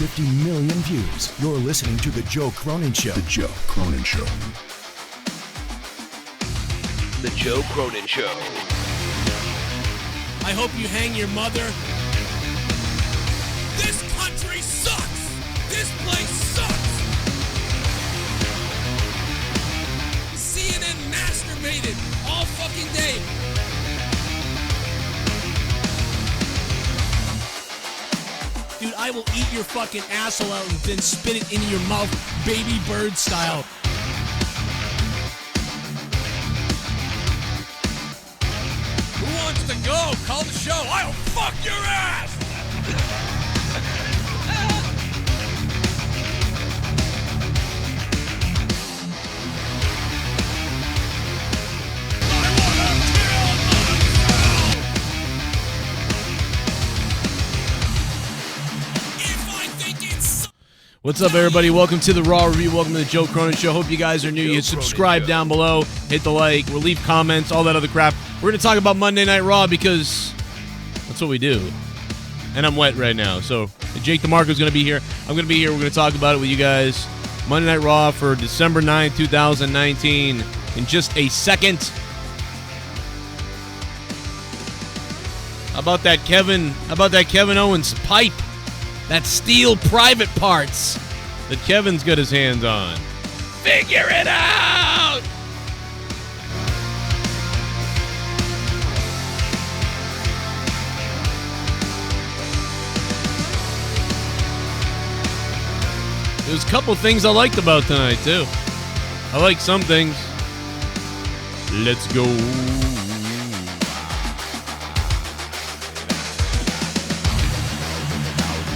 50 million views. You're listening to The Joe Cronin Show. The Joe Cronin Show. The Joe Cronin Show. I hope you hang your mother. This country sucks! This place sucks! CNN masturbated all fucking day. Dude, I will eat your fucking asshole out and then spit it into your mouth, baby bird style. Who wants to go? Call the show. I'll fuck your ass! What's up, everybody? Welcome to the Raw Review. Welcome to the Joe Cronin Show. Hope you guys are new. You subscribe down below, hit the like, we'll leave comments, all that other crap. We're going to talk about Monday Night Raw because that's what we do. And I'm wet right now. So Jake DeMarco's going to be here. I'm going to be here. We're going to talk about it with you guys. Monday Night Raw for December 9th, 2019. In just a second. How about that Kevin Owens pipe? That steel private parts that Kevin's got his hands on. Figure it out! There's a couple things I liked about tonight, too. I like some things. Let's go.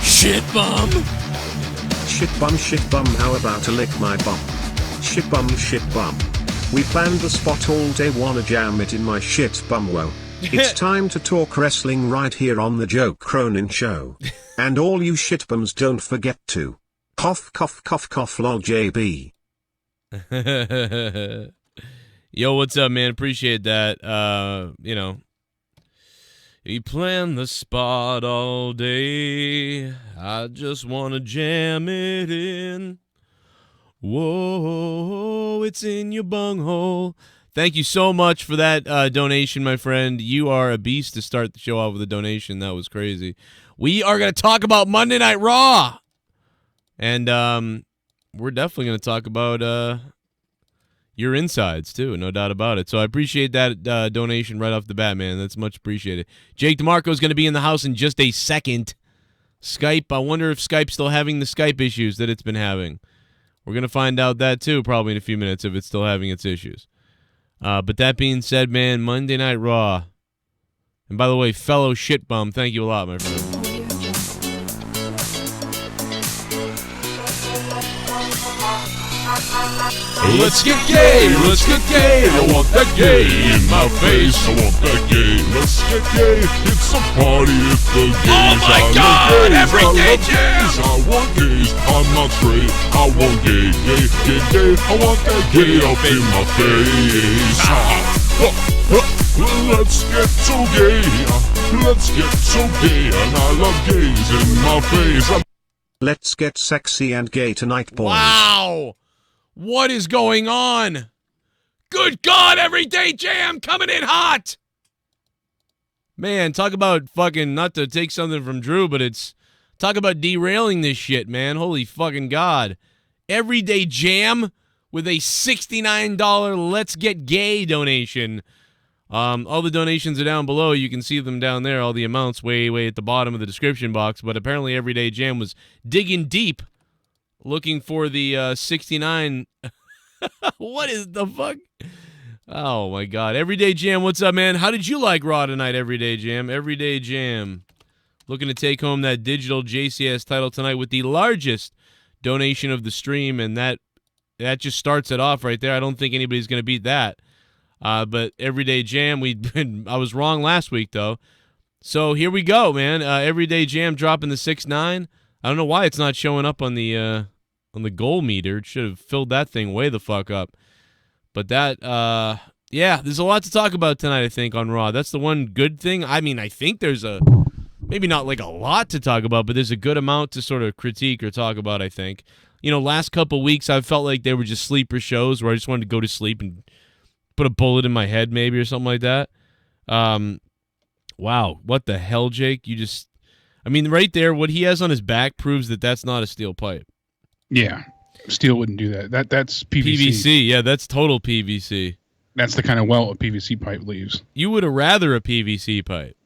Shit bum. Shit bum, how about to lick my bum? Shit bum. We planned the spot all day, wanna jam it in my shit bum. Whoa. It's time to talk wrestling right here on the Joe Cronin Show. And all you shit bums, don't forget to cough lol JB. Yo, what's up, man? Appreciate that. You know, we planned the spot all day. I just want to jam it in. Whoa, it's in your bunghole. Thank you so much for that donation, my friend. You are a beast to start the show off with a donation. That was crazy. We are going to talk about Monday Night Raw. And we're definitely going to talk about your insides, too, no doubt about it. So I appreciate that donation right off the bat, man. That's much appreciated. Jake DeMarco is going to be in the house in just a second. Skype, I wonder if Skype's still having the Skype issues that it's been having. We're going to find out that, too, probably in a few minutes, if it's still having its issues. But that being said, man, Monday Night Raw. And by the way, fellow shitbum, thank you a lot, my friend. Let's get gay, I want that gay in my face, I want that gay, let's get gay, it's a party if the gays Oh my God, Everyday Jam! I want gays, I'm not straight, I want gay, gay, I want that gay up in my face. Let's get so gay, and I love gays in my face. Let's get sexy and gay tonight, boys. Wow! What is going on? Good God, Everyday Jam coming in hot! Man, talk about fucking, not to take something from Drew, but talk about derailing this shit, man. Holy fucking God. Everyday Jam with a $69 Let's Get Gay donation. All the donations are down below. You can see them down there, all the amounts way at the bottom of the description box. But apparently Everyday Jam was digging deep, looking for the 69. What is the fuck? Oh, my God. Everyday Jam, what's up, man? How did you like Raw tonight, Everyday Jam? Everyday Jam looking to take home that digital JCS title tonight with the largest donation of the stream, and that just starts it off right there. I don't think anybody's going to beat that. But Everyday Jam, I was wrong last week, though. So here we go, man. Everyday Jam dropping the 6-9. I don't know why it's not showing up on the goal meter. It should have filled that thing way the fuck up. But that, yeah, there's a lot to talk about tonight, I think, on Raw. That's the one good thing. I mean, I think there's a maybe not like a lot to talk about, but there's a good amount to sort of critique or talk about, I think. Last couple weeks, I felt like they were just sleeper shows where I just wanted to go to sleep and put a bullet in my head maybe or something like that. Wow, what the hell, Jake? Right there, what he has on his back proves that that's not a steel pipe. Yeah, steel wouldn't do that. That's PVC. PVC, yeah, that's total PVC. That's the kind of welt a PVC pipe leaves. You would have rather a PVC pipe.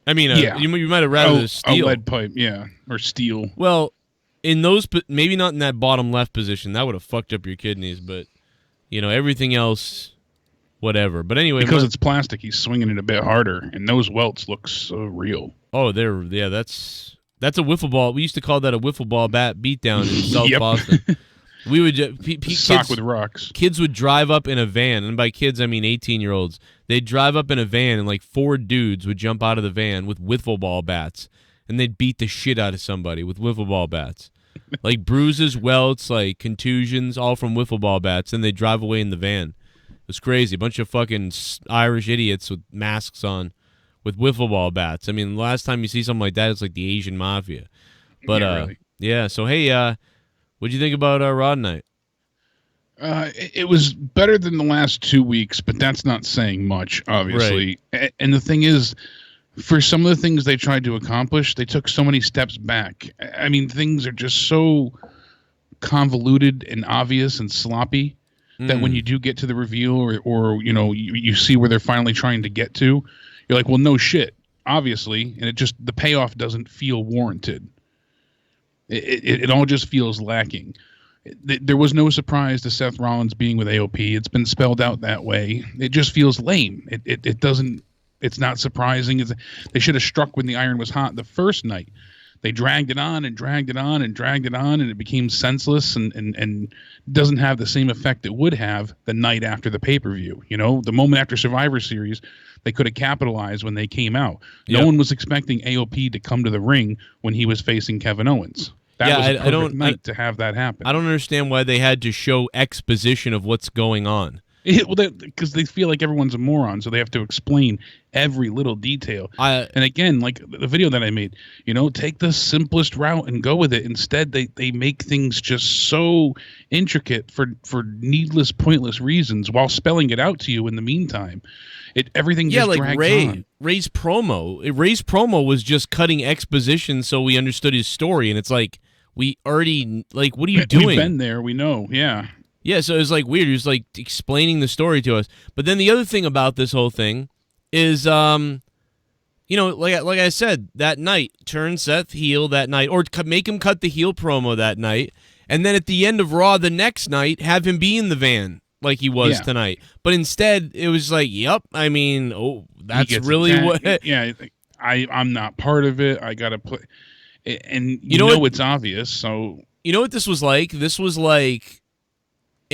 Yeah. You might have rather steel. A lead pipe, yeah, or steel. Well, in those, maybe not in that bottom left position. That would have fucked up your kidneys, but, everything else, whatever. But anyway. Because it's plastic, he's swinging it a bit harder, and those welts look so real. Oh, that's a wiffle ball. We used to call that a wiffle ball bat beatdown in South Boston. We would sock with rocks. Kids would drive up in a van, and by kids I mean 18-year-olds. They'd drive up in a van, and like 4 dudes would jump out of the van with wiffle ball bats, and they'd beat the shit out of somebody with wiffle ball bats, like bruises, welts, like contusions, all from wiffle ball bats. And they'd drive away in the van. It was crazy. A bunch of fucking Irish idiots with masks on, with wiffle ball bats. The last time you see something like that, it's like the Asian mafia. But really. Yeah. So hey, what'd you think about Raw night? It was better than the last 2 weeks, but that's not saying much, obviously. Right. And the thing is, for some of the things they tried to accomplish, they took so many steps back. Things are just so convoluted and obvious and sloppy that when you do get to the reveal or you see where they're finally trying to get to, you're like, well, no shit, obviously. And the payoff doesn't feel warranted. It all just feels lacking. There was no surprise to Seth Rollins being with AOP. It's been spelled out that way. It just feels lame. It doesn't. It's not surprising. They should have struck when the iron was hot the first night. They dragged it on and dragged it on and dragged it on, and it became senseless and doesn't have the same effect it would have the night after the pay-per-view. The moment after Survivor Series, they could have capitalized when they came out. No one was expecting AOP to come to the ring when he was facing Kevin Owens. That was a perfect night to have that happen. I don't understand why they had to show exposition of what's going on. Because they feel like everyone's a moron, so they have to explain every little detail. And again, like the video that I made, take the simplest route and go with it. Instead, they make things just so intricate for needless, pointless reasons while spelling it out to you in the meantime. Everything just drags on. Ray's promo was just cutting exposition so we understood his story, and it's like we already what are you doing? We've been there, we know, yeah. Yeah, so it was like weird. He was like explaining the story to us. But then the other thing about this whole thing is, like I said, that night, turn Seth heel that night, or make him cut the heel promo that night, and then at the end of Raw the next night, have him be in the van like he was tonight. But instead, it was like, that's really what. Yeah, I'm not part of it. I gotta play, and it's obvious. So you know what this was like? This was like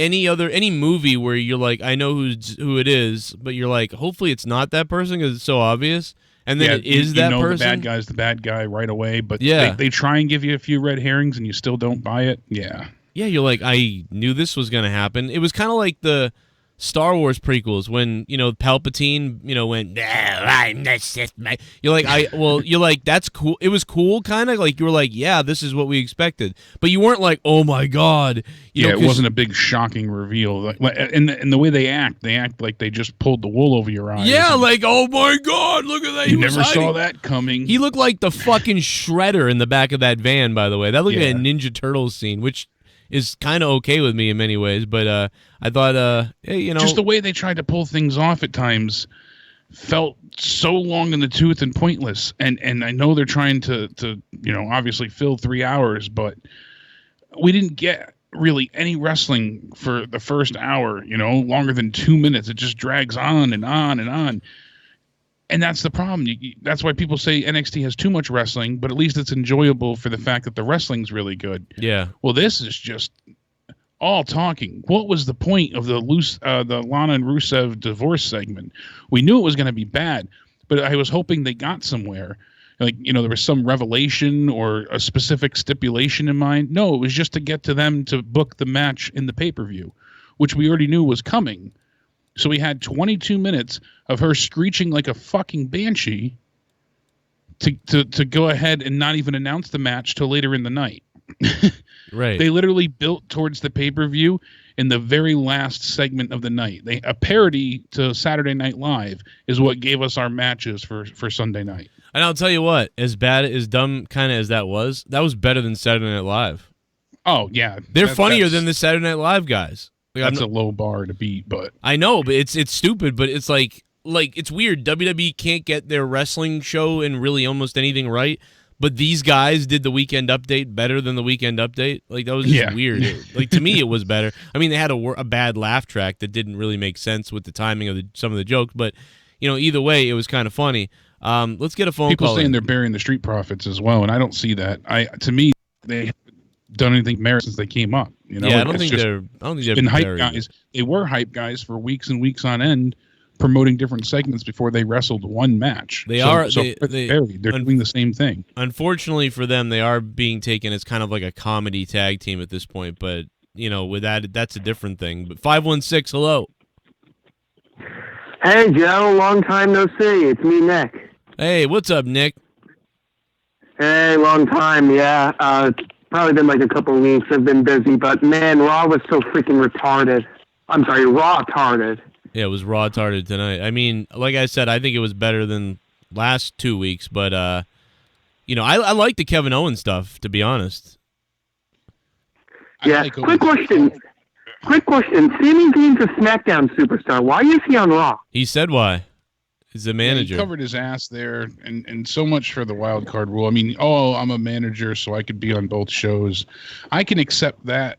any movie where you're like, I know who it is, but you're like, hopefully it's not that person because it's so obvious, and then it is that person. The bad guy's the bad guy right away, but they try and give you a few red herrings, and you still don't buy it. Yeah, you're like, I knew this was gonna happen. It was kind of like the Star Wars prequels when Palpatine went, nah, I'm the Sith. You're like, that's cool. It was cool, kind of like you were like, yeah, this is what we expected, but you weren't like, oh my god. It wasn't a big shocking reveal. And the way they act like they just pulled the wool over your eyes. Yeah, like, oh my god, look at that. You never saw that coming. He looked like the fucking Shredder in the back of that van. By the way, that looked like a Ninja Turtles scene, which is kind of okay with me in many ways, but I thought, hey, just the way they tried to pull things off at times felt so long in the tooth and pointless. And I know they're trying to obviously fill 3 hours, but we didn't get really any wrestling for the first hour, longer than 2 minutes. It just drags on and on and on. And that's the problem. That's why people say NXT has too much wrestling, but at least it's enjoyable for the fact that the wrestling's really good. Yeah. Well, this is just all talking. What was the point of the Lana and Rusev divorce segment? We knew it was going to be bad, but I was hoping they got somewhere. Like, there was some revelation or a specific stipulation in mind. No, it was just to get to them to book the match in the pay-per-view, which we already knew was coming. So we had 22 minutes of her screeching like a fucking banshee to go ahead and not even announce the match till later in the night. Right. They literally built towards the pay-per-view in the very last segment of the night. A parody to Saturday Night Live is what gave us our matches for Sunday night. And I'll tell you what, as bad, as dumb kind of as that was better than Saturday Night Live. Oh, yeah. They're funnier than the Saturday Night Live guys. Like, that's a low bar to beat, but... I know, but it's stupid, but it's like it's weird. WWE can't get their wrestling show and really almost anything right, but these guys did the Weekend Update better than the Weekend Update. Like, that was just weird. Like, to me, it was better. I mean, they had a bad laugh track that didn't really make sense with the timing of some of the jokes, but, either way, it was kind of funny. Let's get a phone call. People saying they're burying the Street Profits as well, and I don't see that. To me, they haven't done anything merit since they came up. I don't think they're been hype guys. They were hype guys for weeks and weeks on end, promoting different segments before they wrestled one match. They're doing the same thing. Unfortunately for them, they are being taken as kind of like a comedy tag team at this point. But with that's a different thing. But 516, hello. Hey Joe, long time no see. It's me, Nick. Hey, what's up, Nick? Hey, long time. Yeah, probably been like a couple of weeks. I've been busy, but man, Raw was so freaking retarded. I'm sorry, Raw-tarded. Yeah, it was raw-tarded tonight. I mean, like I said, I think it was better than last 2 weeks, but, I like the Kevin Owens stuff, to be honest. Yeah, quick question. Sami Zayn's a SmackDown superstar. Why is he on Raw? He said why. He's a manager. He covered his ass there, and so much for the wild card rule. I mean, I'm a manager, so I could be on both shows. I can accept that.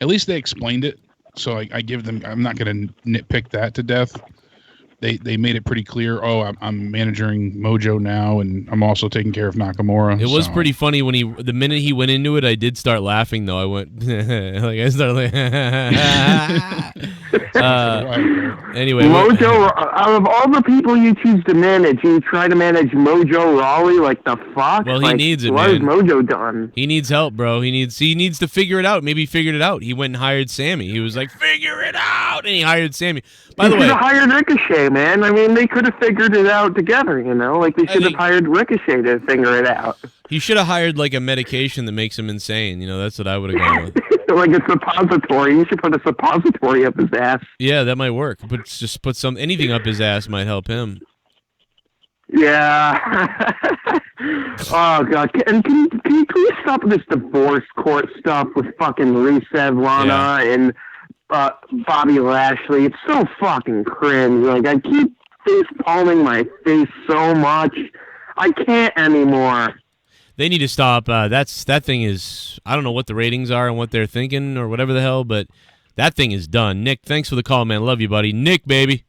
At least they explained it. So I give them. I'm not going to nitpick that to death. They made it pretty clear. I'm managing Mojo now, and I'm also taking care of Nakamura. It was pretty funny when the minute he went into it. I did start laughing though. I went I started like. Anyway, Mojo. Out of all the people you choose to manage, you try to manage Mojo Rawley. Like the fuck. Well, he needs it. What man. has Mojo done? He needs help, bro. He needs to figure it out. Maybe he figured it out. He went and hired Sammy. He was like, figure it out, and he hired Sammy. By the way, should have hired Ricochet, man. I mean, they could have figured it out together, Like, they should have hired Ricochet to figure it out. He should have hired, like, a medication that makes him insane. That's what I would have gone with. Like a suppository. You should put a suppository up his ass. Yeah, that might work. But just put anything up his ass might help him. Yeah. Oh, God. And can you please stop with this divorce court stuff with fucking Rusev, Lana, and... Bobby Lashley. It's so fucking cringe. Like, I keep face palming my face so much. I can't anymore. They need to stop. That thing is, I don't know what the ratings are and what they're thinking or whatever the hell, but that thing is done. Nick, thanks for the call, man. Love you, buddy. Nick, baby.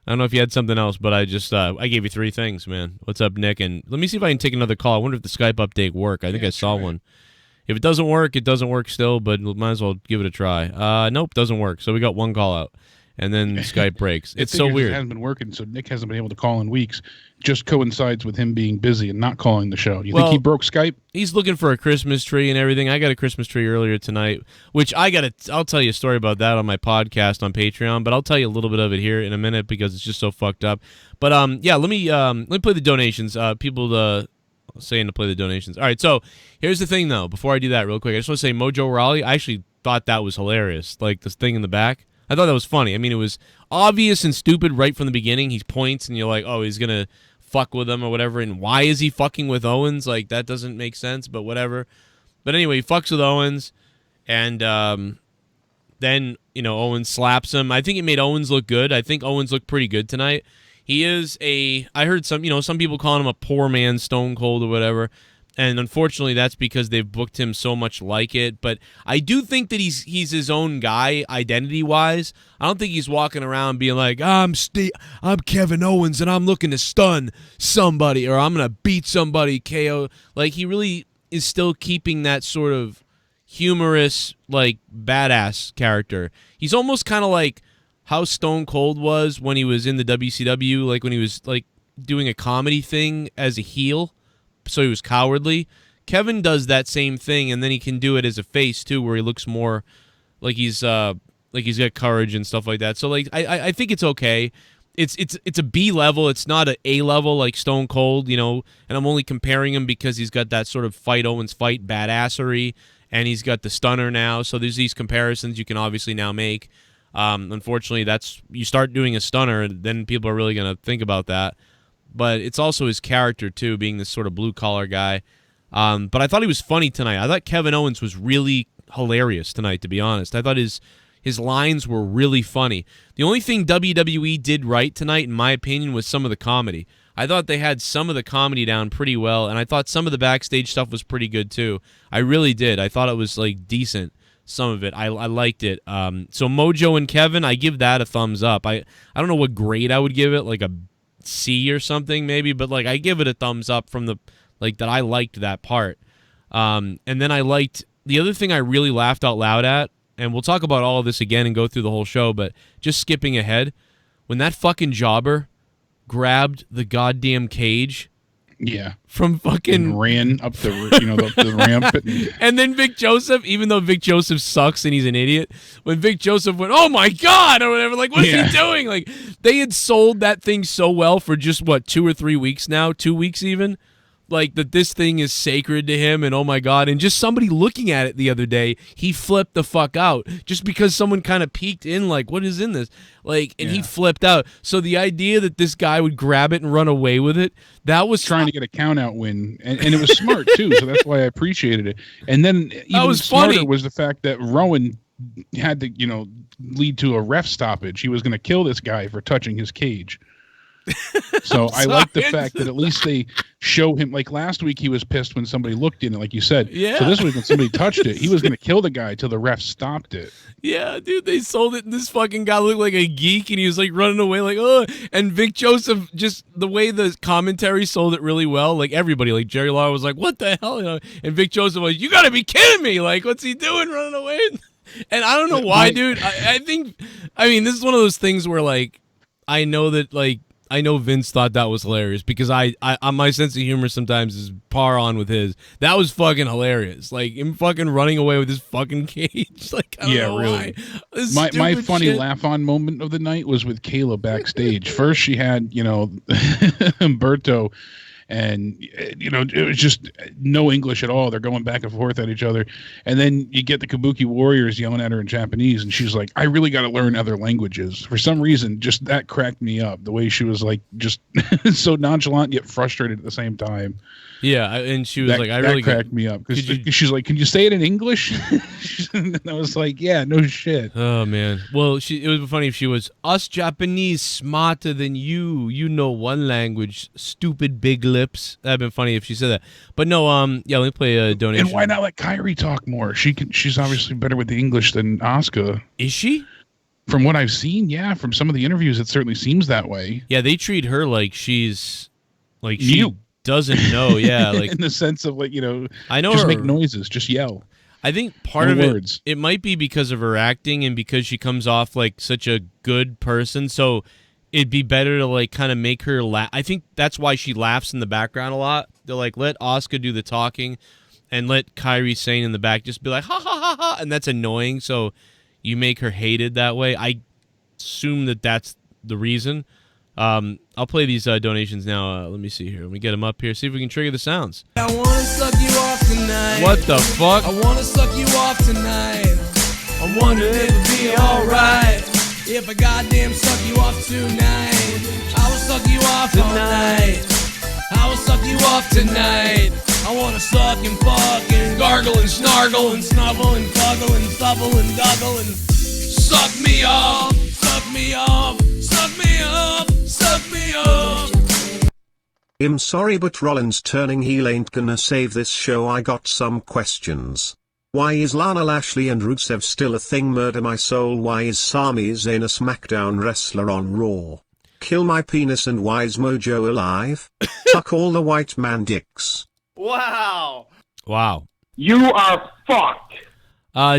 I don't know if you had something else, but I just I gave you 3 things, man. What's up, Nick? And let me see if I can take another call. I wonder if the Skype update worked. I think I saw one. If it doesn't work, it doesn't work still, but might as well give it a try. Nope, doesn't work. So we got one call out, and then Skype breaks. It's so weird. It hasn't been working, so Nick hasn't been able to call in weeks. Just coincides with him being busy and not calling the show. You think he broke Skype? He's looking for a Christmas tree and everything. I got a Christmas tree earlier tonight, which I'll tell you a story about that on my podcast on Patreon, but I'll tell you a little bit of it here in a minute because it's just so fucked up. But yeah, let me play the donations. People saying to play the donations. All right, so here's the thing, though. Before I do that real quick, I just want to say Mojo Rawley, I actually thought that was hilarious. Like, this thing in the back. I thought that was funny. I mean, it was obvious and stupid right from the beginning. He points, and you're like, oh, he's going to fuck with him or whatever. And why is he fucking with Owens? Like, that doesn't make sense, but whatever. But anyway, he fucks with Owens, and then, Owens slaps him. I think it made Owens look good. I think Owens looked pretty good tonight. He is I heard some people calling him a poor man Stone Cold or whatever, and unfortunately that's because they've booked him so much like it. But I do think that he's his own guy identity-wise. I don't think he's walking around being like, I'm Kevin Owens and I'm looking to stun somebody or I'm going to beat somebody KO. Like, he really is still keeping that sort of humorous, like, badass character. He's almost kind of like how Stone Cold was when he was in the WCW, like when he was like doing a comedy thing as a heel, so he was cowardly. Kevin does that same thing, and then he can do it as a face too, where he looks more like he's got courage and stuff like that. So like I think it's okay. it's a B level. It's not an A level like Stone Cold, you know. And I'm only comparing him because he's got that sort of fight Owens fight badassery, and he's got the stunner now. So there's these comparisons you can obviously now make. Unfortunately, you start doing a stunner, then people are really gonna think about that. But it's also his character too, being this sort of blue collar guy. But I thought he was funny tonight. I thought Kevin Owens was really hilarious tonight, to be honest. I thought his lines were really funny. The only thing WWE did right tonight, in my opinion, was some of the comedy. I thought they had some of the comedy down pretty well, and I thought some of the backstage stuff was pretty good too. I really did. I thought it was like decent. Some of it. I liked it. So Mojo and Kevin, I give that a thumbs up. I don't know what grade I would give it, like a C or something maybe, but like I give it a thumbs up from the like that. I liked that part. And then I liked the other thing I really laughed out loud at, and we'll talk about all of this again and go through the whole show, but just skipping ahead, when that fucking jobber grabbed the goddamn cage. Yeah. From fucking... And ran up the ramp. And then Vic Joseph, even though Vic Joseph sucks and he's an idiot, when Vic Joseph went, oh my God, or whatever, like, what is he doing? Like, they had sold that thing so well for just, 2 or 3 weeks now, 2 weeks even, like, that this thing is sacred to him, and oh my God, and just somebody looking at it the other day, he flipped the fuck out, just because someone kind of peeked in, like, what is in this? Like, and he flipped out. So the idea that this guy would grab it and run away with it, that was... Trying to get a count-out win, and it was smart, too, so that's why I appreciated it. And then even smarter was the fact that Rowan had to, lead to a ref stoppage. He was going to kill this guy for touching his cage. So I like the fact that at least they show him, like last week he was pissed when somebody looked in it, like you said. Yeah. So this week when somebody touched it, he was going to kill the guy till the ref stopped it. Yeah, dude, they sold it, and this fucking guy looked like a geek, and he was like running away, like, oh. And Vic Joseph, just the way the commentary sold it really well, like everybody, like Jerry Lawler was like, what the hell, And Vic Joseph was, you got to be kidding me, like, what's he doing running away? And I don't know why, dude. I mean, this is one of those things where, like, I know Vince thought that was hilarious because I my sense of humor sometimes is par on with his. That was fucking hilarious. Like him fucking running away with his fucking cage. Like I don't know really. Why. My funny laugh on moment of the night was with Kayla backstage. First she had, Humberto, and it was just no English at all. They're going back and forth at each other, and then you get the Kabuki Warriors yelling at her in Japanese, and she's like, I really got to learn other languages. For some reason, just that cracked me up, the way she was like just so nonchalant yet frustrated at the same time. Yeah, and she was like, I really cracked me up because she's like, can you say it in English? And I was like, yeah, no shit. Oh man. Well, it would be funny if she was, us Japanese smarter than you. You know one language, stupid big lips. That'd been funny if she said that. But no, yeah, let me play a donation. And why not let Kyrie talk more? She's obviously better with the English than Asuka. Is she? From what I've seen, yeah. From some of the interviews, it certainly seems that way. Yeah, they treat her like she's like mute. Doesn't know, yeah, like in the sense of like I know just her, make noises, just yell. I think part of it might be because of her acting and because she comes off like such a good person. So it'd be better to like kind of make her laugh. I think that's why she laughs in the background a lot. They're like, let Asuka do the talking, and let Kairi Sane in the back just be like ha ha ha ha, and that's annoying. So you make her hated that way. I assume that's the reason. I'll play these donations now. Let me see here. Let me get them up here. See if we can trigger the sounds. I wanna suck you off tonight. What the fuck? I wanna suck you off tonight. I wonder if it'd be alright if I goddamn suck you off tonight. I will suck you off tonight. I will suck you off tonight. I wanna suck and fuck and gargle and snargle and snuffle and fuggle and stuffle and duggle and suck me off, suck me off, suck me off, suck me off. I'm sorry, but Rollins turning heel ain't gonna save this show. I got some questions. Why is Lana Lashley and Rusev still a thing? Murder my soul. Why is Sami Zayn a SmackDown wrestler on Raw? Kill my penis. And why is Mojo alive? Suck all the white man dicks. Wow. You are fucked.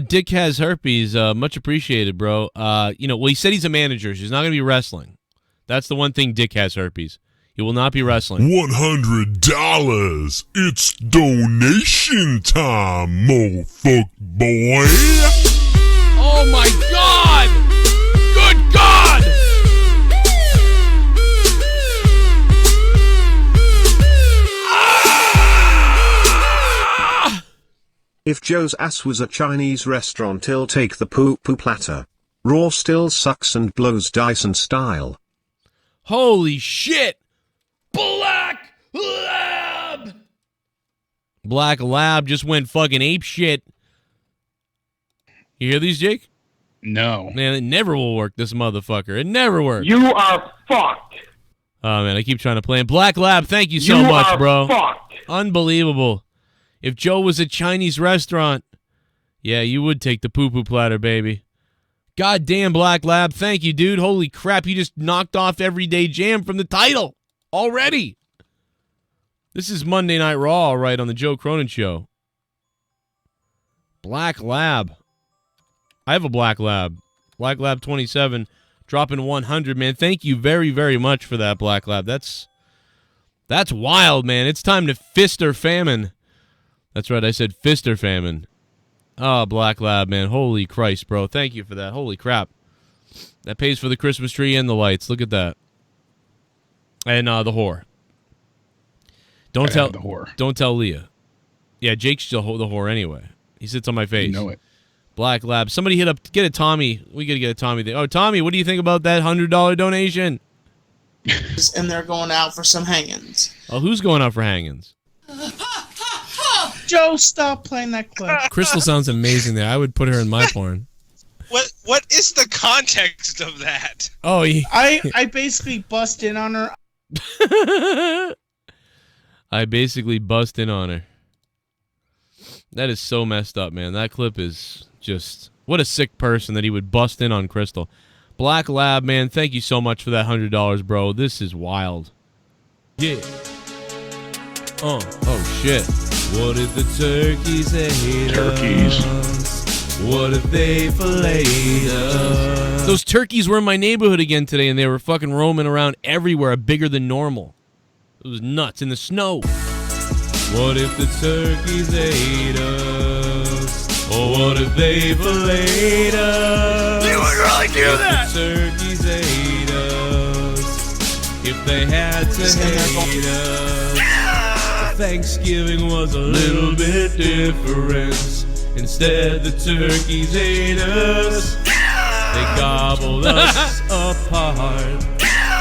Dick has herpes. Much appreciated, bro. Well, he said he's a manager. So he's not going to be wrestling. That's the one thing. Dick has herpes. He will not be wrestling. $100. It's donation time, motherfuck boy. Oh my God! Good God! If Joe's ass was a Chinese restaurant, he'll take the poo-poo platter. Raw still sucks and blows Dyson style. Holy shit! Black Lab! Black Lab just went fucking ape shit. You hear these, Jake? No. Man, it never will work, this motherfucker. It never works. You are fucked. Oh, man, I keep trying to play him. Black Lab, thank you so much, bro. Fucked. Unbelievable. If Joe was a Chinese restaurant, yeah, you would take the poo-poo platter, baby. Goddamn, Black Lab, thank you, dude. Holy crap, you just knocked off Everyday Jam from the title already. This is Monday Night Raw, all right, on the Joe Cronin Show. Black Lab. I have a Black Lab. Black Lab 27, dropping 100, man. Thank you very, very much for that, Black Lab. That's wild, man. It's time to fist or famine. That's right, I said fist or famine. Oh, Black Lab, man. Holy Christ, bro. Thank you for that. Holy crap. That pays for the Christmas tree and the lights. Look at that. And the whore. Don't tell the whore. Don't tell Leah. Yeah, Jake's still the whore anyway. He sits on my face. You know it. Black Lab. Somebody hit up. Get a Tommy. We got to get a Tommy there. Oh, Tommy, what do you think about that $100 donation? And they're going out for some hangings. Oh, who's going out for hangings? Joe, stop playing that clip. Crystal sounds amazing there. I would put her in my porn. What is the context of that? Oh, I basically bust in on her. I basically bust in on her. That is so messed up, man. That clip is just... What a sick person that he would bust in on Crystal. Black Lab, man, thank you so much for that $100, bro. This is wild. Yeah. Oh, shit. What if the turkeys hate us? What if they fillet us? Those turkeys were in my neighborhood again today, and they were fucking roaming around everywhere, bigger than normal. It was nuts in the snow. What if the turkeys ate us? Or what if they fillet us? You would really do that! If the turkeys ate us, if they had to hate us, Thanksgiving was a little bit different. Instead, the turkeys ate us. They gobbled us apart.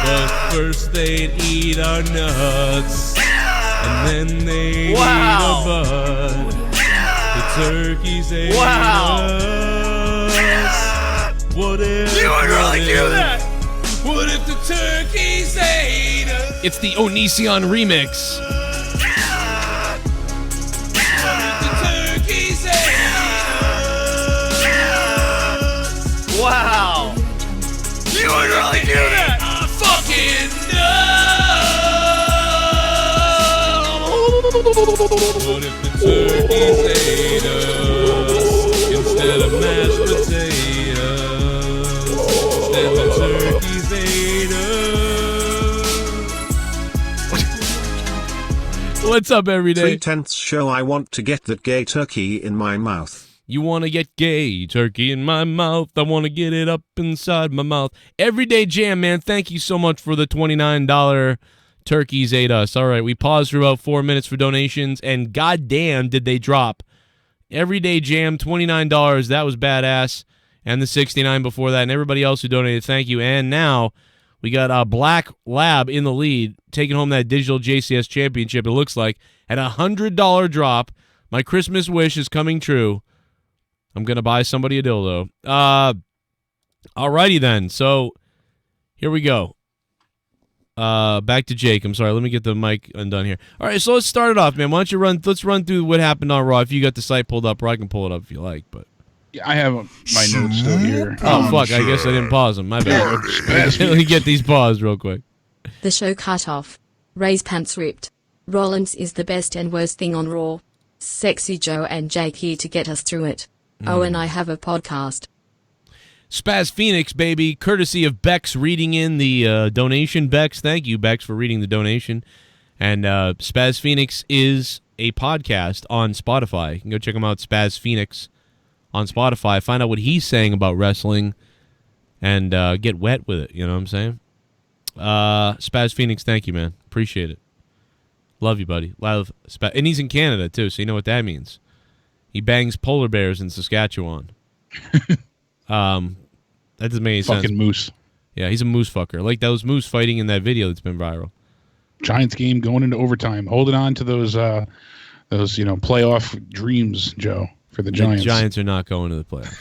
But first they'd eat our nuts. And then they'd eat our bud. The turkeys ate us. What if you would really do that? What if the turkeys ate us? It's the Onision remix. Wow! You would really do that? Fucking no! What if the turkeys ate us instead of mashed potatoes? Instead the turkeys ate us. What's up, Everyday? 3/10 show. I want to get that gay turkey in my mouth. You want to get gay turkey in my mouth. I want to get it up inside my mouth. Everyday Jam, man, thank you so much for the $29 turkeys ate us. All right, we paused for about 4 minutes for donations, and goddamn did they drop. Everyday Jam, $29. That was badass. And the $69 before that, and everybody else who donated, thank you. And now we got Black Lab in the lead, taking home that digital JCS championship, it looks like, at a $100 drop. My Christmas wish is coming true. I'm going to buy somebody a dildo. Alrighty then. So, here we go. Back to Jake. I'm sorry. Let me get the mic undone here. All right, so let's start it off, man. Why don't you let's run through what happened on Raw. If you got the site pulled up, or I can pull it up if you like. But yeah, I have my notes still here. Oh, fuck. I guess I didn't pause them. My bad. Let me get these paused real quick. The show cut off. Ray's pants ripped. Rollins is the best and worst thing on Raw. Sexy Joe and Jake here to get us through it. Oh, and I have a podcast. Spaz Phoenix, baby, courtesy of Bex reading in the donation. Bex, thank you, Bex, for reading the donation. And Spaz Phoenix is a podcast on Spotify. You can go check him out, Spaz Phoenix, on Spotify. Find out what he's saying about wrestling and get wet with it, you know what I'm saying? Spaz Phoenix, thank you, man. Appreciate it. Love you, buddy. Love Spaz. And he's in Canada, too, so you know what that means. He bangs polar bears in Saskatchewan. That doesn't make any sense. Fucking moose. Yeah, he's a moose fucker. Like those moose fighting in that video that's been viral. Giants game going into overtime. Holding on to those playoff dreams, Joe, for the Giants. The Giants are not going to the playoffs.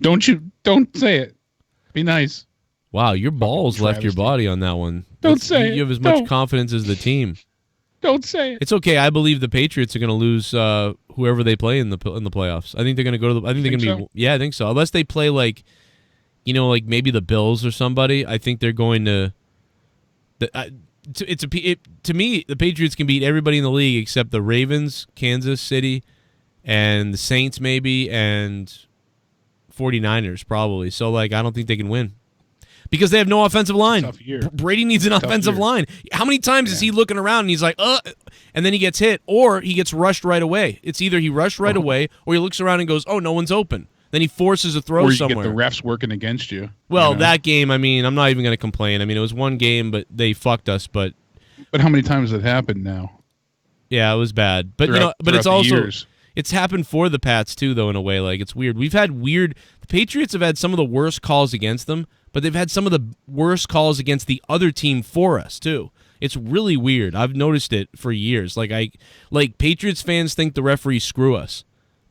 Don't say it. Be nice. Wow, your balls left your body on that one. Don't say it. You have as much confidence as the team. Don't say it. It's okay. I believe the Patriots are going to lose whoever they play in the playoffs. I think they're going to go to the. I think they're going to be. So? Yeah, I think so. Unless they play like maybe the Bills or somebody. I think they're going to. To me, the Patriots can beat everybody in the league except the Ravens, Kansas City, and the Saints maybe, and 49ers probably. So I don't think they can win. Because they have no offensive line. Tough year. Brady needs an offensive line. How many times is he looking around and he's like, and then he gets hit, or he gets rushed right away. It's either he rushed right away, or he looks around and goes, oh, no one's open. Then he forces a throw or you somewhere. get the refs working against you. Well, that game, I'm not even going to complain. It was one game, but they fucked us. But how many times has it happened now? Yeah, it was bad. But but it's also it's happened for the Pats too, though. In a way, it's weird. The Patriots have had some of the worst calls against them, but they've had some of the worst calls against the other team for us too. It's really weird. I've noticed it for years. Patriots fans think the referees screw us,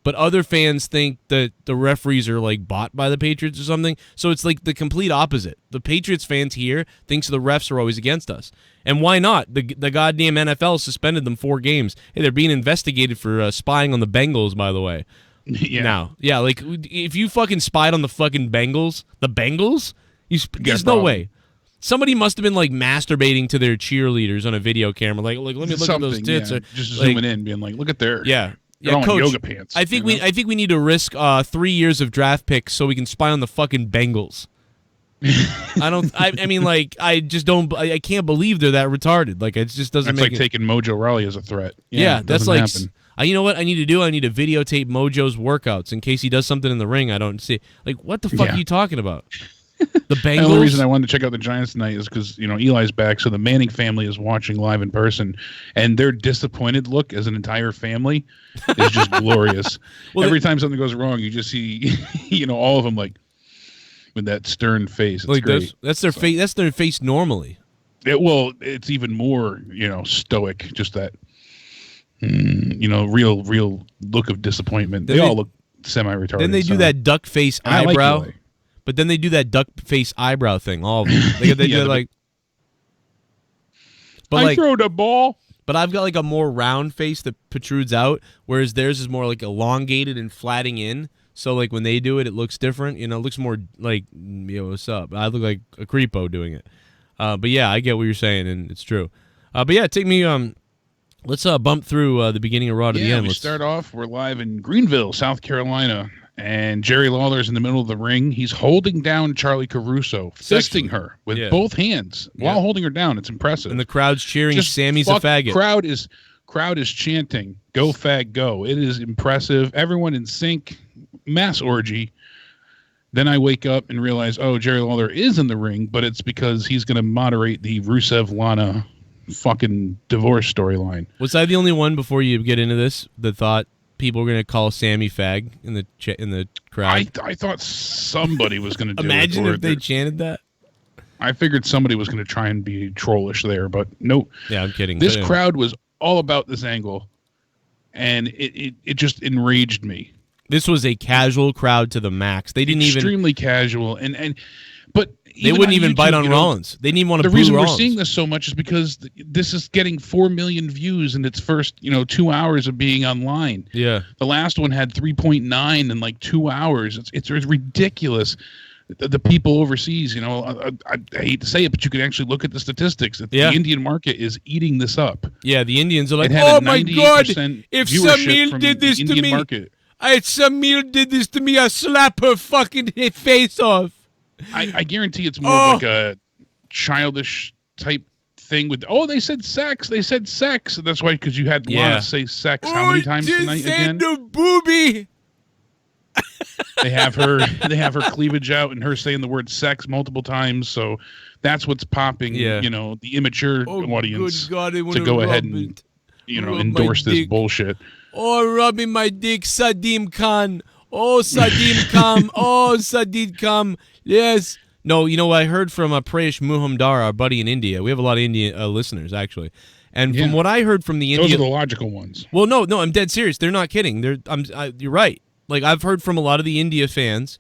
but other fans think that the referees are bought by the Patriots or something. So it's the complete opposite. The Patriots fans here thinks the refs are always against us. And why not? The goddamn NFL suspended them 4 games. Hey, they're being investigated for spying on the Bengals, by the way. Yeah. If you fucking spied on the fucking Bengals, there's no way. Somebody must have been masturbating to their cheerleaders on a video camera. Let me look at those tits. Yeah. Just zooming in, being look at their Coach, yoga pants. I think we need to risk 3 years of draft picks so we can spy on the fucking Bengals. I just don't. I can't believe they're that retarded. It just doesn't make. It's taking Mojo Rawley as a threat. That's happen. You know what I need to do? I need to videotape Mojo's workouts in case he does something in the ring I don't see. What the fuck are you talking about? The Bengals. The only reason I wanted to check out the Giants tonight is because Eli's back, so the Manning family is watching live in person, and their disappointed look as an entire family is just glorious. Every time something goes wrong, you just see all of them with that stern face. It's great. That's their face. That's their face normally. It's even more stoic. Just that real look of disappointment. They all look semi-retarded. Then they do that duck face eyebrow. But then they do that duck face eyebrow thing. All of them. They do I throw the ball. But I've got a more round face that protrudes out, whereas theirs is more elongated and flatting in. So when they do it, it looks different. It looks more what's up? I look like a creepo doing it. But yeah, I get what you're saying, and it's true. But yeah, take me. Let's bump through the beginning of Raw to the end. Let's start off. We're live in Greenville, South Carolina. And Jerry Lawler's in the middle of the ring. He's holding down Charlie Caruso, fisting her with both hands while holding her down. It's impressive. And the crowd's cheering, Sammy's a faggot. Crowd is chanting, go fag, go. It is impressive. Everyone in sync, mass orgy. Then I wake up and realize, Jerry Lawler is in the ring, but it's because he's going to moderate the Rusev-Lana fucking divorce storyline. Was I the only one before you get into this that thought people were going to call Sammy fag in the crowd? I thought somebody was going to do Imagine if they chanted that. I figured somebody was going to try and be trollish there, but nope. Yeah, I'm kidding. This crowd was all about this angle, and it just enraged me. This was a casual crowd to the max. They didn't extremely casual, but they wouldn't even bite on Rollins. They didn't even want to boo Rollins. The reason we're seeing this so much is because this is getting 4 million views in its first 2 hours of being online. Yeah, the last one had 3.9 in 2 hours. It's ridiculous. The people overseas, I hate to say it, but you can actually look at the statistics. The Indian market is eating this up. Yeah, the Indians are oh my God, if Samil did this to me, if Samil did this to me, I'll slap her fucking face off. I guarantee it's more like a childish type thing with, they said sex. They said sex. That's why, because you had Lana say sex how many times tonight again? The booby. They have her cleavage out and her saying the word sex multiple times. So that's what's popping, the immature audience good God, to go ahead and endorse this bullshit. Oh, rubbing my dick, Sadim Khan. Oh, Sadim Khan. Oh, Sadid Khan. Yes. No, I heard from Prayesh Muhamdar, our buddy in India. We have a lot of Indian listeners, actually. And from what I heard from the Indian... Those are the logical ones. Well, no, I'm dead serious. They're not kidding. You're right. Like, I've heard from a lot of the India fans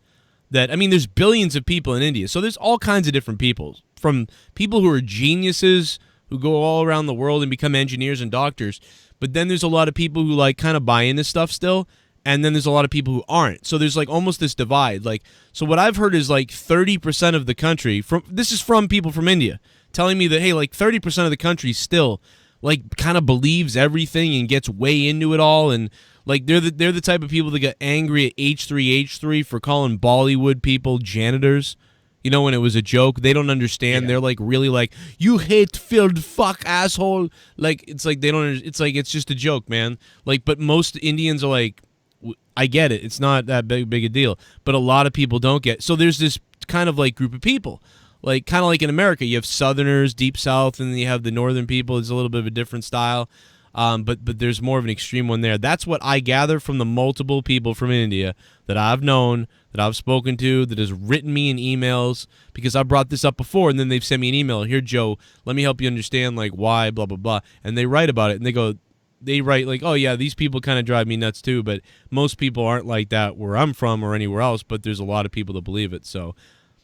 that, there's billions of people in India. So there's all kinds of different people. From people who are geniuses, who go all around the world and become engineers and doctors. But then there's a lot of people who, like, kind of buy into stuff still. And then there's a lot of people who aren't. So there's, like, almost this divide. Like, so what I've heard is, like, 30% of the country, this is from people from India, telling me that, hey, like, 30% of the country still, like, kind of believes everything and gets way into it all. And, like, they're the type of people that get angry at H3H3 for calling Bollywood people janitors. When it was a joke. They don't understand. Yeah. They're like really like, you hate-filled fuck asshole. Like, it's like they don't. It's like it's just a joke, man. Like, but most Indians are like, I get it. It's not that big a deal. But a lot of people don't get. So there's this kind of like group of people, like kind of like in America, you have Southerners, Deep South, and then you have the Northern people. It's a little bit of a different style. But there's more of an extreme one there. That's what I gather from the multiple people from India that I've known, that I've spoken to, that has written me in emails, because I brought this up before, and then they've sent me an email. Here, Joe, let me help you understand, like, why, blah, blah, blah. And they write about it, and they write, like, oh, yeah, these people kind of drive me nuts, too, but most people aren't like that where I'm from or anywhere else, but there's a lot of people that believe it. So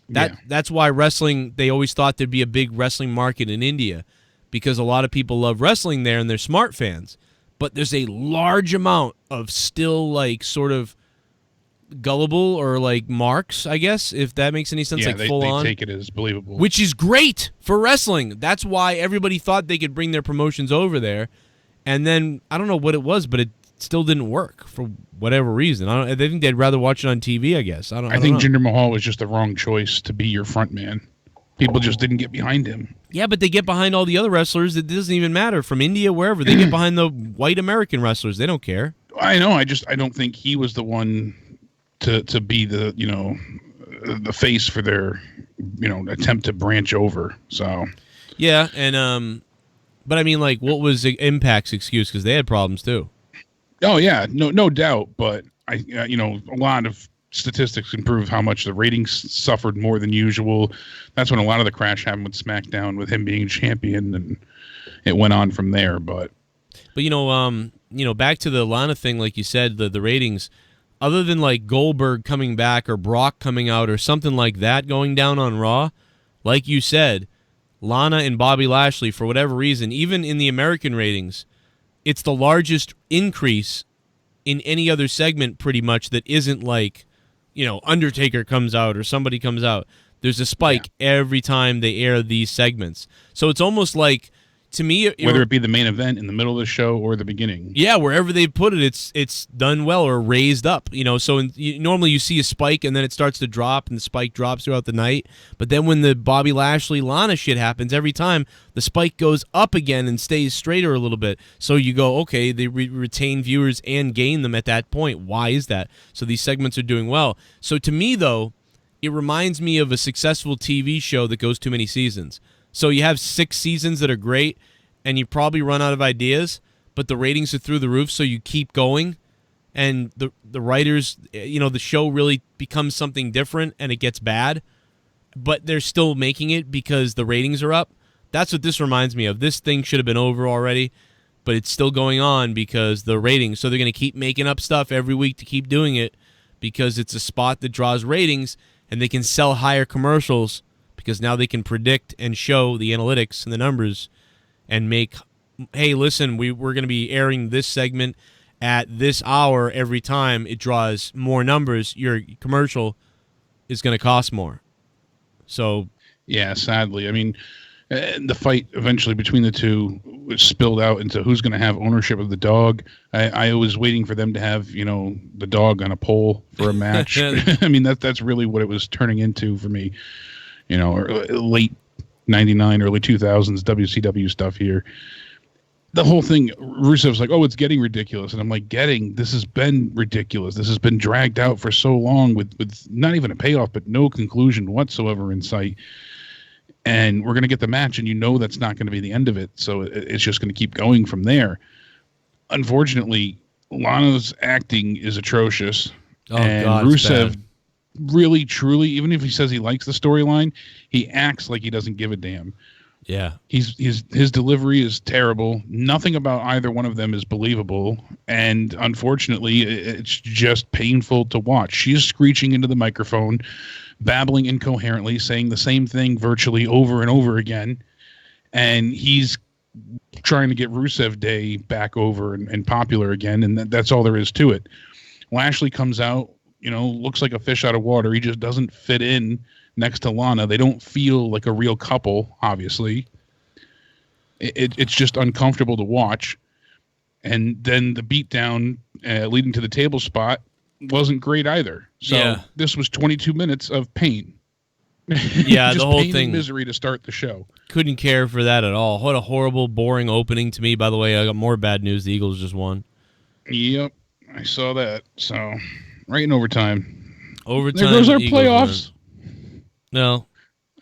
that's why wrestling, they always thought there'd be a big wrestling market in India, because a lot of people love wrestling there and they're smart fans. But there's a large amount of still, like, sort of gullible or, like, marks, I guess, if that makes any sense. Yeah, like, full on. They take it as believable. Which is great for wrestling. That's why everybody thought they could bring their promotions over there. And then, I don't know what it was, but it still didn't work for whatever reason. I think they'd rather watch it on TV, I guess. I think Jinder Mahal was just the wrong choice to be your front man. People just didn't get behind him. Yeah, but they get behind all the other wrestlers. It doesn't even matter. From India, wherever. They get behind the white American wrestlers. They don't care. I know. I don't think he was the one to be the, the face for their, attempt to branch over. So. Yeah, and, but I mean, like, what was Impact's excuse? Because they had problems, too. Oh, yeah. No doubt. But, a lot of statistics can prove how much the ratings suffered more than usual. That's when a lot of the crash happened with SmackDown, with him being champion, and it went on from there. But back to the Lana thing, like you said, the ratings, other than like Goldberg coming back or Brock coming out or something like that going down on Raw, like you said, Lana and Bobby Lashley, for whatever reason, even in the American ratings, it's the largest increase in any other segment pretty much that isn't like, Undertaker comes out or somebody comes out. There's a spike every time they air these segments. So it's almost like, to me, whether it be the main event in the middle of the show or the beginning. Yeah, wherever they put it, it's done well or raised up. So normally you see a spike and then it starts to drop and the spike drops throughout the night. But then when the Bobby Lashley Lana shit happens, every time the spike goes up again and stays straighter a little bit. So you go, okay, they retain viewers and gain them at that point. Why is that? So these segments are doing well. So to me, though, it reminds me of a successful TV show that goes too many seasons. So you have 6 seasons that are great, and you probably run out of ideas, but the ratings are through the roof, so you keep going. And the writers, the show really becomes something different, and it gets bad, but they're still making it because the ratings are up. That's what this reminds me of. This thing should have been over already, but it's still going on because the ratings. So they're going to keep making up stuff every week to keep doing it because it's a spot that draws ratings, and they can sell higher commercials because now they can predict and show the analytics and the numbers and make, hey, listen, we're going to be airing this segment at this hour every time. It draws more numbers. Your commercial is going to cost more. So, yeah, sadly. I mean, the fight eventually between the two was spilled out into who's going to have ownership of the dog. I was waiting for them to have, the dog on a pole for a match. I mean, that's really what it was turning into for me. Late 99, early 2000s WCW stuff here. The whole thing, Rusev's like, oh, it's getting ridiculous. And I'm like, this has been ridiculous. This has been dragged out for so long with not even a payoff, but no conclusion whatsoever in sight. And we're going to get the match, and that's not going to be the end of it. So it's just going to keep going from there. unfortunately, Lana's acting is atrocious. Oh, and God, it's Rusev bad. really, truly, even if he says he likes the storyline, he acts like he doesn't give a damn. Yeah. His delivery is terrible. Nothing about either one of them is believable. And unfortunately, it's just painful to watch. She's screeching into the microphone, babbling incoherently, saying the same thing virtually over and over again. And he's trying to get Rusev Day back over and popular again. And that's all there is to it. Lashley comes out, looks like a fish out of water. He just doesn't fit in next to Lana. They don't feel like a real couple, obviously. It's just uncomfortable to watch. And then the beatdown leading to the table spot wasn't great either. So This was 22 minutes of pain. Yeah, just the whole pain thing. And misery to start the show. Couldn't care for that at all. What a horrible, boring opening to me. By the way, I got more bad news. The Eagles just won. Yep, I saw that. So, right in overtime. Overtime. There goes our Eagles playoffs. win. No.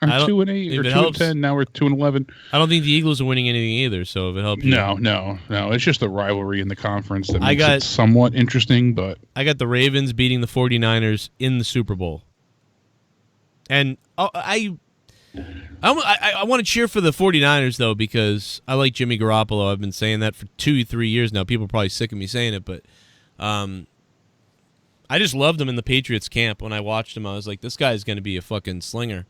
Our 2-8 or 2-10. Now we're 2-11. I don't think the Eagles are winning anything either. So if it helps you. No. It's just the rivalry in the conference that makes it somewhat interesting. But I got the Ravens beating the 49ers in the Super Bowl. And I want to cheer for the 49ers, though, because I like Jimmy Garoppolo. I've been saying that for 2-3 years now. People are probably sick of me saying it, but I just loved him in the Patriots camp. When I watched him, I was like, this guy's going to be a fucking slinger.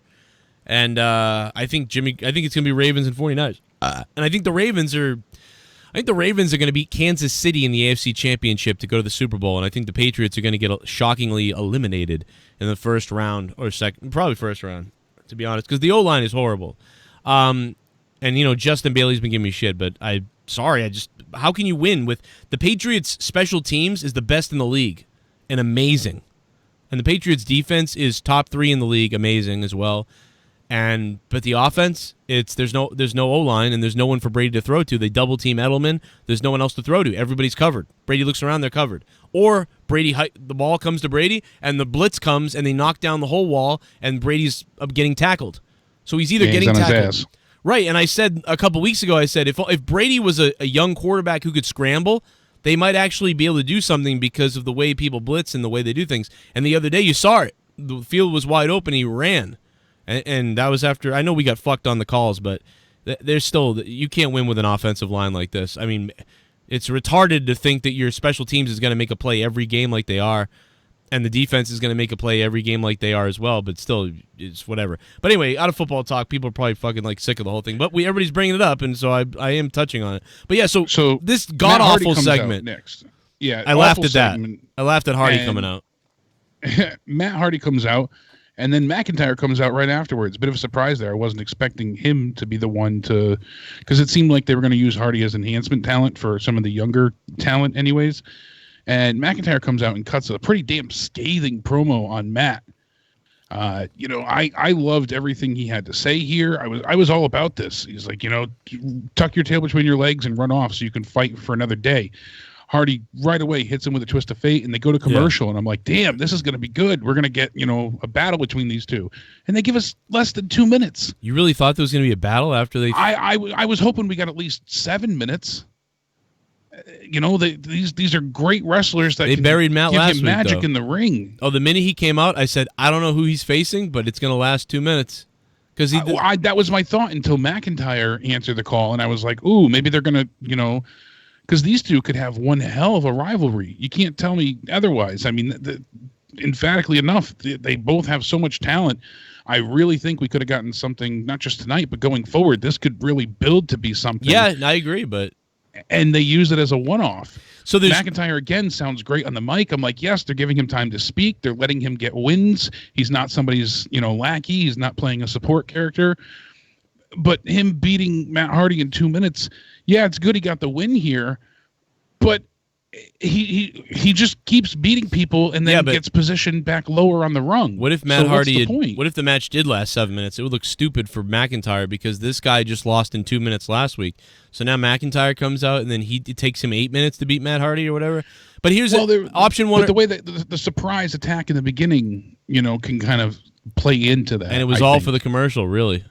And I think it's going to be Ravens and 49ers. And I think the Ravens are going to beat Kansas City in the AFC Championship to go to the Super Bowl, and I think the Patriots are going to get shockingly eliminated in the first round or probably first round, to be honest, because the O-line is horrible. And Justin Bailey's been giving me shit, but how can you win with the Patriots' special teams is the best in the league and amazing, and the Patriots' defense is top 3 in the league, amazing as well. But the offense, there's no O-line and there's no one for Brady to throw to. They double team Edelman. There's no one else to throw to. Everybody's covered. Brady looks around, they're covered. Or the ball comes to Brady and the blitz comes and they knock down the whole wall and Brady's getting tackled. So he's either getting tackled. Right, and I said a couple weeks ago, if Brady was a young quarterback who could scramble, they might actually be able to do something because of the way people blitz and the way they do things. And the other day you saw it. The field was wide open, he ran. And that was after, I know we got fucked on the calls, but there's still, you can't win with an offensive line like this. I mean, it's retarded to think that your special teams is going to make a play every game like they are, and the defense is going to make a play every game like they are as well, but still, it's whatever. But anyway, out of football talk, people are probably fucking sick of the whole thing, but everybody's bringing it up, and so I am touching on it. But yeah, so this god-awful segment. Next. Yeah, I laughed at that. I laughed at Hardy coming out. Matt Hardy comes out. And then McIntyre comes out right afterwards. Bit of a surprise there. I wasn't expecting him to be the one to, because it seemed like they were going to use Hardy as enhancement talent for some of the younger talent anyways. And McIntyre comes out and cuts a pretty damn scathing promo on Matt. I loved everything he had to say here. I was all about this. He's like, tuck your tail between your legs and run off so you can fight for another day. Hardy right away hits him with a twist of fate, and they go to commercial, and I'm like, damn, this is going to be good. We're going to get, a battle between these two. And they give us less than 2 minutes. You really thought there was going to be a battle after they... I was hoping we got at least 7 minutes. These are great wrestlers that they buried Matt last week, magic though. in the ring. Oh, the minute he came out, I said, I don't know who he's facing, but it's going to last 2 minutes. Because that was my thought until McIntyre answered the call, and I was like, ooh, maybe they're going to, because these two could have one hell of a rivalry. You can't tell me otherwise. I mean, emphatically enough, they both have so much talent. I really think we could have gotten something, not just tonight, but going forward. This could really build to be something. Yeah, I agree, and they use it as a one-off. So McIntyre, again, sounds great on the mic. I'm like, yes, they're giving him time to speak. They're letting him get wins. He's not somebody's, lackey. He's not playing a support character. But him beating Matt Hardy in 2 minutes, yeah, it's good he got the win here, but he just keeps beating people and then gets positioned back lower on the rung. What if Matt Hardy what if the match did last 7 minutes? It would look stupid for McIntyre because this guy just lost in 2 minutes last week. So now McIntyre comes out and then it takes him 8 minutes to beat Matt Hardy or whatever. But here's option one. But the way that the surprise attack in the beginning, can kind of play into that. And it was all for the commercial, really.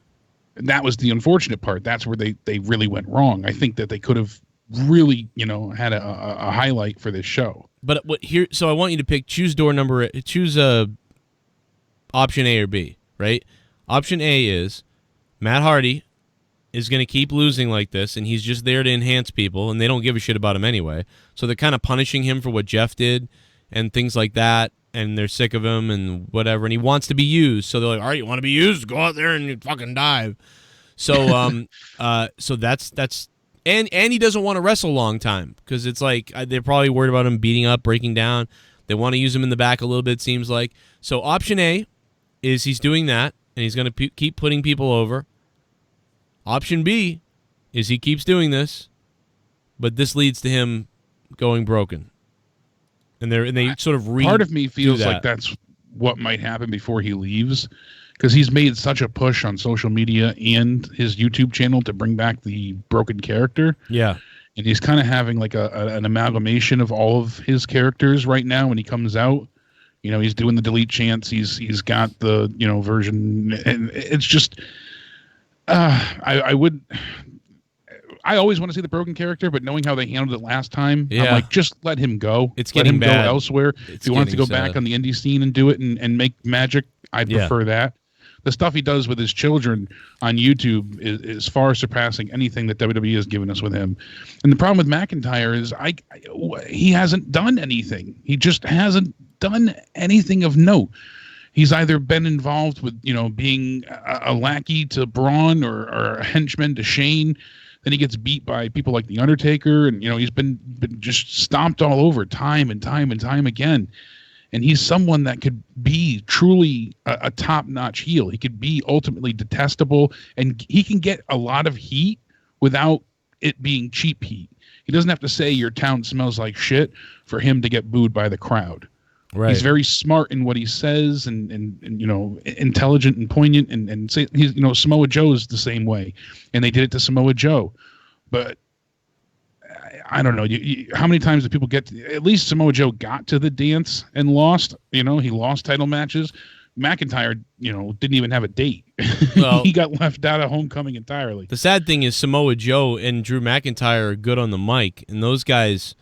And that was the unfortunate part. That's where they really went wrong. I think that they could have really, had a highlight for this show. But what here? So I want you to choose option A or B, right? Option A is Matt Hardy is going to keep losing like this, and he's just there to enhance people, and they don't give a shit about him anyway. So they're kind of punishing him for what Jeff did and things like that, and they're sick of him and whatever, and he wants to be used. So they're like, all right, you want to be used? Go out there and you fucking dive. So so that's and he doesn't want to wrestle a long time because it's like they're probably worried about him beating up, breaking down. They want to use him in the back a little bit, it seems like. So option A is he's doing that, and he's going to keep putting people over. Option B is he keeps doing this, but this leads to him going broken. And they sort of part of me feels like that's what might happen before he leaves, because he's made such a push on social media and his YouTube channel to bring back the broken character. Yeah. And he's kind of having like an amalgamation of all of his characters right now when he comes out. He's doing the delete chants. He's got the, version, and it's just I always want to see the broken character, but knowing how they handled it last time, I'm like, just let him go. Let him bad. Go elsewhere. If he wants to go back on the indie scene and do it and make magic, I prefer that. The stuff he does with his children on YouTube is far surpassing anything that WWE has given us with him. And the problem with McIntyre is he hasn't done anything. He just hasn't done anything of note. He's either been involved with, being a lackey to Braun or a henchman to Shane. Then he gets beat by people like The Undertaker. And, he's been just stomped all over time and time and time again. And he's someone that could be truly a top-notch heel. He could be ultimately detestable. And he can get a lot of heat without it being cheap heat. He doesn't have to say your town smells like shit for him to get booed by the crowd. Right. He's very smart in what he says and intelligent and poignant and say he's Samoa Joe's the same way, and they did it to Samoa Joe, but I don't know. How many times do people get to, at least Samoa Joe got to the dance and lost? He lost title matches. McIntyre, didn't even have a date. Well, he got left out of Homecoming entirely. The sad thing is Samoa Joe and Drew McIntyre are good on the mic, and those guys.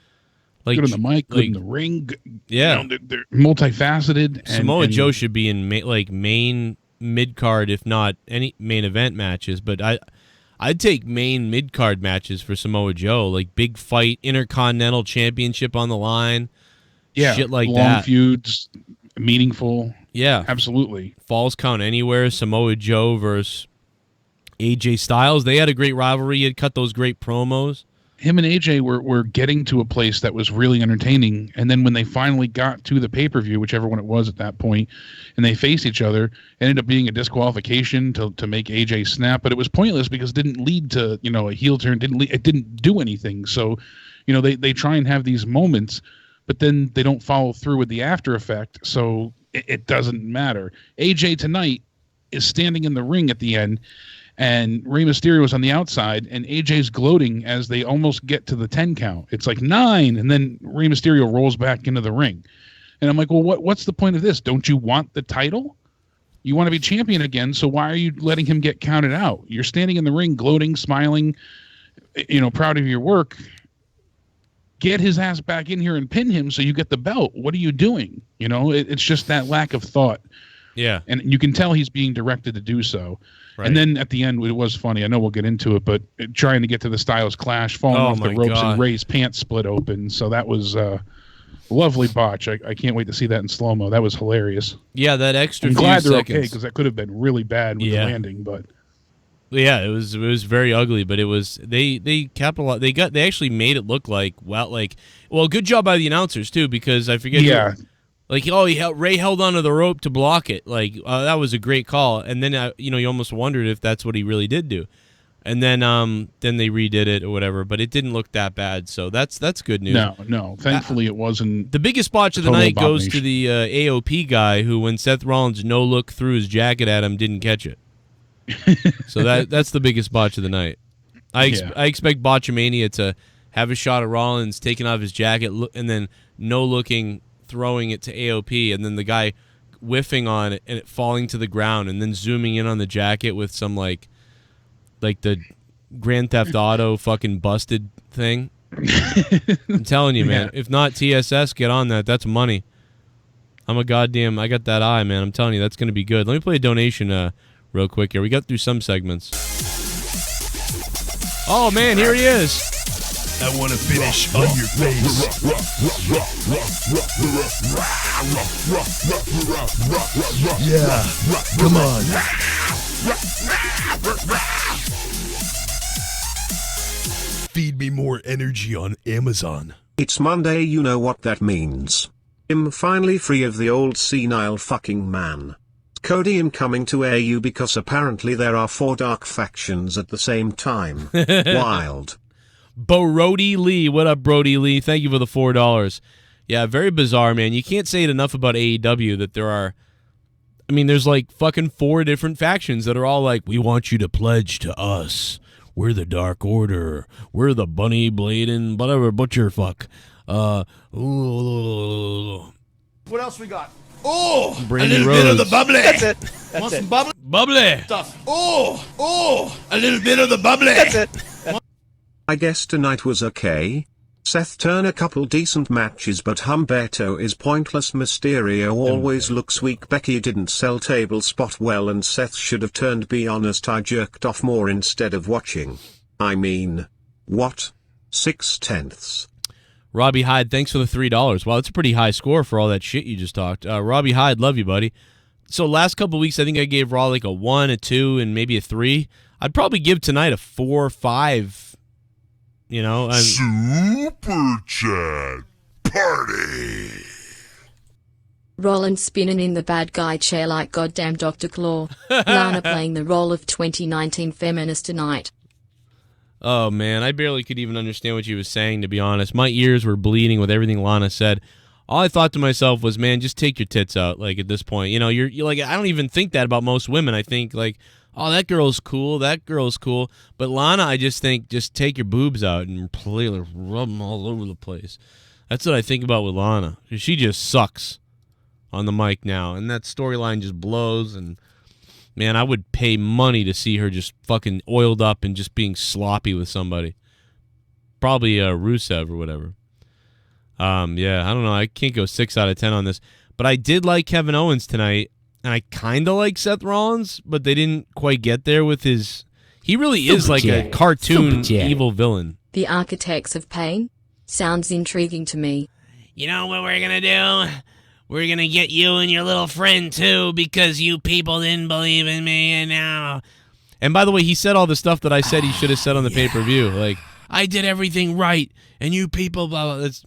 Good on the mic, good in the ring. They're multifaceted. Samoa Joe should be in main mid-card, if not any main event matches. But I'd take main mid-card matches for Samoa Joe, like big fight, Intercontinental Championship on the line. Yeah, shit like long that. Feuds, meaningful. Yeah, absolutely. Falls Count Anywhere, Samoa Joe versus AJ Styles. They had a great rivalry. He had cut those great promos. Him and AJ were getting to a place that was really entertaining. And then when they finally got to the pay-per-view, whichever one it was at that point, and they faced each other, it ended up being a disqualification to make AJ snap. But it was pointless because it didn't lead to, a heel turn. It didn't do anything. So, they try and have these moments, but then they don't follow through with the after effect. So it doesn't matter. AJ tonight is standing in the ring at the end, and Rey Mysterio is on the outside, and AJ's gloating as they almost get to the 10 count. It's like 9, and then Rey Mysterio rolls back into the ring. And I'm like, well, what's the point of this? Don't you want the title? You want to be champion again, so why are you letting him get counted out? You're standing in the ring, gloating, smiling, proud of your work. Get his ass back in here and pin him so you get the belt. What are you doing? It's just that lack of thought. Yeah. And you can tell he's being directed to do so. Right. And then at the end, it was funny. I know we'll get into it, but trying to get to the Styles Clash, falling off the ropes, and Ray's pants split open. So that was a lovely botch. I can't wait to see that in slow-mo. That was hilarious. Yeah, that extra I'm few glad they're seconds. okay, because that could have been really bad with the landing. But yeah, it was very ugly, but it was they capitalized. They actually made it look like good job by the announcers too, because I forget. Yeah. Ray held onto the rope to block it. That was a great call. And then you almost wondered if that's what he really did do. And then they redid it or whatever, but it didn't look that bad. So that's good news. No. Thankfully, it wasn't. The biggest botch of the night goes to the AOP guy who, when Seth Rollins no-look threw his jacket at him, didn't catch it. So that's the biggest botch of the night. I expect Botchamania to have a shot of Rollins taking off his jacket and then no-looking, throwing it to AOP, and then the guy whiffing on it and it falling to the ground, and then zooming in on the jacket with some like the Grand Theft Auto fucking busted thing. I'm telling you, man. If not TSS, get on that. That's money. I got that eye, man. I'm telling you, that's going to be good. Let me play a donation real quick here. We got through some segments. Oh, man, here he is. I want to finish on your face. Yeah, come on. Feed me more energy on Amazon. It's Monday, you know what that means. I'm finally free of the old senile fucking man. Cody in coming to AU because apparently there are 4 dark factions at the same time. Wild. Brody Lee. What up, Brody Lee? Thank you for the $4. Yeah, very bizarre, man. You can't say it enough about AEW that there are... I mean, there's like fucking 4 different factions that are all like, we want you to pledge to us. We're the Dark Order. We're the Bunny Blade and whatever butcher fuck. What else we got? Oh, a little bit of the bubbly. That's it. Want some bubbly? Bubbly stuff. Oh, a little bit of the bubbly. That's it. I guess tonight was okay. Seth turned a couple decent matches, but Humberto is pointless. Mysterio always looks weak. Becky didn't sell table spot well, and Seth should have turned. Be honest, I jerked off more instead of watching. I mean, what? 6/10. Robbie Hyde, thanks for the $3. Wow, that's a pretty high score for all that shit you just talked. Robbie Hyde, love you, buddy. So last couple weeks, I think I gave Raw like a 1, a 2, and maybe a 3. I'd probably give tonight a 4 or 5. You know, Super Chat Party. Rollins spinning in the bad guy chair like goddamn Dr. Claw. Lana playing the role of 2019 feminist tonight. Oh, man, I barely could even understand what she was saying, to be honest. My ears were bleeding with everything Lana said. All I thought to myself was, man, just take your tits out, like, at this point. You know, you're like, I don't even think that about most women. I think, like, oh, that girl's cool, that girl's cool. But Lana, I just think, just take your boobs out and rub them all over the place. That's what I think about with Lana. She just sucks on the mic now, and that storyline just blows, and... man, I would pay money to see her just fucking oiled up and just being sloppy with somebody. Probably Rusev or whatever. Yeah, I don't know. I can't go 6 out of 10 on this. But I did like Kevin Owens tonight, and I kind of like Seth Rollins, but they didn't quite get there with his... he really is like a cartoon evil villain. The Architects of Pain? Sounds intriguing to me. You know what we're gonna do? We're going to get you and your little friend, too, because you people didn't believe in me, and now... and by the way, he said all the stuff that I said he should have said on the pay-per-view. Like, I did everything right, and you people... blah, blah. That's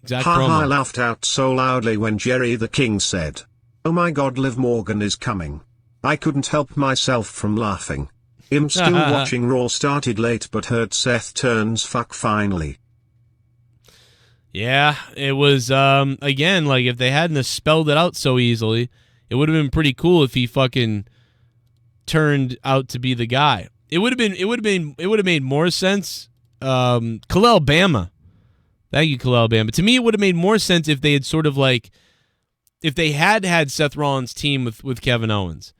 exact promo. I laughed out so loudly when Jerry the King said, "Oh my god, Liv Morgan is coming." I couldn't help myself from laughing. I'm still watching Raw. Started late but heard Seth turns fuck finally. Yeah, it was, again, like, if they hadn't have spelled it out so easily, it would have been pretty cool if he fucking turned out to be the guy. It would have made more sense. Khalil Bama. Thank you, Khalil Bama. To me, it would have made more sense if they had sort of like, if they had Seth Rollins' team with Kevin Owens.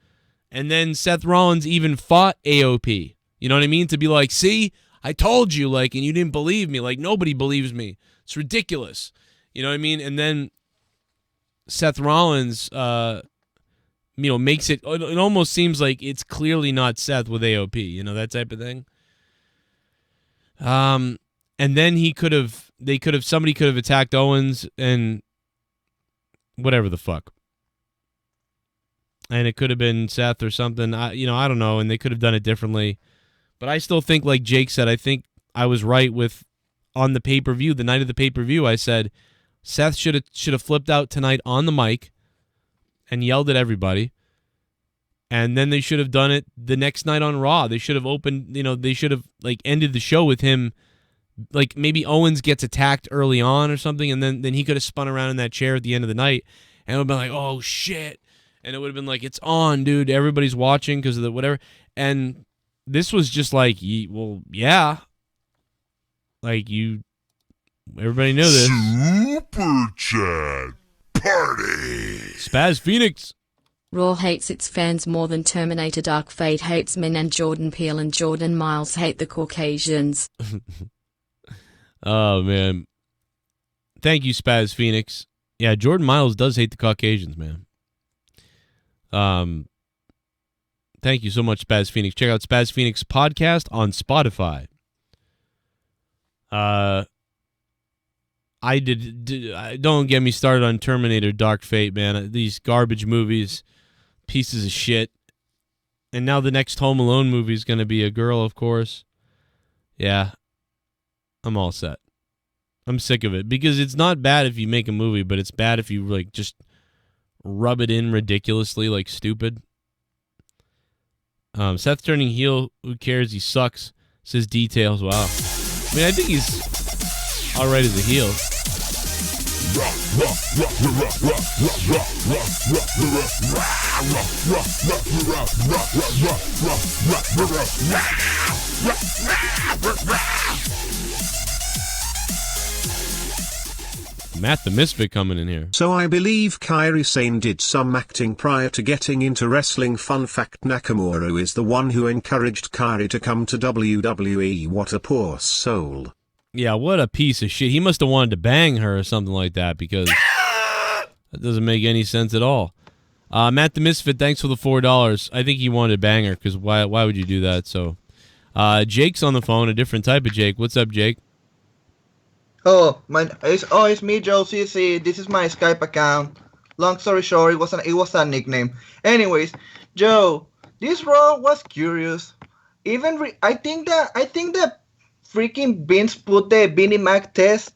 And then Seth Rollins even fought AOP. You know what I mean? To be like, see, I told you, like, and you didn't believe me. Like, nobody believes me. It's ridiculous. You know what I mean? And then Seth Rollins, makes it almost seems like it's clearly not Seth with AOP, you know, that type of thing. And then somebody could have attacked Owens and whatever the fuck. And it could have been Seth or something. I don't know, and they could have done it differently. But I still think, like Jake said, I think I was right with on the pay-per-view, the night of the pay-per-view, I said Seth should have flipped out tonight on the mic and yelled at everybody. And then they should have done it the next night on Raw. They should have opened, they should have like ended the show with him, like maybe Owens gets attacked early on or something, and then he could have spun around in that chair at the end of the night, and it would have been like, oh shit. And it would have been like, it's on, dude. Everybody's watching because of the whatever. And this was just like, well, yeah. Like, everybody knew this. Super Chat Party. Spaz Phoenix. Raw hates its fans more than Terminator. Dark Fate hates men, and Jordan Peele and Jordan Miles hate the Caucasians. Oh, man. Thank you, Spaz Phoenix. Yeah, Jordan Miles does hate the Caucasians, man. Thank you so much, Spaz Phoenix. Check out Spaz Phoenix podcast on Spotify. Don't get me started on Terminator Dark Fate, man. These garbage movies, pieces of shit. And now the next Home Alone movie is going to be a girl, of course. Yeah, I'm all set. I'm sick of it because it's not bad if you make a movie, but it's bad if you like just rub it in ridiculously, like stupid. Seth turning heel. Who cares? He sucks. Says details. Wow. I mean, I think he's all right as a heel. Matt the Misfit coming in here. So I believe Kairi Sane did some acting prior to getting into wrestling. Fun fact, Nakamura is the one who encouraged Kairi to come to WWE. What a poor soul. Yeah, what a piece of shit. He must have wanted to bang her or something like that because that doesn't make any sense at all. Matt the Misfit, thanks for the $4. I think he wanted to bang her because why would you do that? So, Jake's on the phone, a different type of Jake. What's up, Jake? It's me, Joe CC. This is my Skype account. Long story short, it was a nickname. Anyways, Joe, this Raw was curious. I think that freaking Vince put the Vinnie Mac test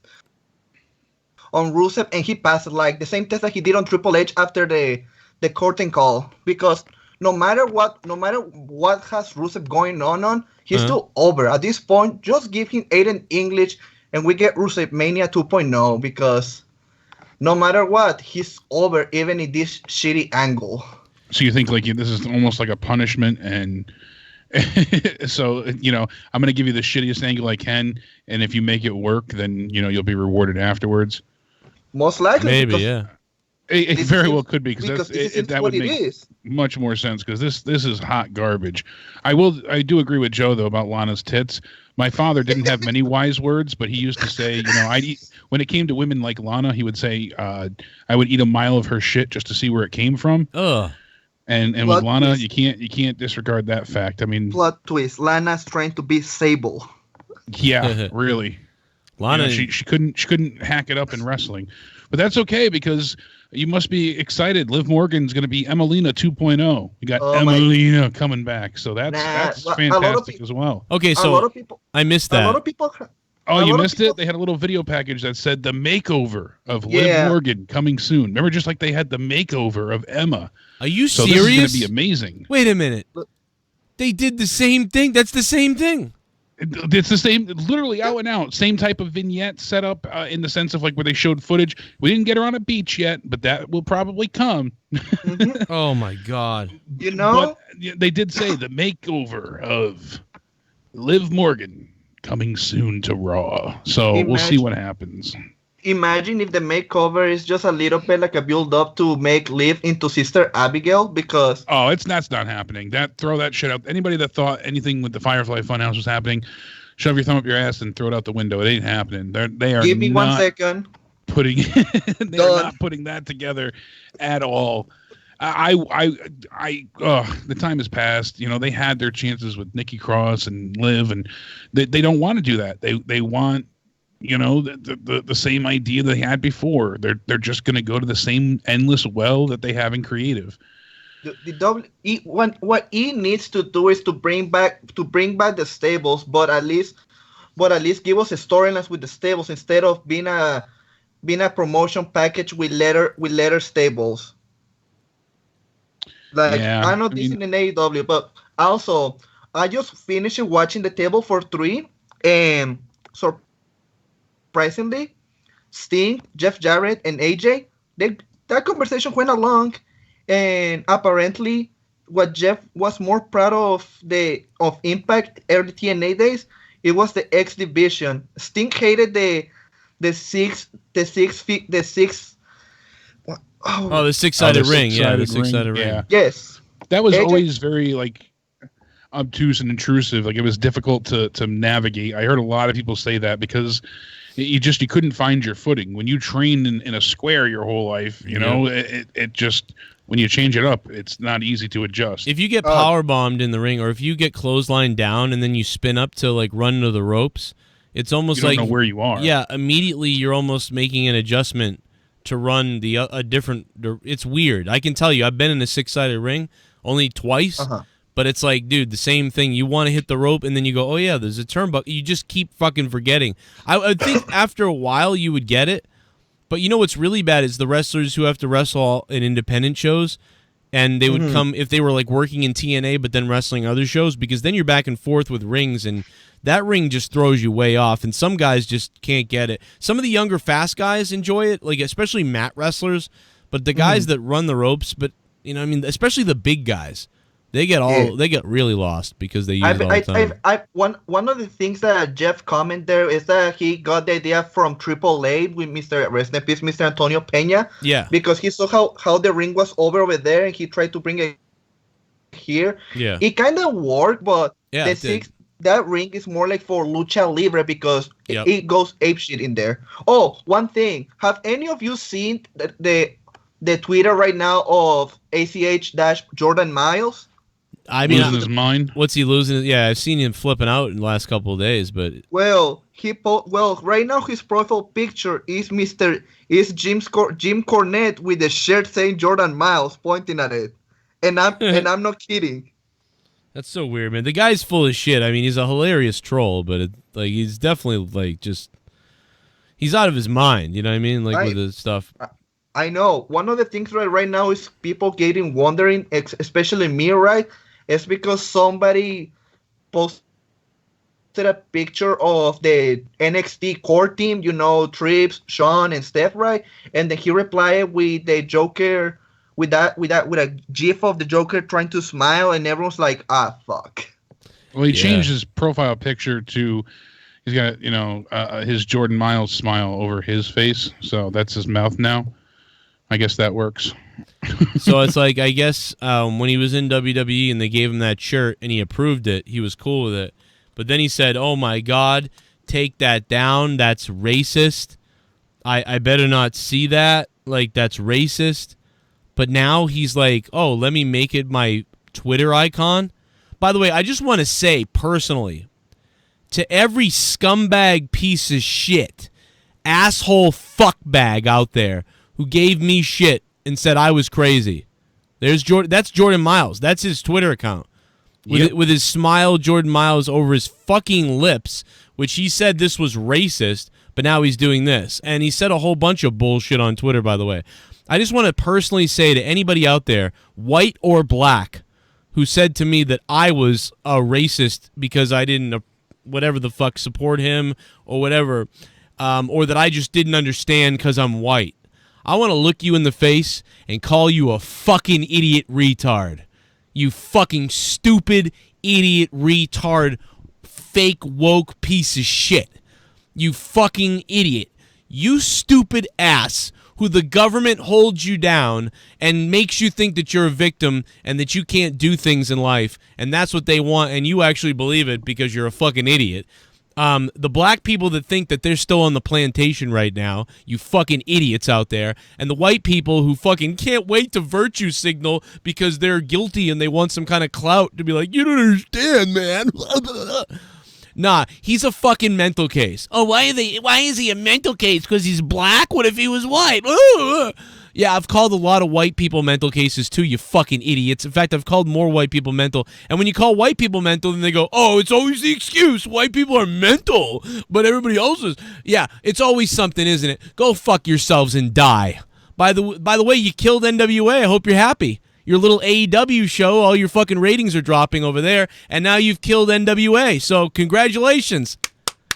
on Rusev and he passed it, like the same test that he did on Triple H after the curtain call. Because no matter what has Rusev going on, he's still over. At this point, just give him Aiden English and we get Rusev Mania 2.0 because no matter what, he's over even in this shitty angle. So you think like this is almost like a punishment, and so I'm going to give you the shittiest angle I can, and if you make it work, then you'll be rewarded afterwards. Most likely, maybe, yeah. It very well could be because that would make is. much more sense because this is hot garbage. I do agree with Joe though about Lana's tits. My father didn't have many wise words, but he used to say, when it came to women like Lana, he would say, I would eat a mile of her shit just to see where it came from. Ugh. And with Lana, you can't disregard that fact. I mean, plot twist: Lana's trying to be Sable. Yeah, really. Lana, she couldn't hack it up in wrestling, but that's okay because you must be excited. Liv Morgan's going to be Emelina 2.0. You got Emelina coming back, so that's fantastic as well. Okay, so a lot of people, I missed that. A lot of people. Oh, you missed it? They had a little video package that said the makeover of Liv Morgan coming soon. Remember, just like they had the makeover of Emma. Are you so serious? This is going to be amazing. Wait a minute. They did the same thing. That's the same thing. It's the same, literally out and out. Same type of vignette set up in the sense of like where they showed footage. We didn't get her on a beach yet, but that will probably come. Oh, my God. But they did say the makeover of Liv Morgan coming soon to Raw. So we'll see what happens. Imagine if the makeover is just a little bit like a build up to make Liv into Sister Abigail because that's not happening. Throw that shit out. Anybody that thought anything with the Firefly Funhouse was happening, shove your thumb up your ass and throw it out the window. It ain't happening. They are Give me 1 second. They're not putting that together at all. The time has passed. They had their chances with Nikki Cross and Liv, and they don't want to do that. They want the same idea they had before. They're just going to go to the same endless well that they have in creative. What E needs to do is to bring back the stables, but at least give us a storylines with the stables instead of being a promotion package with letter stables. I know this in AEW, but also I just finished watching the table for 3, and surprisingly, Sting, Jeff Jarrett, and AJ, that conversation went along, and apparently, what Jeff was more proud of Impact early TNA days, it was the X division. Sting hated the six-sided ring. Yeah, the six-sided ring. Yeah. Yes. That was always very like obtuse and intrusive. Like, it was difficult to navigate. I heard a lot of people say that because you couldn't find your footing when you trained in a square your whole life. You know, it just, when you change it up, it's not easy to adjust. If you get power bombed in the ring, or if you get clotheslined down and then you spin up to like run to the ropes, it's almost you don't like know where you are. Yeah, immediately you're almost making an adjustment to run a different. It's weird. I can tell you, I've been in a 6-sided ring only twice. But it's like, dude, the same thing. You want to hit the rope, and then you go, oh, yeah, there's a turnbuckle. You just keep fucking forgetting. I think after a while you would get it. But you know what's really bad is the wrestlers who have to wrestle in independent shows, and they would come, if they were like working in TNA but then wrestling other shows, because then you're back and forth with rings, and that ring just throws you way off, and some guys just can't get it. Some of the younger, fast guys enjoy it, like especially mat wrestlers, but the guys that run the ropes, but, you know, I mean, especially the big guys, they get really lost because they use it all the time. One of the things that Jeff commented there is that he got the idea from AAA with Mr. Antonio Peña. Yeah. Because he saw how the ring was over there, and he tried to bring it here. Yeah. It kind of worked, but Yeah, that ring is more like for lucha libre because it goes apeshit in there. Oh, one thing. Have any of you seen the Twitter right now of ACH-Jordan Miles? I mean, losing his mind. What's he losing? Yeah, I've seen him flipping out in the last couple of days, but well, right now his profile picture is Jim Cornette with the shirt saying Jordan Miles pointing at it, and I'm not kidding. That's so weird, man. The guy's full of shit. I mean, he's a hilarious troll, but he's definitely like he's out of his mind. You know what I mean? Like with the stuff. I know. One of the things right now is people getting wondering, especially me, right? It's because somebody posted a picture of the NXT core team, you know, Trips, Sean, and Steph, right? And then he replied with the Joker, with a gif of the Joker trying to smile, and everyone's like, ah, fuck. Well, he changed his profile picture to, he's got, you know, his Jordan Miles smile over his face, so that's his mouth now. I guess that works. So it's like, I guess when he was in WWE and they gave him that shirt and he approved it, he was cool with it. But then he said, oh my God, take that down. That's racist. I better not see that. Like, that's racist. But now he's like, oh, let me make it my Twitter icon. By the way, I just want to say personally to every scumbag piece of shit, asshole fuckbag out there who gave me shit and said I was crazy. There's Jordan. That's Jordan Miles. That's his Twitter account. With his smile, Jordan Miles, over his fucking lips, which he said this was racist, but now he's doing this. And he said a whole bunch of bullshit on Twitter, by the way. I just want to personally say to anybody out there, white or black, who said to me that I was a racist because I didn't, whatever the fuck, support him or whatever, or that I just didn't understand because I'm white. I want to look you in the face and call you a fucking idiot retard. You fucking stupid idiot retard, fake woke piece of shit. You fucking idiot. You stupid ass who the government holds you down and makes you think that you're a victim and that you can't do things in life, and that's what they want, and you actually believe it because you're a fucking idiot. The black people that think that they're still on the plantation right now, you fucking idiots out there, and the white people who fucking can't wait to virtue signal because they're guilty and they want some kind of clout to be like, you don't understand, man. Nah, he's a fucking mental case. Oh, why is he a mental case? Because he's black? What if he was white? Yeah, I've called a lot of white people mental cases too, you fucking idiots. In fact, I've called more white people mental. And when you call white people mental, then they go, oh, it's always the excuse. White people are mental, but everybody else is. Yeah, it's always something, isn't it? Go fuck yourselves and die. By the way, you killed NWA. I hope you're happy. Your little AEW show, all your fucking ratings are dropping over there, and now you've killed NWA. So congratulations.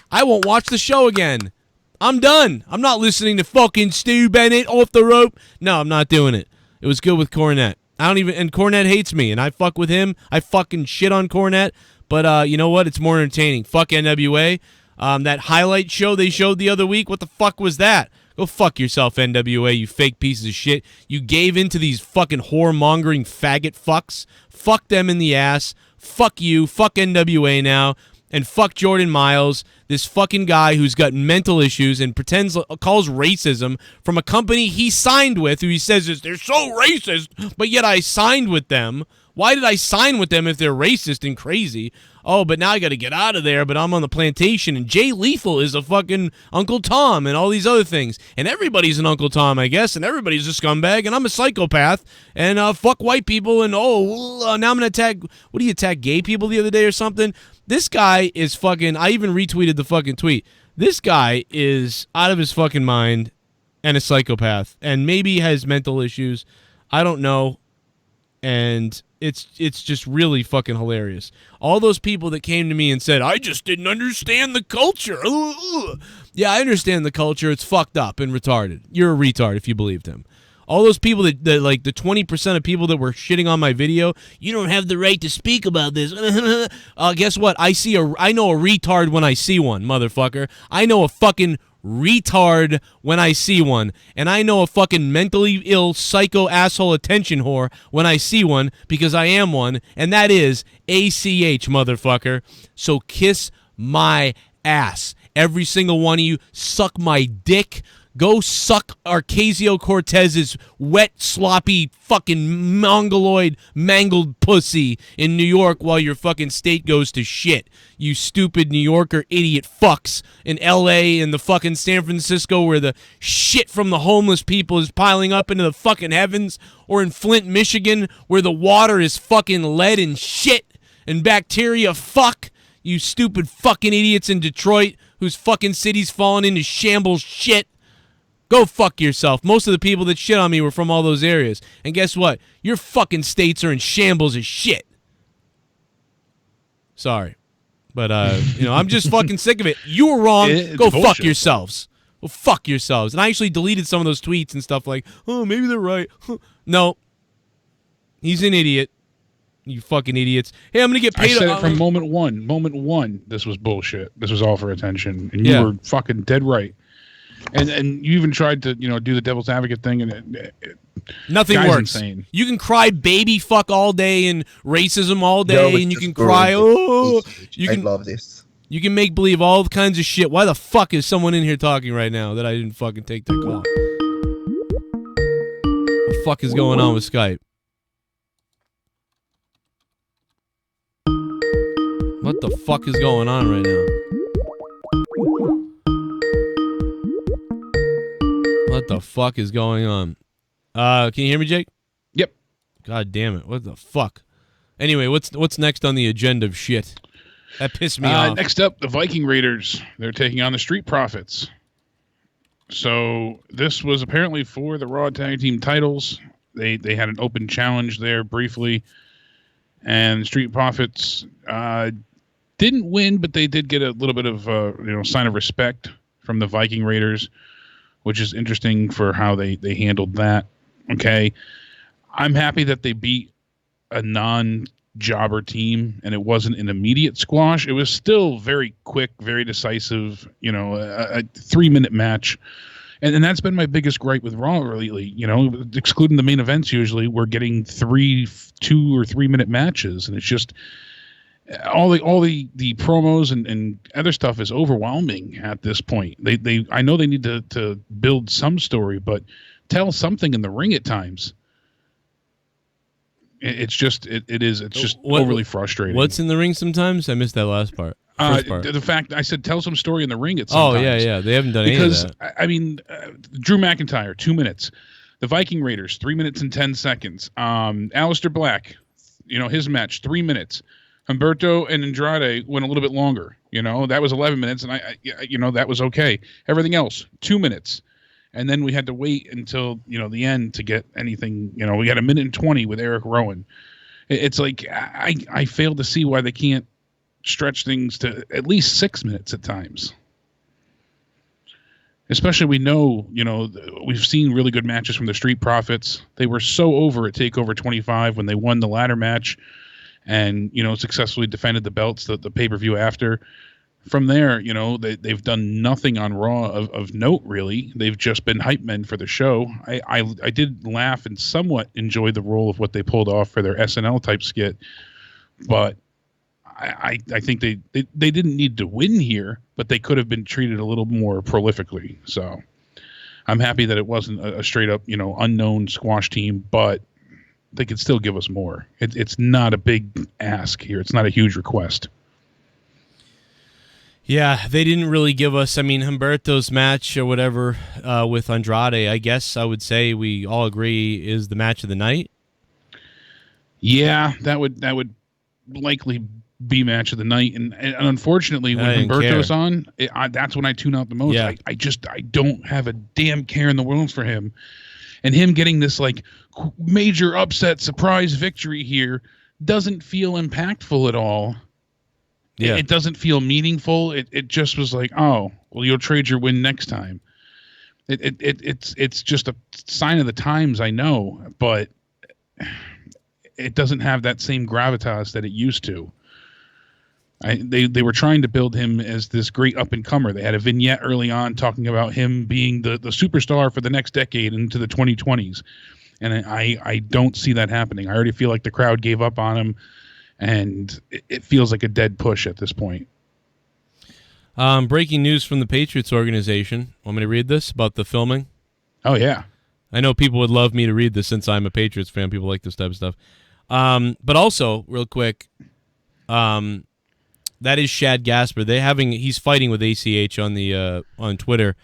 I won't watch the show again. I'm done. I'm not listening to fucking Stu Bennett off the rope. No, I'm not doing it. It was good with Cornette. And Cornette hates me, and I fuck with him. I fucking shit on Cornette, but you know what? It's more entertaining. Fuck NWA. That highlight show they showed the other week, what the fuck was that? Go fuck yourself, NWA, you fake pieces of shit. You gave in to these fucking whoremongering faggot fucks. Fuck them in the ass. fuck you, fuck NWA now, and fuck Jordan Miles, this fucking guy who's got mental issues and calls racism from a company he signed with, who he says is they're so racist, but yet I signed with them. Why did I sign with them if they're racist and crazy? Oh, but now I got to get out of there, but I'm on the plantation, and Jay Lethal is a fucking Uncle Tom and all these other things. And everybody's an Uncle Tom, I guess, and everybody's a scumbag, and I'm a psychopath, and fuck white people, and now I'm going to attack, what do you attack, gay people the other day or something? This guy is fucking, I even retweeted the fucking tweet. This guy is out of his fucking mind and a psychopath, and maybe has mental issues. I don't know. And it's just really fucking hilarious. All those people that came to me and said, I just didn't understand the culture. Yeah, I understand the culture. It's fucked up and retarded. You're a retard if you believed him. All those people that like the 20% of people that were shitting on my video, you don't have the right to speak about this. Guess what? I know a retard when I see one, motherfucker. I know a fucking retard when I see one, and I know a fucking mentally ill psycho asshole attention whore when I see one, because I am one, and that is ACH, motherfucker. So kiss my ass, every single one of you. Suck my dick. Go suck Ocasio-Cortez's wet, sloppy, fucking mongoloid, mangled pussy in New York while your fucking state goes to shit. You stupid New Yorker idiot fucks in L.A. and the fucking San Francisco where the shit from the homeless people is piling up into the fucking heavens, or in Flint, Michigan where the water is fucking lead and shit and bacteria. Fuck you stupid fucking idiots in Detroit whose fucking city's fallen into shambles shit. Go fuck yourself. Most of the people that shit on me were from all those areas. And guess what? Your fucking states are in shambles as shit. Sorry. But, I'm just fucking sick of it. You were wrong. Go bullshit. Fuck yourselves. Go fuck yourselves. And I actually deleted some of those tweets and stuff like, oh, maybe they're right. No. He's an idiot. You fucking idiots. Hey, I'm going to get paid. I said it from moment one. Moment one, this was bullshit. This was all for attention. And you were fucking dead right. And you even tried to, do the devil's advocate thing, and nothing works. Insane. You can cry baby fuck all day and racism all day, and you can cry, I love this. You can make believe all kinds of shit. Why the fuck is someone in here talking right now that I didn't fucking take their call? What the fuck is going on with Skype? What the fuck is going on right now? What the fuck is going on? Can you hear me, Jake? Yep. God damn it. What the fuck? Anyway, what's next on the agenda of shit? That pissed me off. Next up, the Viking Raiders. They're taking on the Street Profits. So this was apparently for the Raw Tag Team titles. They had an open challenge there briefly. And Street Profits didn't win, but they did get a little bit of sign of respect from the Viking Raiders, which is interesting for how they handled that. Okay. I'm happy that they beat a non-jobber team, and it wasn't an immediate squash. It was still very quick, very decisive, a 3-minute match. And that's been my biggest gripe with Raw lately. Excluding the main events, usually we're getting 2 or 3 minute matches, and it's just all the promos and other stuff is overwhelming at this point. I know they need to build some story, but tell something in the ring at times. It's just overly frustrating. What's in the ring sometimes? I missed that last part. The fact I said tell some story in the ring at some times. Yeah. They haven't done any of that. I mean, Drew McIntyre, 2 minutes. The Viking Raiders, 3 minutes and 10 seconds. Aleister Black, his match, 3 minutes. Humberto and Andrade went a little bit longer. That was 11 minutes, and I that was okay. Everything else, 2 minutes. And then we had to wait until, the end to get anything. We got 1 minute and 20 with Eric Rowan. It's like I fail to see why they can't stretch things to at least 6 minutes at times. Especially we've seen really good matches from the Street Profits. They were so over at TakeOver 25 when they won the ladder match and, successfully defended the belts, the pay-per-view after. From there, they've done nothing on Raw of note, really. They've just been hype men for the show. I did laugh and somewhat enjoy the role of what they pulled off for their SNL type skit, but I think they didn't need to win here, but they could have been treated a little more prolifically. So I'm happy that it wasn't a straight up, unknown squash team, but they could still give us more. It's not a big ask here. It's not a huge request. Yeah, they didn't really give us, Humberto's match or whatever with Andrade, I guess I would say we all agree is the match of the night. Yeah, that would likely be match of the night. And unfortunately, when Humberto's on, that's when I tune out the most. Yeah. I don't have a damn care in the world for him. And him getting this like major upset surprise victory here doesn't feel impactful at all. Yeah. It doesn't feel meaningful. It just was like, oh, well, you'll trade your win next time. It's just a sign of the times, I know, but it doesn't have that same gravitas that it used to. They were trying to build him as this great up-and-comer. They had a vignette early on talking about him being the superstar for the next decade into the 2020s. And I don't see that happening. I already feel like the crowd gave up on him, and it feels like a dead push at this point. Breaking news from the Patriots organization. Want me to read this about the filming? Oh, yeah. I know people would love me to read this since I'm a Patriots fan. People like this type of stuff. But also, real quick, that is Shad Gasper. He's fighting with ACH on Twitter,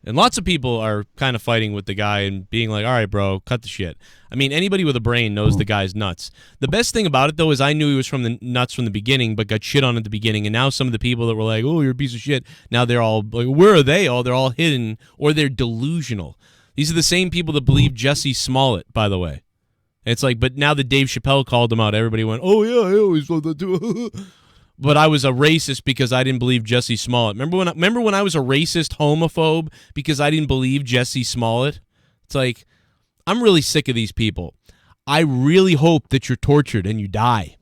and lots of people are kind of fighting with the guy and being like, "All right, bro, cut the shit." Anybody with a brain knows the guy's nuts. The best thing about it, though, is I knew he was nuts from the beginning, but got shit on at the beginning. And now some of the people that were like, "Oh, you're a piece of shit," now they're all like, "Where are they all?" They're all hidden or they're delusional. These are the same people that believe Jesse Smollett, by the way. It's like, but now that Dave Chappelle called him out, everybody went, "Oh yeah, I always thought that too." But I was a racist because I didn't believe Jesse Smollett. Remember when I was a racist homophobe because I didn't believe Jesse Smollett? It's like, I'm really sick of these people. I really hope that you're tortured and you die.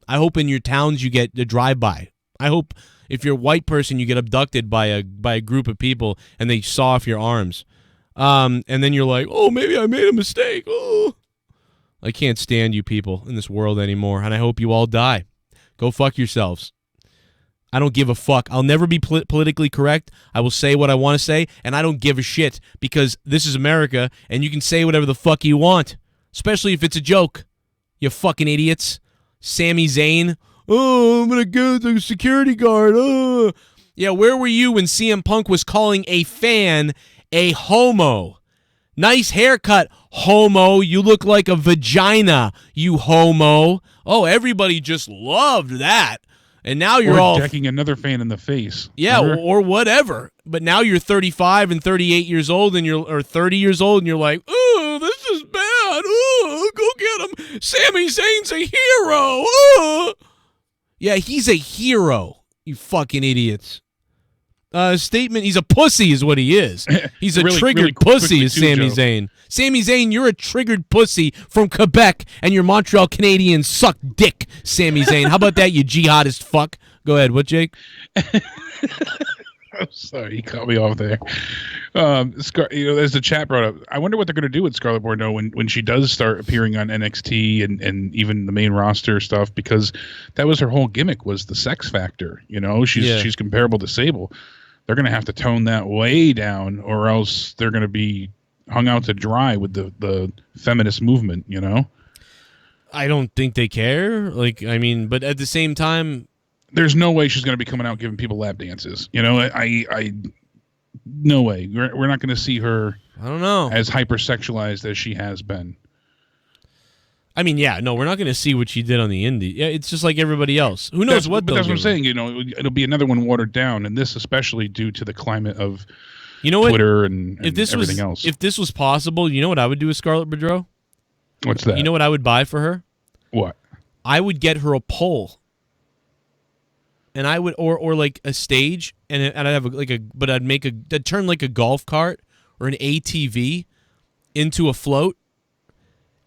I hope in your towns you get a drive-by. I hope if you're a white person you get abducted by a group of people and they saw off your arms. And then you're like, "Oh, maybe I made a mistake." Oh. I can't stand you people in this world anymore, and I hope you all die. Go fuck yourselves. I don't give a fuck. I'll never be politically correct. I will say what I want to say, and I don't give a shit because this is America, and you can say whatever the fuck you want, especially if it's a joke. You fucking idiots. Sami Zayn. "Oh, I'm going to go to the security guard." Oh. Yeah, where were you when CM Punk was calling a fan a homo? Nice haircut, homo. You look like a vagina, you homo. Oh, everybody just loved that. And now you're all decking another fan in the face. Yeah, or whatever. But now you're 35 and 38 years old or 30 years old and you're like, "Oh, this is bad. Oh, go get him. Sami Zayn's a hero." Oh. Yeah, he's a hero. You fucking idiots. Statement, he's a pussy is what he is. He's a triggered pussy is Sami Zayn. Sami Zayn, you're a triggered pussy from Quebec, and your Montreal Canadiens suck dick, Sami Zayn. How about that, you jihadist fuck? Go ahead, what, Jake? I'm sorry, he caught me off there. As the chat brought up, I wonder what they're going to do with Scarlett Bordeaux when she does start appearing on NXT and even the main roster stuff, because that was her whole gimmick, was the sex factor. She's comparable to Sable. They're going to have to tone that way down, or else they're going to be hung out to dry with the feminist movement, I don't think they care. But at the same time, there's no way she's going to be coming out giving people lap dances. No way. We're not going to see her. I don't know, as hypersexualized as she has been. We're not going to see what she did on the indie. Yeah, it's just like everybody else. Who knows what? But that's what I'm saying. It'll be another one watered down, and this especially due to the climate of Twitter and everything else. If this was possible, you know what I would do with Scarlett Bordeaux? What's that? You know what I would buy for her? What? I would get her a pole, and I would or like a stage, and I'd have I'd turn like a golf cart or an ATV into a float.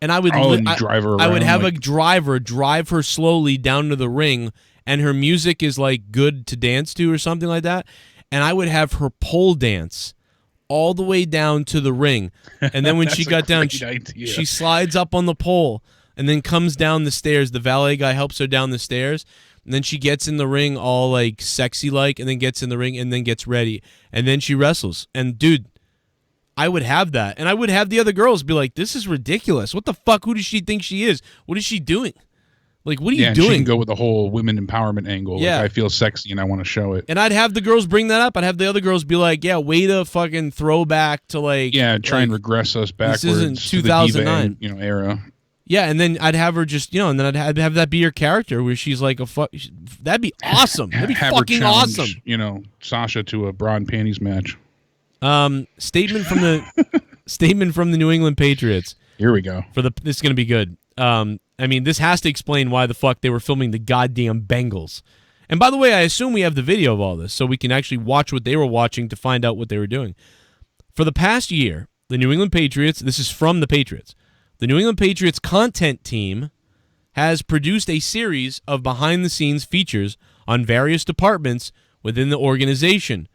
And I would drive her around, I would have a driver drive her slowly down to the ring, and her music is like good to dance to or something like that. And I would have her pole dance all the way down to the ring. And then when she got down, she slides up on the pole and then comes down the stairs. The valet guy helps her down the stairs. And then she gets in the ring all like sexy like, and then gets in the ring and then gets ready. And then she wrestles. And dude, I would have that. And I would have the other girls be like, this is ridiculous. What the fuck? Who does she think she is? What is she doing? Like, what are you doing? She can go with the whole women empowerment angle. Yeah. Like, I feel sexy and I want to show it. And I'd have the girls bring that up. I'd have the other girls be like, yeah, way to fucking throw back to like... Yeah, try and regress us backwards this isn't to the 2009. Diva, era. Yeah, and then I'd have her just, and then I'd have that be her character where she's like a fuck. That'd be awesome. That'd be have fucking her challenge, awesome. Sasha to a bra and panties match. Statement from the New England Patriots. Here we go. This is gonna be good. I mean, this has to explain why the fuck they were filming the goddamn Bengals. And by the way, I assume we have the video of all this, so we can actually watch what they were watching to find out what they were doing. For the past year, the New England Patriots. This is from the Patriots. The New England Patriots content team has produced a series of behind-the-scenes features on various departments within the organization.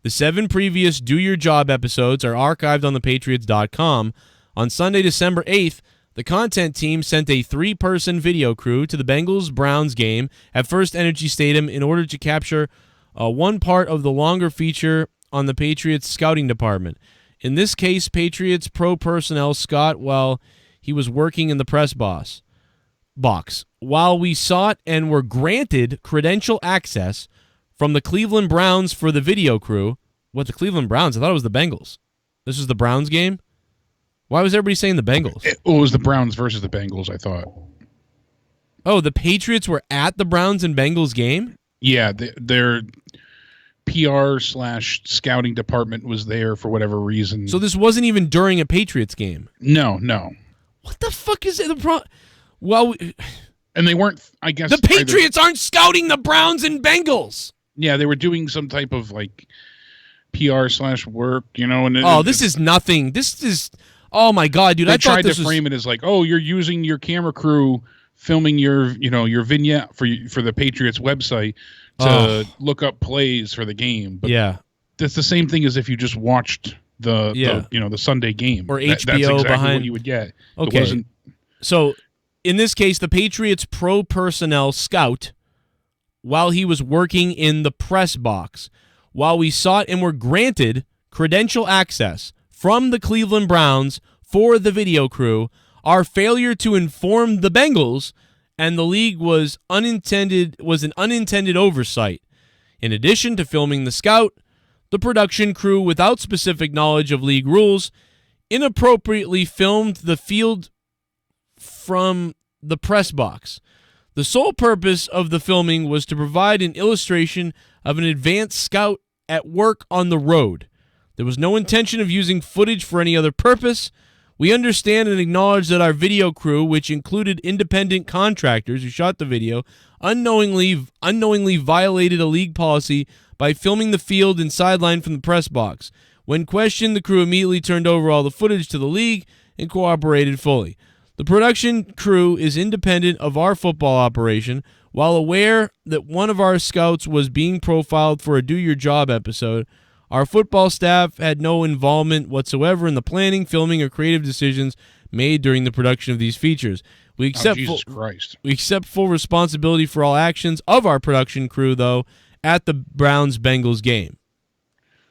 The 7 previous Do Your Job episodes are archived on thepatriots.com. On Sunday, December 8th, the content team sent a 3-person video crew to the Bengals-Browns game at First Energy Stadium in order to capture one part of the longer feature on the Patriots scouting department. In this case, Patriots pro personnel Scott while he was working in the press box. While we sought and were granted credential access from the Cleveland Browns for the video crew. What, the Cleveland Browns? I thought it was the Bengals. This was the Browns game? Why was everybody saying the Bengals? It was the Browns versus the Bengals, I thought. Oh, the Patriots were at the Browns and Bengals game? Yeah, their PR/scouting department was there for whatever reason. So this wasn't even during a Patriots game? No. What the fuck is it? Well, and they weren't, I guess... The Patriots aren't scouting the Browns and Bengals! Yeah, they were doing some type of, like, PR/work, And this is nothing. This is... Oh my god, dude! They I thought tried this to was... frame it as like, oh, you're using your camera crew filming your vignette for the Patriots website to look up plays for the game. But yeah, that's the same thing as if you just watched the Sunday game or HBO that's exactly behind what you would get. Okay, so in this case, the Patriots pro personnel scout, while he was working in the press box, while we sought and were granted credential access from the Cleveland Browns for the video crew, our failure to inform the Bengals and the league was an unintended oversight. In addition to filming the scout, the production crew, without specific knowledge of league rules, inappropriately filmed the field from the press box. The sole purpose of the filming was to provide an illustration of an advanced scout at work on the road. There was no intention of using footage for any other purpose. We understand and acknowledge that our video crew, which included independent contractors who shot the video, unknowingly violated a league policy by filming the field and sideline from the press box. When questioned, the crew immediately turned over all the footage to the league and cooperated fully. The production crew is independent of our football operation. While aware that one of our scouts was being profiled for a Do Your Job episode, our football staff had no involvement whatsoever in the planning, filming, or creative decisions made during the production of these features. We accept full responsibility for all actions of our production crew, though, at the Browns-Bengals game.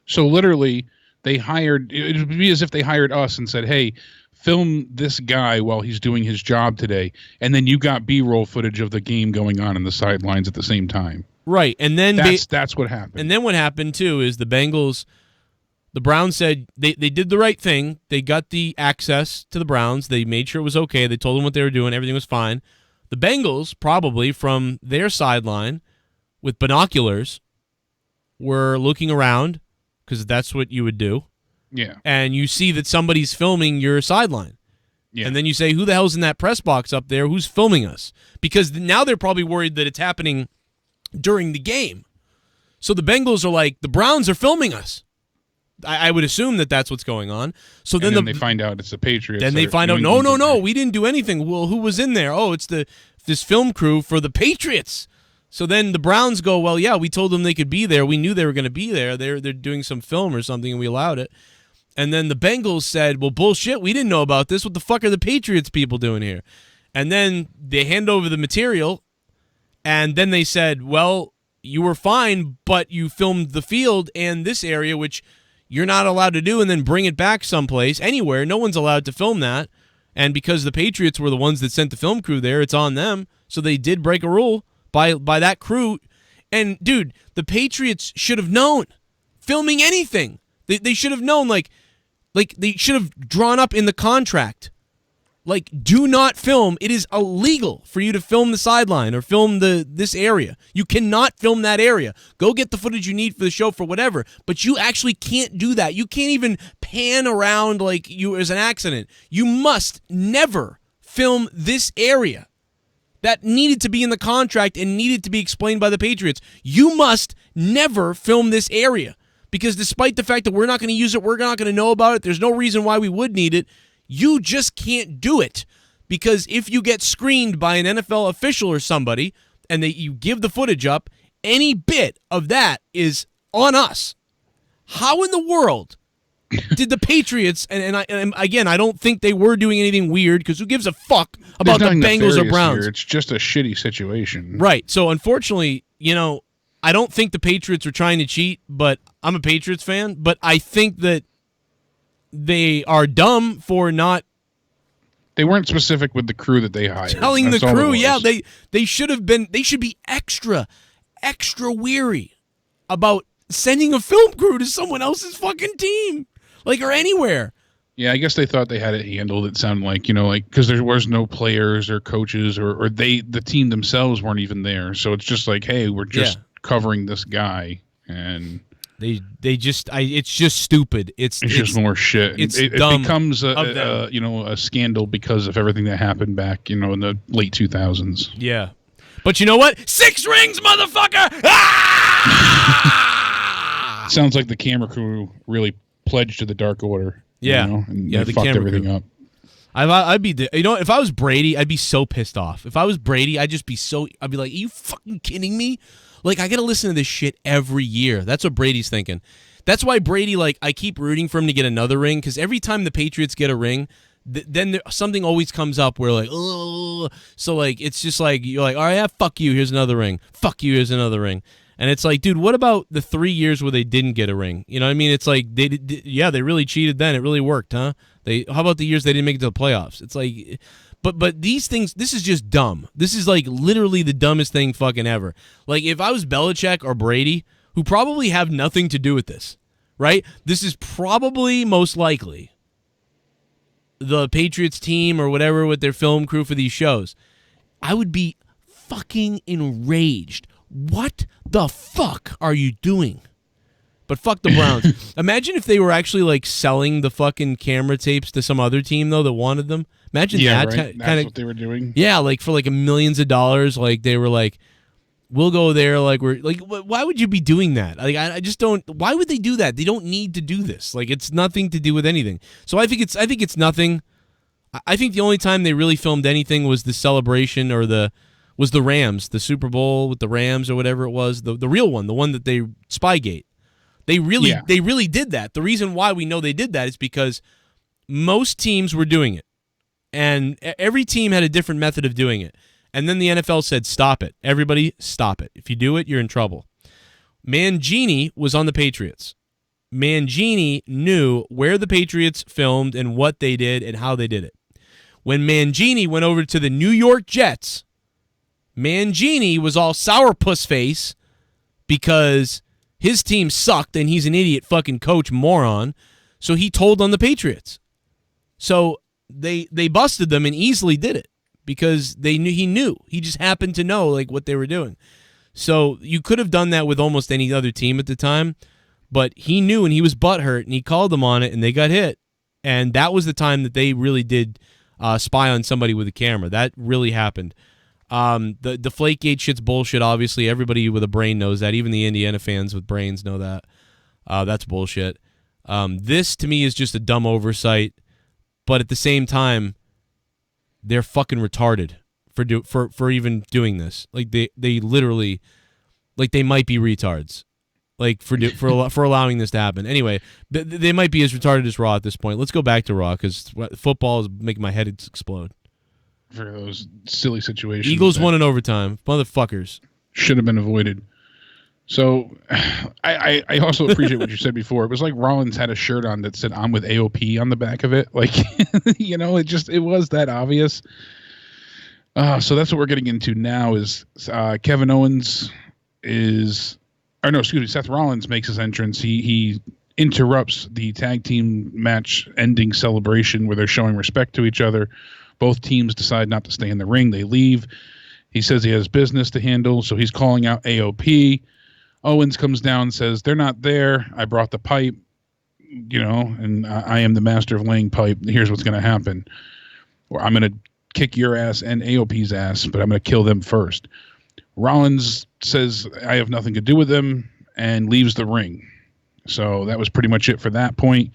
So literally, it would be as if they hired us and said, hey, film this guy while he's doing his job today, and then you got B-roll footage of the game going on in the sidelines at the same time. Right, and then that's what happened. And then what happened too is the Browns said they did the right thing. They got the access to the Browns. They made sure it was okay. They told them what they were doing. Everything was fine. The Bengals, probably from their sideline with binoculars, were looking around because that's what you would do. Yeah. And you see that somebody's filming your sideline. Yeah. And then you say, who the hell's in that press box up there? Who's filming us? Because now they're probably worried that it's happening during the game. So the Bengals are like, the Browns are filming us. I would assume that that's what's going on. So then they find out it's the Patriots. Then they find out, no, we didn't do anything. Well, who was in there? Oh, it's this film crew for the Patriots. So then the Browns go, well, yeah, we told them they could be there. We knew they were going to be there. They're doing some film or something, and we allowed it. And then the Bengals said, well, bullshit, we didn't know about this. What the fuck are the Patriots people doing here? And then they hand over the material, And then they said, well, you were fine, but you filmed the field and this area, which you're not allowed to do, and then bring it back someplace, anywhere. No one's allowed to film that. And because the Patriots were the ones that sent the film crew there, it's on them. So they did break a rule by that crew. And, dude, the Patriots should have known. Filming anything. They should have known, like they should have drawn up in the contract. Like, do not film. It is illegal for you to film the sideline or film this area. You cannot film that area. Go get the footage you need for the show for whatever, but you actually can't do that. You can't even pan around like you as an accident. You must never film this area. That needed to be in the contract and needed to be explained by the Patriots. You must never film this area because despite the fact that we're not going to use it, we're not going to know about it, there's no reason why we would need it. You just can't do it because if you get screened by an NFL official or somebody and you give the footage up, any bit of that is on us. How in the world did the Patriots, and again, I don't think they were doing anything weird because who gives a fuck about the Bengals or Browns? Here. It's just a shitty situation. Right. So unfortunately, I don't think the Patriots are trying to cheat, but I'm a Patriots fan, but I think that they are dumb for not. They weren't specific with the crew that they hired. Telling the crew, yeah, they should have been. They should be extra weary about sending a film crew to someone else's fucking team, or anywhere. Yeah, I guess they thought they had it handled. It sounded like because there was no players or coaches or the team themselves weren't even there. So it's just like, hey, we're just covering this guy and. It's just stupid. It's just more shit. It becomes a scandal because of everything that happened back, in the late 2000s. Yeah. But you know what? 6 rings, motherfucker! Ah! Sounds like the camera crew really pledged to the Dark Order. Yeah. And they fucked everything up. I'd be, if I was Brady, I'd be so pissed off. If I was Brady, I'd be like, are you fucking kidding me? I got to listen to this shit every year. That's what Brady's thinking. That's why Brady, I keep rooting for him to get another ring, because every time the Patriots get a ring, then something always comes up where, oh. So, it's just you're like, all right, yeah, fuck you, here's another ring. Fuck you, here's another ring. And it's like, dude, what about the 3 years where they didn't get a ring? You know what I mean? It's like, they really cheated then. It really worked, huh? How about the years they didn't make it to the playoffs? It's like... But these things, this is just dumb. This is literally the dumbest thing fucking ever. If I was Belichick or Brady, who probably have nothing to do with this, right? This is probably most likely the Patriots team or whatever with their film crew for these shows. I would be fucking enraged. What the fuck are you doing? But fuck the Browns. Imagine if they were actually selling the fucking camera tapes to some other team though that wanted them. Imagine that right. That's what they were doing. Yeah, for millions of dollars. They were like, we'll go there. Why would you be doing that? I just don't. Why would they do that? They don't need to do this. It's nothing to do with anything. So I think it's nothing. I think the only time they really filmed anything was the celebration or was the Rams, the Super Bowl with the Rams or whatever it was, the real one, the one that they Spygate. They really did that. The reason why we know they did that is because most teams were doing it. And every team had a different method of doing it. And then the NFL said, stop it. Everybody, stop it. If you do it, you're in trouble. Mangini was on the Patriots. Mangini knew where the Patriots filmed and what they did and how they did it. When Mangini went over to the New York Jets, Mangini was all sourpuss face because his team sucked and he's an idiot fucking coach moron. So he told on the Patriots. So they busted them and easily did it because he knew. He just happened to know what they were doing. So you could have done that with almost any other team at the time, but he knew and he was butthurt and he called them on it and they got hit. And that was the time that they really did spy on somebody with a camera. That really happened. The Deflategate shit's bullshit, obviously. Everybody with a brain knows that. Even the Indiana fans with brains know that. That's bullshit. This, to me, is just a dumb oversight. But at the same time, they're fucking retarded for even doing this. They literally, they might be retards. For allowing this to happen. Anyway, they might be as retarded as Raw at this point. Let's go back to Raw because football is making my head explode. for those silly situations. Eagles won in overtime. Motherfuckers. Should have been avoided. So I also appreciate what you said before. It was like Rollins had a shirt on that said "I'm with AOP" on the back of it. Like, it was that obvious. So that's what we're getting into now is Kevin Owens Seth Rollins makes his entrance. He interrupts the tag team match ending celebration where they're showing respect to each other. Both teams decide not to stay in the ring. They leave. He says he has business to handle, so he's calling out AOP. Owens comes down and says, they're not there. I brought the pipe, and I am the master of laying pipe. Here's what's going to happen. Or I'm going to kick your ass and AOP's ass, but I'm going to kill them first. Rollins says, I have nothing to do with them, and leaves the ring. So that was pretty much it for that point.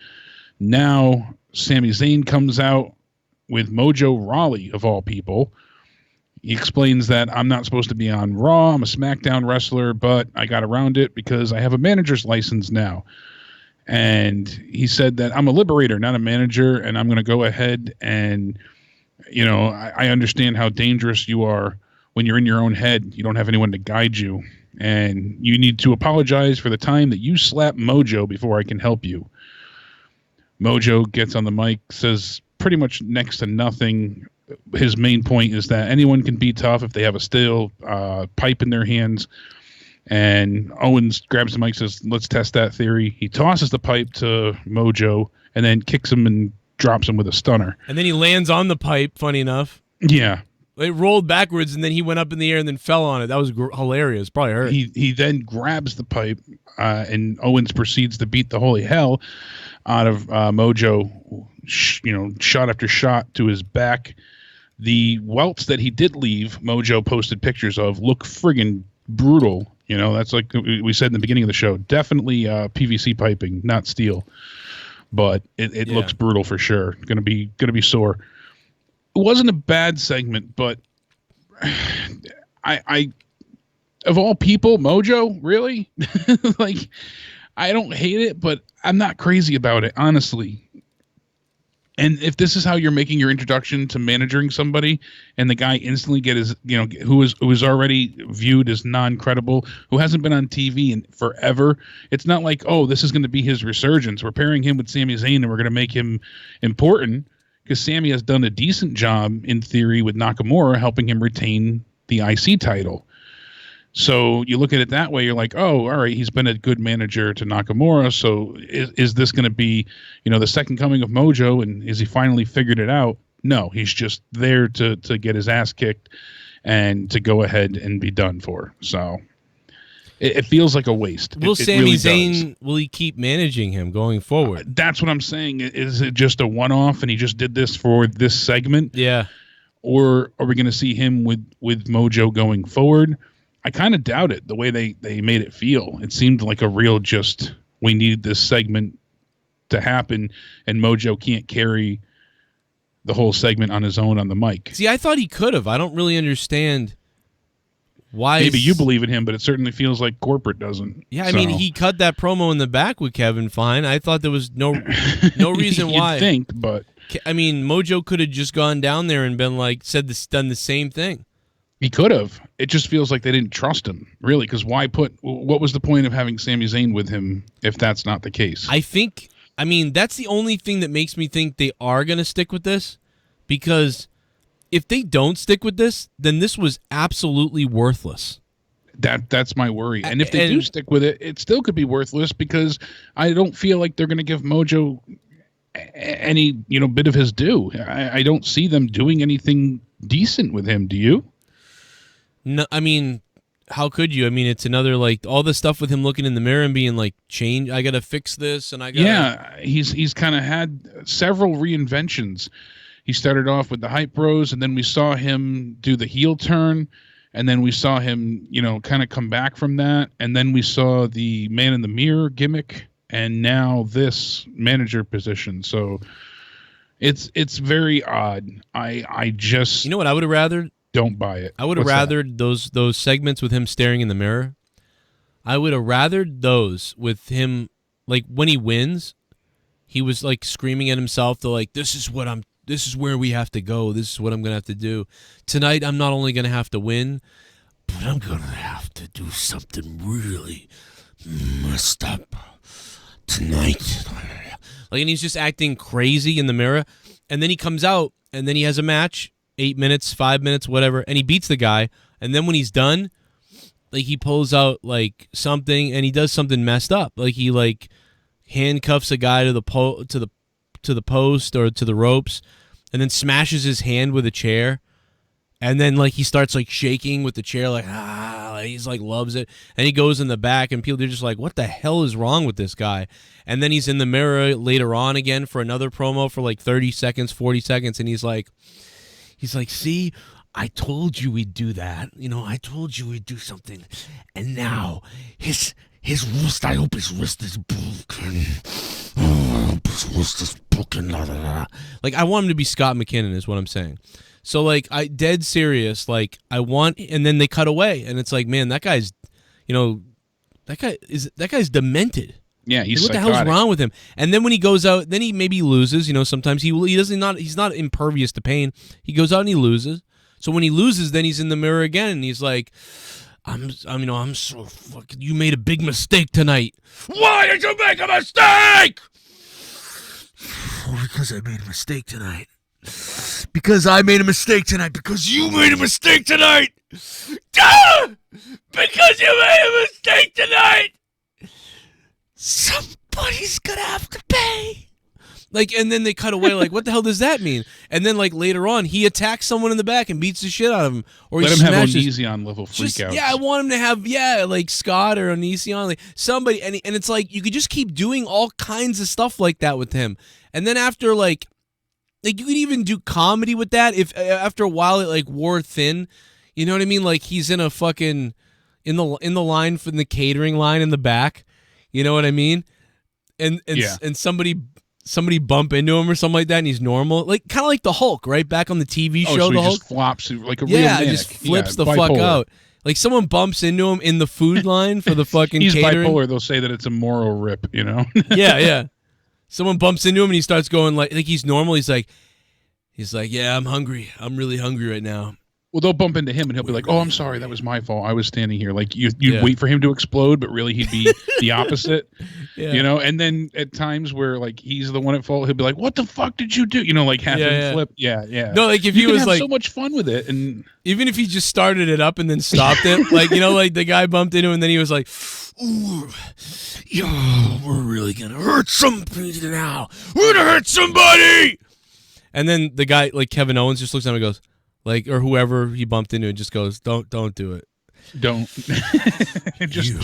Now, Sami Zayn comes out with Mojo Rawley, of all people. He explains that I'm not supposed to be on Raw. I'm a SmackDown wrestler, but I got around it because I have a manager's license now. And he said that I'm a liberator, not a manager, and I'm going to go ahead and, I understand how dangerous you are when you're in your own head. You don't have anyone to guide you. And you need to apologize for the time that you slapped Mojo before I can help you. Mojo gets on the mic, says pretty much next to nothing. His main point is that anyone can be tough if they have a steel pipe in their hands. And Owens grabs the mic, says, let's test that theory. He tosses the pipe to Mojo and then kicks him and drops him with a stunner. And then he lands on the pipe, funny enough. Yeah. It rolled backwards, and then he went up in the air and then fell on it. That was hilarious. Probably hurt. He then grabs the pipe, and Owens proceeds to beat the holy hell out of Mojo, shot after shot to his back. The welts that he did leave, Mojo posted pictures of, look friggin' brutal. That's like we said in the beginning of the show. Definitely PVC piping, not steel. But it looks brutal for sure. Gonna be sore. It wasn't a bad segment, but I of all people, Mojo, really? Like, I don't hate it, but I'm not crazy about it, honestly. And if this is how you're making your introduction to managing somebody, and the guy instantly who is already viewed as non-credible, who hasn't been on TV in forever, it's not like, oh, this is going to be his resurgence. We're pairing him with Sami Zayn, and we're going to make him important, because Sami has done a decent job in theory with Nakamura, helping him retain the IC title. So you look at it that way, you're like, oh, all right, he's been a good manager to Nakamura. So is this going to be, the second coming of Mojo, and is he finally figured it out? No, he's just there to get his ass kicked and to go ahead and be done for. So it feels like a waste. Will Sami Zayn, will he keep managing him going forward? That's what I'm saying. Is it just a one-off and he just did this for this segment? Yeah. Or are we going to see him with Mojo going forward? I kind of doubt it, the way they made it feel. It seemed like a real we need this segment to happen, and Mojo can't carry the whole segment on his own on the mic. See, I thought he could have. I don't really understand why. Maybe you believe in him, but it certainly feels like corporate doesn't. Yeah, I mean, he cut that promo in the back with Kevin fine. I thought there was no reason why. You'd think, but I mean, Mojo could have just gone down there and been like, done the same thing. He could have. It just feels like they didn't trust him, really, because what was the point of having Sami Zayn with him if that's not the case? I mean, that's the only thing that makes me think they are going to stick with this, because if they don't stick with this, then this was absolutely worthless. That's my worry. And if they do stick with it, it still could be worthless, because I don't feel like they're going to give Mojo any bit of his due. I don't see them doing anything decent with him. Do you? No, I mean, how could you? I mean, it's another, like, all the stuff with him looking in the mirror and being like, change, I got to fix this, and I got Yeah, he's kind of had several reinventions. He started off with the Hype Bros, and then we saw him do the heel turn, and then we saw him, kind of come back from that, and then we saw the Man in the Mirror gimmick, and now this manager position. So it's very odd. I just... You know what I would have rather? Don't buy it. I would have rathered those segments with him staring in the mirror. I would have rathered those with him, like, when he wins, he was like screaming at himself to, like, this is what I'm this is where we have to go. This is what I'm gonna have to do tonight. I'm not only gonna have to win, but I'm gonna have to do something really messed up tonight. Like, and he's just acting crazy in the mirror, and then he comes out, and then he has a match, 8 minutes, 5 minutes, whatever, and he beats the guy, and then when he's done, like, he pulls out, like, something, and he does something messed up. Like, he, like, handcuffs a guy to the post or to the ropes, and then smashes his hand with a chair, and then, like, he starts, like, shaking with the chair, like, he's, like, loves it, and he goes in the back, and people, they're just like, what the hell is wrong with this guy? And then he's in the mirror later on again for another promo for, like, 30 seconds, 40 seconds, and he's like, see, I told you we'd do that. You know, I told you we'd do something. And now, his wrist, I hope his wrist is broken. Oh, I hope his wrist is broken. La, la, la. Like, I want him to be Scott McKinnon is what I'm saying. So, like, I dead serious. Like, I want, and then they cut away. And it's like, man, that guy's, you know, that guy's demented. Yeah, he's like, what psychotic. the hell's wrong with him? And then when he goes out, then he maybe loses. You know, sometimes he's not impervious to pain. He goes out and he loses. So when he loses, then he's in the mirror again, and he's like, I'm so fucking. You made a big mistake tonight. Why did you make a mistake? Because I made a mistake tonight. Because I made a mistake tonight. Because you made a mistake tonight. Because you made a mistake tonight. Somebody's gonna have to pay. Like, and then they cut away, like, what the hell does that mean? And then, like, later on, he attacks someone in the back and beats the shit out of him. Or Let he him have smashes. Onision level freakouts. Yeah, I want him to have, like, Scott or Onision, like, somebody. And it's like, you could just keep doing all kinds of stuff like that with him. And then after, like you could even do comedy with that if after a while it, like, wore thin. You know what I mean? Like, he's in a fucking, in the line from the catering line in the back. You know what I mean? And somebody bump into him or something like that, and he's normal, like kind of like the Hulk, right? Back on the TV show, so the he Hulk just flops like a real manic. just flips the bipolar. fuck out. Like someone bumps into him in the food line for the fucking He's catering. bipolar. They'll say that it's a moral rip, you know? yeah. Someone bumps into him and he starts going like he's normal. He's like, yeah, I'm hungry. I'm really hungry right now. Well, they'll bump into him and he'll be like, "Oh, I'm sorry, that was my fault. I was standing here." Like you'd wait for him to explode, but really he'd be the opposite, you know. And then at times where like he's the one at fault, he'll be like, "What the fuck did you do?" You know, like have him flip. Yeah. No, like if you he can was have like so much fun with it, and even if he just started it up and then stopped it, like you know, like the guy bumped into him and then he was like, "Ooh, yo, we're really gonna hurt somebody now. We're gonna hurt somebody." And then the guy, like Kevin Owens, just looks at him and goes. Like, or whoever he bumped into and just goes, don't do it. Don't. just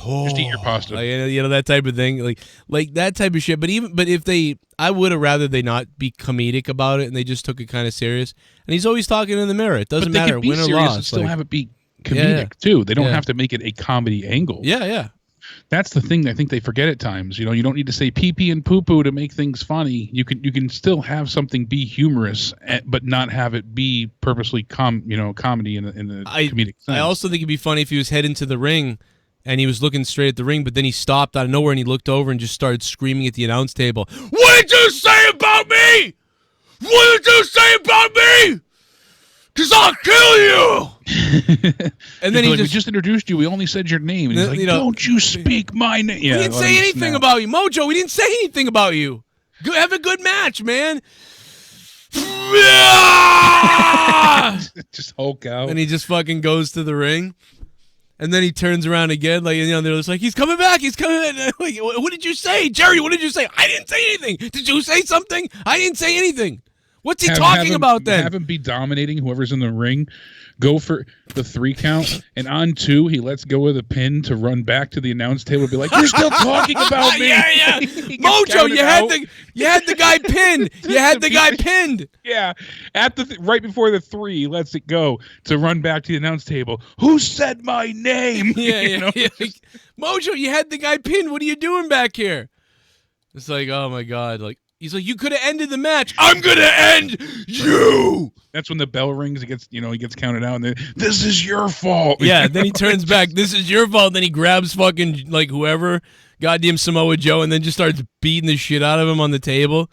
eat your pasta. Like, you know, that type of thing. Like that type of shit. But if I would have rather they not be comedic about it and they just took it kind of serious. And he's always talking in the mirror. It doesn't matter, win or loss. And still have it be comedic too. They don't have to make it a comedy angle. Yeah. That's the thing I think they forget at times. You know, you don't need to say pee pee and poo poo to make things funny. You can still have something be humorous, but not have it be purposely comedy in the comedic sense. I also think it'd be funny if he was heading to the ring and he was looking straight at the ring, but then he stopped out of nowhere and he looked over and just started screaming at the announce table. What did you say about me? What did you say about me? Because I'll kill you! And then we just introduced you. We only said your name. And he's like, don't you speak my name. Yeah, we didn't say anything about you. Mojo, we didn't say anything about you. Have a good match, man. Just Hulk out. And he just fucking goes to the ring. And then he turns around again. Like, you know, they're just like, he's coming back. He's coming back. Like, what did you say? Jerry, what did you say? I didn't say anything. Did you say something? I didn't say anything. What's he talking about then? Have him be dominating whoever's in the ring. Go for the 3 count, and on 2, he lets go of the pin to run back to the announce table and be like, "You're still talking about me." Yeah. Mojo, you had the guy pinned. You had the guy pinned. Yeah. At right before the 3, he lets it go to run back to the announce table. Who said my name? Yeah. Like, Mojo, you had the guy pinned. What are you doing back here? It's like, oh my God, like. He's like, you could have ended the match. I'm gonna end you. That's when the bell rings. He gets counted out, and then this is your fault. Yeah. Then he turns back. This is your fault. Then he grabs fucking like whoever, goddamn Samoa Joe, and then just starts beating the shit out of him on the table.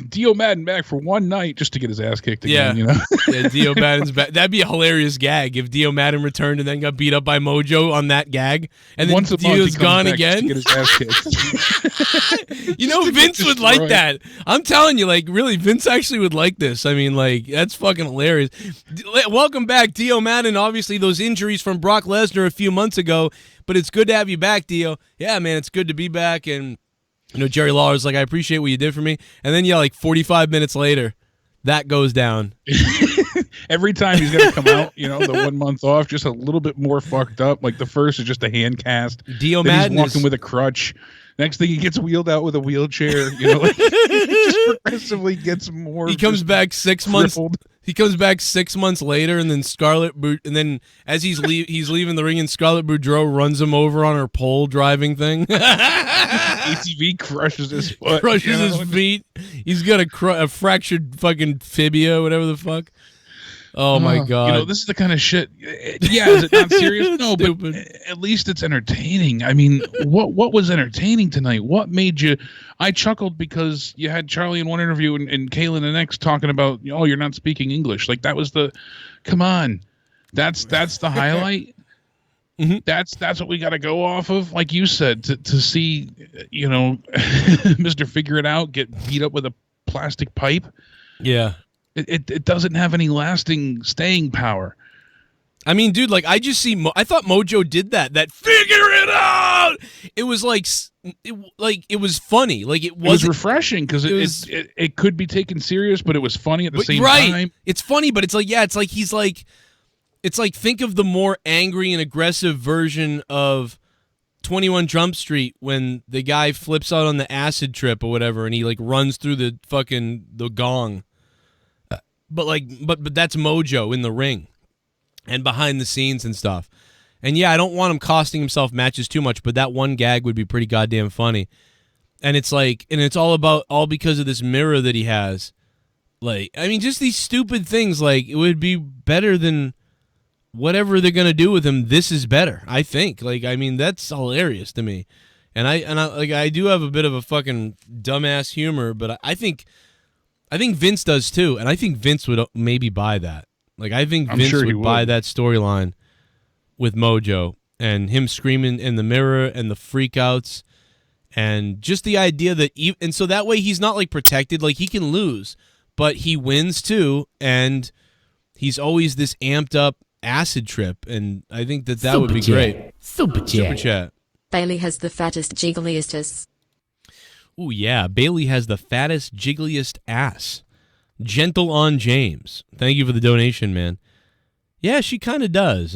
Dio Madden back for one night just to get his ass kicked again, you know? Yeah, Dio Madden's back. That'd be a hilarious gag if Dio Madden returned and then got beat up by Mojo on that gag. And then Once a month, Dio's he comes gone back again. just to get his ass kicked. You know, Vince would like that. I'm telling you, like, really, Vince actually would like this. I mean, like, that's fucking hilarious. Welcome back, Dio Madden. Obviously, those injuries from Brock Lesnar a few months ago, but it's good to have you back, Dio. Yeah, man, it's good to be back. And, you know, Jerry Lawler's like, I appreciate what you did for me. And then, yeah, like 45 minutes later, that goes down. Every time he's going to come out, you know, the 1 month off, just a little bit more fucked up. Like the first is just a hand cast. Dio then Madden he's walking is... with a crutch. Next thing he gets wheeled out with a wheelchair. You know, like, he just progressively gets more. He comes back 6 months. He comes back 6 months later, and then and then as he's leaving the ring, and Scarlett Boudreaux runs him over on her pole driving thing. ATV crushes his foot. Crushes his feet. He's got a fractured fucking fibia, whatever the fuck. Oh my god! You know, this is the kind of shit. Yeah, is it not serious? No, but at least it's entertaining. I mean, what was entertaining tonight? What made you? I chuckled because you had Charlie in one interview and Kayla in the next talking about, oh, you're not speaking English. Like that was the, come on, that's the highlight. Mm-hmm. That's what we got to go off of. Like you said, to see, you know, Mr. Figure It Out get beat up with a plastic pipe. Yeah. It doesn't have any lasting staying power. I mean, dude, like I just see. I thought Mojo did that. That figure it out. It was like it was funny. Like it was refreshing because it could be taken serious, but it was funny at the same time. It's funny, but it's like it's like think of the more angry and aggressive version of 21 Jump Street when the guy flips out on the acid trip or whatever, and he like runs through the gong. But that's Mojo in the ring and behind the scenes and stuff. And yeah, I don't want him costing himself matches too much, but that one gag would be pretty goddamn funny. And it's like, and it's all because of this mirror that he has. Like, I mean, just these stupid things. Like, it would be better than whatever they're gonna do with him. This is better, I think. Like, I mean, that's hilarious to me. And I do have a bit of a fucking dumbass humor, but I think Vince does too, and I think Vince would maybe buy that. Like, I think Vince would buy that storyline with Mojo and him screaming in the mirror and the freakouts and just the idea that and so that way he's not like protected, like he can lose, but he wins too, and he's always this amped up acid trip, and I think that would be great. Super chat. Bailey has the fattest, jiggliest ass. Ooh, yeah. Bailey has the fattest, jiggliest ass. Gentle on James. Thank you for the donation, man. Yeah, she kind of does.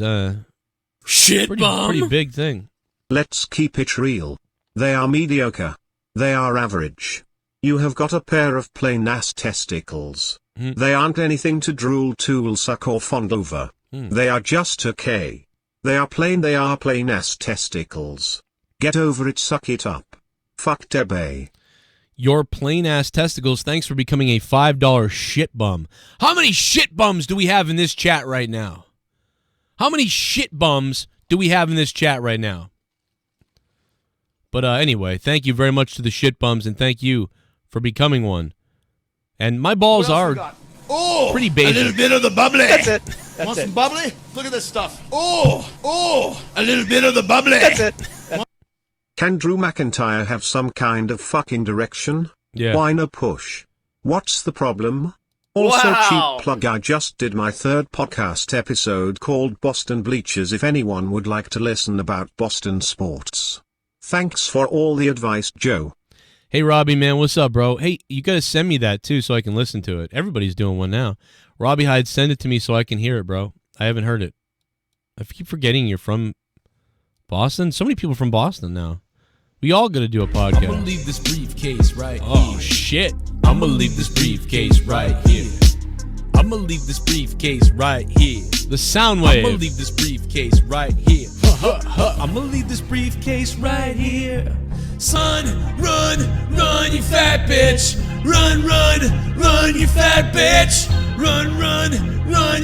Shit, pretty big thing. Let's keep it real. They are mediocre. They are average. You have got a pair of plain ass testicles. They aren't anything to drool, tool, suck, or fondle over. They are just okay. They are plain ass testicles. Get over it, suck it up. Fuck Debay. Your plain ass testicles, thanks for becoming a $5 shit bum. How many shit bums do we have in this chat right now? How many shit bums do we have in this chat right now? But anyway, thank you very much to the shit bums, and thank you for becoming one. And my balls are pretty basic. A little bit of the bubbly. That's it. Want some bubbly? Look at this stuff. Oh, a little bit of the bubbly. That's it. Can Drew McIntyre have some kind of fucking direction? Yeah. Why no push? What's the problem? Also, cheap plug, I just did my 3rd podcast episode called Boston Bleachers if anyone would like to listen about Boston sports. Thanks for all the advice, Joe. Hey, Robbie, man, what's up, bro? Hey, you got to send me that, too, so I can listen to it. Everybody's doing one now. Robbie Hyde, send it to me so I can hear it, bro. I haven't heard it. I keep forgetting you're from Boston. So many people from Boston now. We all got to do a podcast. I'm gonna leave this briefcase right here. Oh, shit. I'm gonna leave this briefcase right here. I'm gonna leave this briefcase right here. The sound wave. I'm gonna leave this briefcase right here. I'm gonna leave this briefcase right here. Son, run, you fat bitch. Run, you fat bitch. Run,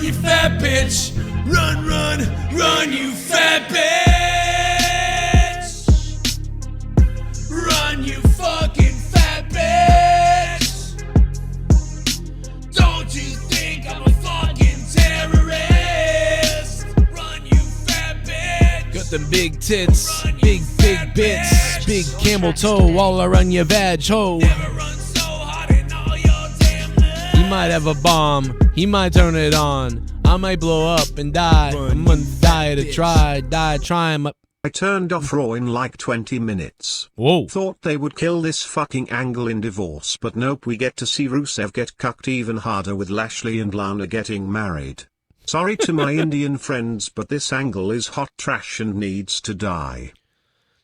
you fat bitch. Run, you fat bitch. Run, you fucking fat bitch. big tits, big bits, big camel toe all around your vag hole. He might have a bomb, he might turn it on. I might blow up and die. I'm gonna die to try, trying. I turned off Raw in like 20 minutes. Whoa. Thought they would kill this fucking angle in Divorce, but nope, we get to see Rusev get cucked even harder with Lashley and Lana getting married. Sorry to my Indian friends, but this angle is hot trash and needs to die.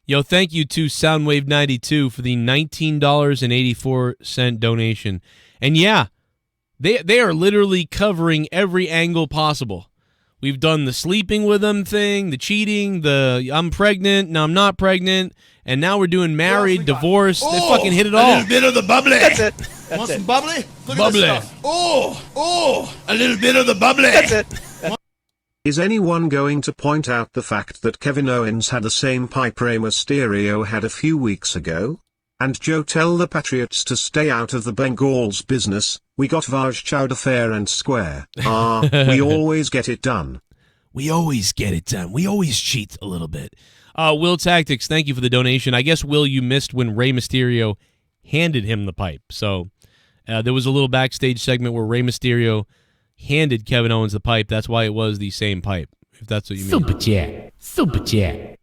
Yo, thank you to Soundwave92 for the $19.84 donation. And yeah, they are literally covering every angle possible. We've done the sleeping with them thing, the cheating, the I'm pregnant, no I'm not pregnant, and now we're doing married, divorce. They fucking hit it all. A little bit of the bubbly. That's it. Want some bubbly? Look Bubbly. at this stuff. Oh, a little bit of the bubbly. That's it. Is anyone going to point out the fact that Kevin Owens had the same pipe Rey Mysterio had a few weeks ago? And Joe, tell the Patriots to stay out of the Bengals business. We got Vaj Chowder fair and square. We always get it done. We always get it done. We always cheat a little bit. Will Tactics, thank you for the donation. I guess, Will, you missed when Rey Mysterio handed him the pipe. So there was a little backstage segment where Rey Mysterio handed Kevin Owens the pipe. That's why it was the same pipe, if that's what you mean. Super chat. Super chat.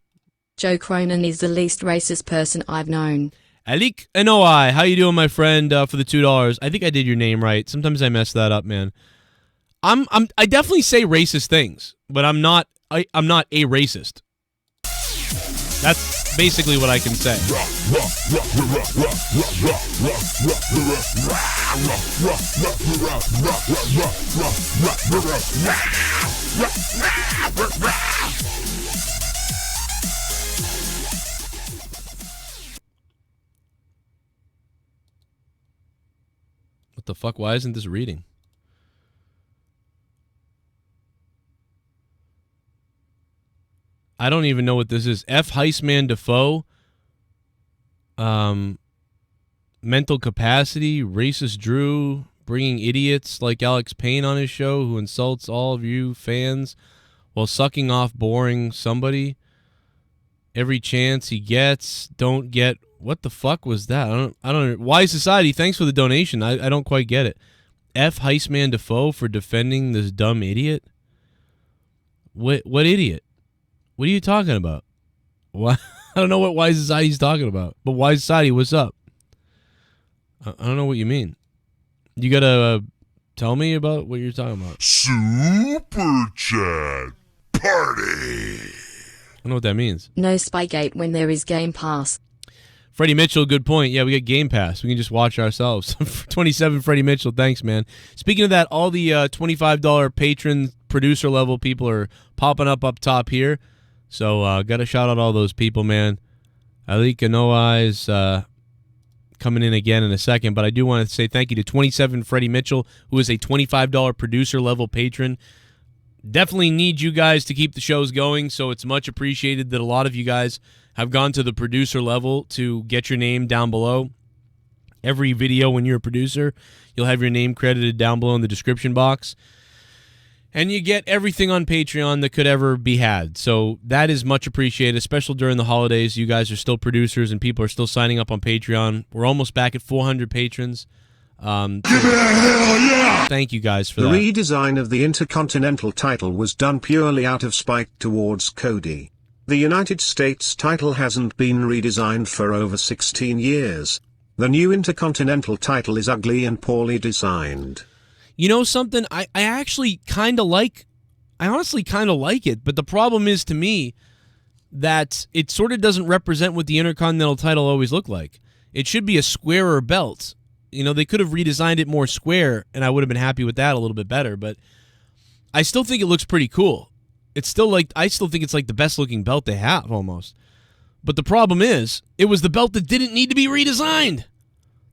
Joe Cronin is the least racist person I've known. Alik Anoi, how you doing, my friend? For the $2, I think I did your name right. Sometimes I mess that up, man. I definitely say racist things, but I'm not a racist. That's basically what I can say. What the fuck? Why isn't this reading? I don't even know what this is. F. Heisman Defoe. Mental capacity. Racist Drew. Bringing idiots like Alex Payne on his show who insults all of you fans while sucking off boring somebody. Every chance he gets. Don't get... What the fuck was that? I don't. Wise Society, thanks for the donation. I don't quite get it. F. Heisman Defoe for defending this dumb idiot? What idiot? What are you talking about? What? I don't know what Wise Society's talking about. But Wise Society, what's up? I don't know what you mean. You gotta tell me about what you're talking about. Super Chat Party. I don't know what that means. No Spygate when there is Game Pass. Freddie Mitchell, good point. Yeah, we got Game Pass. We can just watch ourselves. 27, Freddie Mitchell. Thanks, man. Speaking of that, all the $25 patron producer level people are popping up top here. So got to shout out all those people, man. Alika Noah is coming in again in a second, but I do want to say thank you to 27 Freddie Mitchell, who is a $25 producer level patron. Definitely need you guys to keep the shows going, so it's much appreciated that a lot of you guys have gone to the producer level to get your name down below. Every video when you're a producer, you'll have your name credited down below in the description box. And you get everything on Patreon that could ever be had. So that is much appreciated, especially during the holidays. You guys are still producers and people are still signing up on Patreon. We're almost back at 400 patrons. Give it a hell yeah! Thank you guys for the that. The redesign of the Intercontinental title was done purely out of spite towards Cody. The United States title hasn't been redesigned for over 16 years. The new Intercontinental title is ugly and poorly designed. You know something? I actually kind of like... I honestly kind of like it, but the problem is to me that it sort of doesn't represent what the Intercontinental title always looked like. It should be a squarer belt. You know, they could have redesigned it more square, and I would have been happy with that a little bit better, but I still think it looks pretty cool. It's still like, I still think it's like the best looking belt they have almost. But the problem is, it was the belt that didn't need to be redesigned.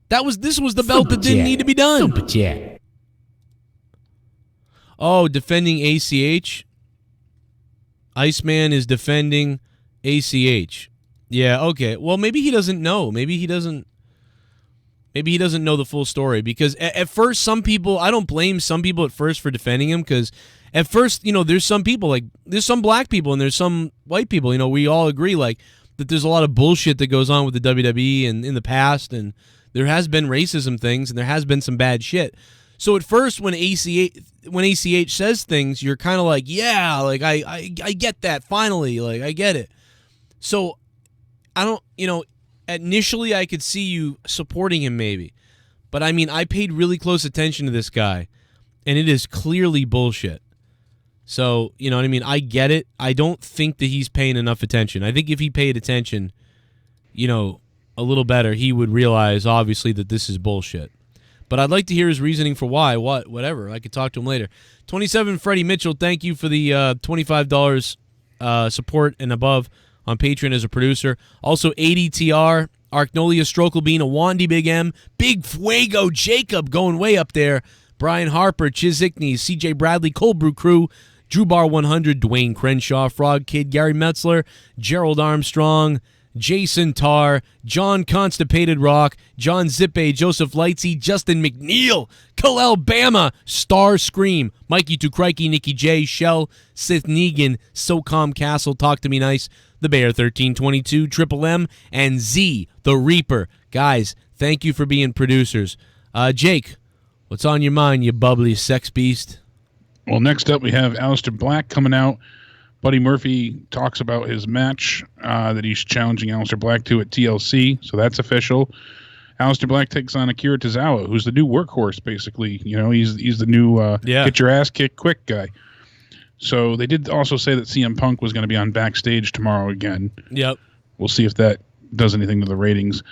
This was the belt that didn't need to be done. Super chat. Oh, defending ACH. Iceman is defending ACH. Yeah, okay. Well, maybe he doesn't know. Maybe he doesn't Maybe he doesn't know the full story, because at first some people, I don't blame some people at first for defending him, because at first, there's some people, like, there's some black people and there's some white people, we all agree, like, that there's a lot of bullshit that goes on with the WWE and in the past, and there has been racism things, and there has been some bad shit. So at first, when ACH says things, you're kind of like, yeah, like, I get that, finally, like, I get it. So, I don't, initially I could see you supporting him maybe. But, I mean, I paid really close attention to this guy, and it is clearly bullshit. So, you know what I mean? I get it. I don't think that he's paying enough attention. I think if he paid attention, a little better, he would realize, obviously, that this is bullshit. But I'd like to hear his reasoning for why, whatever. I could talk to him later. 27 Freddie Mitchell, thank you for the $25 support and above on Patreon as a producer. Also, ADTR, Arknolia Strokelbean, Awonddy Big M, Big Fuego Jacob going way up there, Bryan Harper, Chizhiiknees, CJ Bradley, ColdBrewKrew, Drew Bar 100, Duane Crenshaw, Frog Kid, Gary Metzler, Gerald Armstrong, Jason Tarr, John ConstipatedRock, John Zippay, Joseph Lightsey, Justin McNeil, Kalel Bama, Star Scream, Mikey to Crikey, NickY J, Shell, Sith Negan, SoCom Kastle, Talk to Me Nice, The Bear 1322, Triple M, and Z, The Reaper. Guys, thank you for being producers. Jake, what's on your mind, you bubbly sex beast? Well, next up we have Aleister Black coming out. Buddy Murphy talks about his match that he's challenging Aleister Black to at TLC, so that's official. Aleister Black takes on Akira Tozawa, who's the new workhorse, basically. He's the new get your ass kicked quick guy. So they did also say that CM Punk was going to be on Backstage tomorrow again. Yep. We'll see if that does anything to the ratings.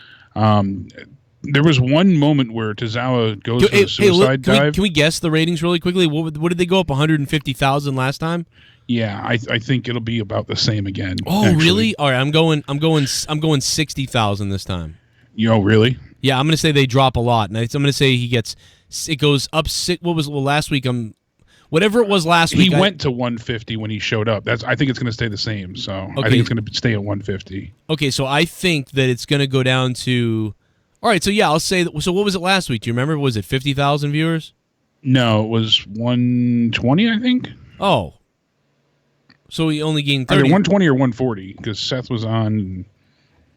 There was one moment where Tozawa goes for the suicide dive. Can we guess the ratings really quickly? What did they go up, 150,000 last time? Yeah, I think it'll be about the same again. Oh, actually. Really? All right, I'm going 60,000 this time. Really? Yeah, I'm going to say they drop a lot, and I'm going to say it goes up. What was last week? Whatever it was last week. He went to 150 when he showed up. I think it's going to stay the same. So okay. I think it's going to stay at 150. Okay, so I think that it's going to go down to. All right, so yeah, I'll say that. So what was it last week? Do you remember? Was it 50,000 viewers? No, it was 120, I think. Oh. So he only gained 30. Either 120 or 140, because Seth was on.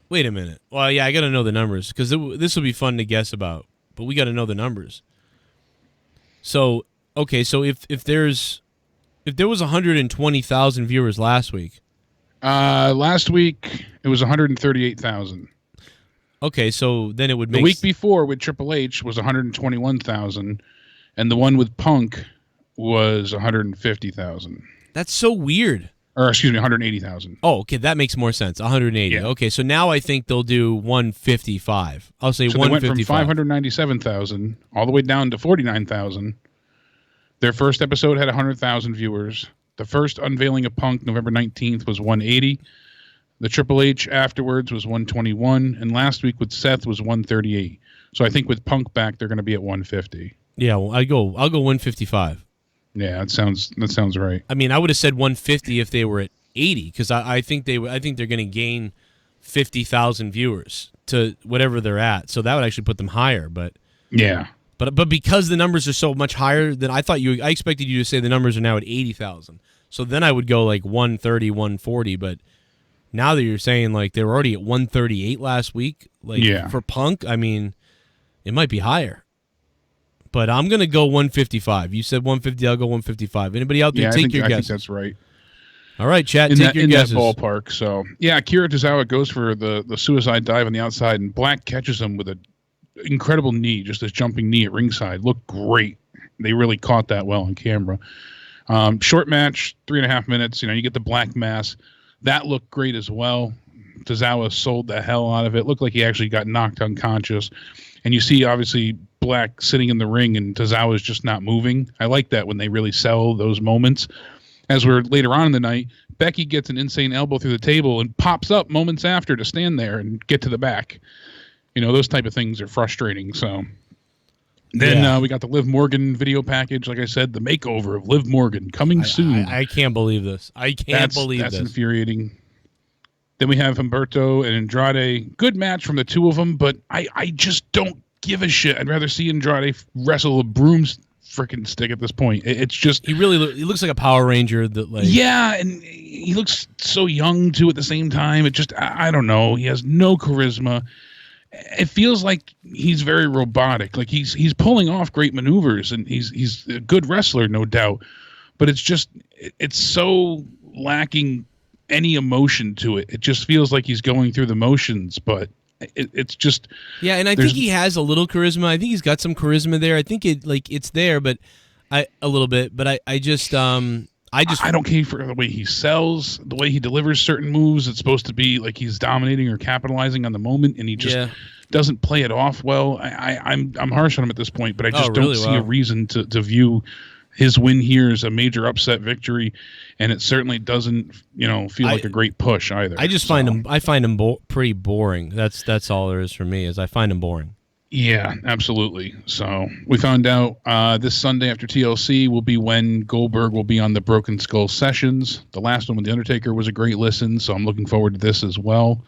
Wait a minute. Well, yeah, I got to know the numbers, because this will be fun to guess about, but we got to know the numbers. So, okay, so if there was 120,000 viewers last week. Last week, it was 138,000. Okay, so then it would make... The week before with Triple H was 121,000, and the one with Punk was 150,000. That's so weird. Or, excuse me, 180,000. Oh, okay, that makes more sense. 180. Yeah. Okay, so now I think they'll do 155. I'll say 155. They went from 597,000 all the way down to 49,000. Their first episode had 100,000 viewers. The first unveiling of Punk, November 19th, was 180. The Triple H afterwards was 121, and last week with Seth was 138. So I think with Punk back, they're going to be at 150. Yeah, well, I'll go 155. Yeah, that sounds right. I mean, I would have said 150 if they were at 80, because I think they're going to gain 50,000 viewers to whatever they're at. So that would actually put them higher. But yeah, but because the numbers are so much higher than I expected you to say the numbers are now at 80,000. So then I would go like 130, 140, but. Now that you're saying like they were already at 138 last week, for Punk, I mean, it might be higher. But I'm gonna go 155. You said 150, I'll go 155. Anybody out there, take your guess. I think that's right. All right, chat, take your guesses. In that ballpark. So yeah, Akira Tozawa goes for the suicide dive on the outside, and Black catches him with an incredible knee, just this jumping knee at ringside. Looked great. They really caught that well on camera. Short match, 3.5 minutes. You get the black mass. That looked great as well. Tozawa sold the hell out of it. Looked like he actually got knocked unconscious. And you see, obviously, Black sitting in the ring and Tozawa's just not moving. I like that when they really sell those moments. As we're later on in the night, Becky gets an insane elbow through the table and pops up moments after to stand there and get to the back. Those type of things are frustrating. So then we got the Liv Morgan video package. Like I said, the makeover of Liv Morgan coming soon. I can't believe this. That's infuriating. Then we have Humberto and Andrade. Good match from the two of them, but I just don't give a shit. I'd rather see Andrade wrestle a broom freaking stick at this point. It's just he looks like a Power Ranger that like and he looks so young too at the same time. It just I don't know. He has no charisma. It feels like he's very robotic. Like he's pulling off great maneuvers and he's a good wrestler, no doubt. But it's so lacking any emotion to it. It just feels like he's going through the motions, but it's just and I think he has a little charisma. I think he's got some charisma there. I think it's there, but I don't care for the way he sells, the way he delivers certain moves. It's supposed to be like he's dominating or capitalizing on the moment, and he just doesn't play it off well. I'm harsh on him at this point, but I just don't see a reason to view his win here as a major upset victory, and it certainly doesn't feel like a great push either. I just find him pretty boring. That's all there is for me. Is I find him boring. Yeah, absolutely. So we found out this Sunday after TLC will be when Goldberg will be on the Broken Skull Sessions. The last one with The Undertaker was a great listen, so I'm looking forward to this as well.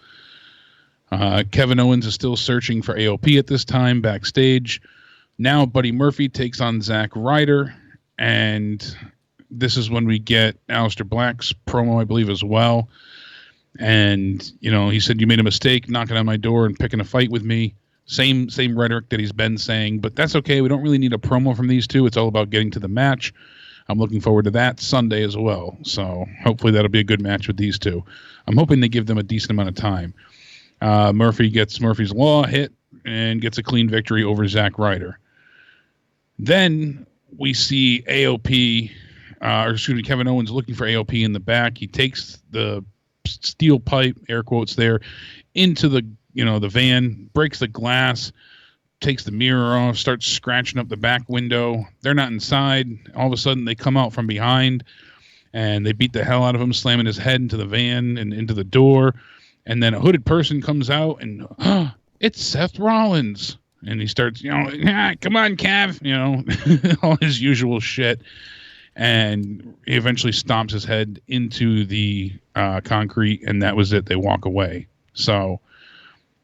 Kevin Owens is still searching for AOP at this time backstage. Now Buddy Murphy takes on Zack Ryder, and this is when we get Aleister Black's promo, I believe, as well. And, he said, "You made a mistake knocking on my door and picking a fight with me." Same rhetoric that he's been saying, but that's okay. We don't really need a promo from these two. It's all about getting to the match. I'm looking forward to that Sunday as well. So hopefully that'll be a good match with these two. I'm hoping they give them a decent amount of time. Murphy gets Murphy's Law hit and gets a clean victory over Zack Ryder. Then we see Kevin Owens looking for AOP in the back. He takes the steel pipe, air quotes there, into the van, breaks the glass, takes the mirror off, starts scratching up the back window. They're not inside. All of a sudden, they come out from behind, and they beat the hell out of him, slamming his head into the van and into the door. And then a hooded person comes out, and it's Seth Rollins. And he starts, come on, Cav, all his usual shit. And he eventually stomps his head into the concrete, and that was it. They walk away. So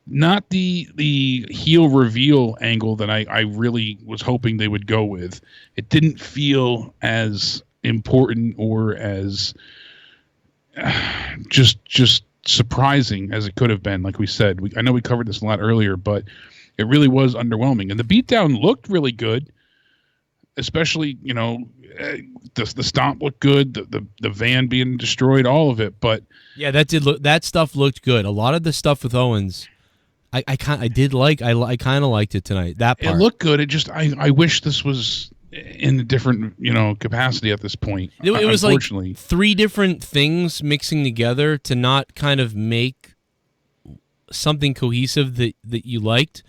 not the heel reveal angle that I really was hoping they would go with. It didn't feel as important or as just surprising as it could have been. Like we said, I know we covered this a lot earlier, but it really was underwhelming. And the beatdown looked really good, especially, the stomp looked good, the van being destroyed, all of it. But yeah, that stuff looked good. A lot of the stuff with Owens, I kind of liked it tonight. That part. It looked good. It just I wish this was in a different capacity at this point. It was like three different things mixing together to not kind of make something cohesive that you liked,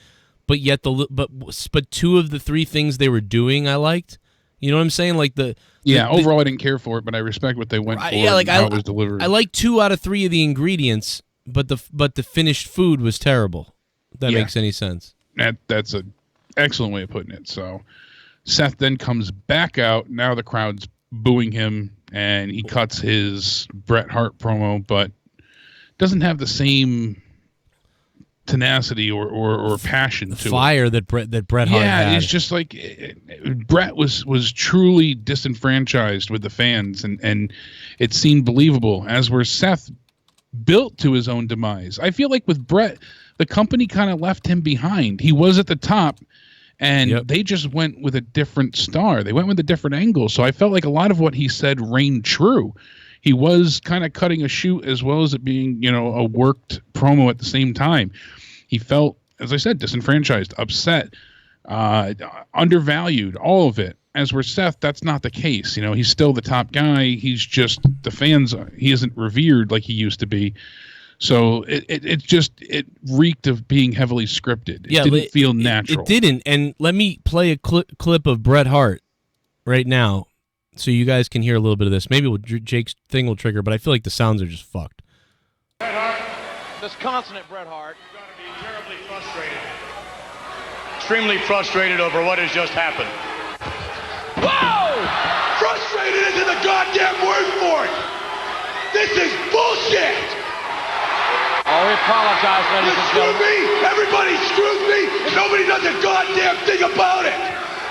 but yet but two of the three things they were doing I liked. You know what I'm saying? Like overall I didn't care for it, but I respect what they went for. Yeah, like how it was delivered. I like 2 out of 3 of the ingredients, but the finished food was terrible. If that makes any sense. That's an excellent way of putting it. So Seth then comes back out. Now the crowd's booing him, and he cuts his Bret Hart promo, but doesn't have the same tenacity or passion to fire that Bret Hart had. Yeah, it's just like Bret was truly disenfranchised with the fans, and it seemed believable, as were Seth, built to his own demise. I feel like with Bret, the company kind of left him behind. He was at the top, and they just went with a different star. They went with a different angle. So I felt like a lot of what he said reigned true. He was kind of cutting a shoot as well as it being, a worked promo at the same time. He felt, as I said, disenfranchised, upset, undervalued, all of it. As were Seth, that's not the case. He's still the top guy. He's just the fans. He isn't revered like he used to be. So it reeked of being heavily scripted. It didn't feel natural. It didn't. And let me play a clip of Bret Hart right now, so you guys can hear a little bit of this. Maybe Jake's thing will trigger, but I feel like the sounds are just fucked. Bret Hart, this consonant Bret Hart, you're going to be terribly frustrated. Extremely frustrated over what has just happened. Whoa! Frustrated isn't the goddamn word for it! This is bullshit! we apologize, ladies and Screw gentlemen. me! Everybody screws me, and nobody does a goddamn thing about it!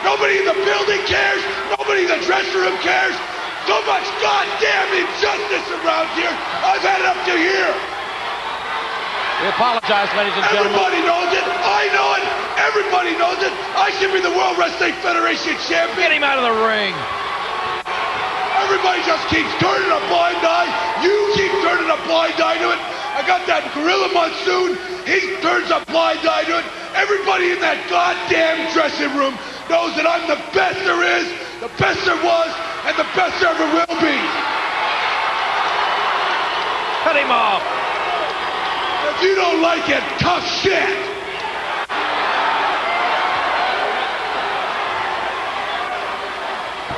Nobody in the building cares, nobody in the dressing room cares! So much goddamn injustice around here, I've had it up to here! We apologize, ladies and gentlemen. Everybody knows it, I know it, everybody knows it! I should be the World Wrestling Federation champion! Get him out of the ring! Everybody just keeps turning a blind eye. You keep turning a blind eye to it. I got that Gorilla Monsoon. He turns a blind eye to it. Everybody in that goddamn dressing room knows that I'm the best there is, the best there was, and the best there ever will be. Cut him off. If you don't like it, tough shit.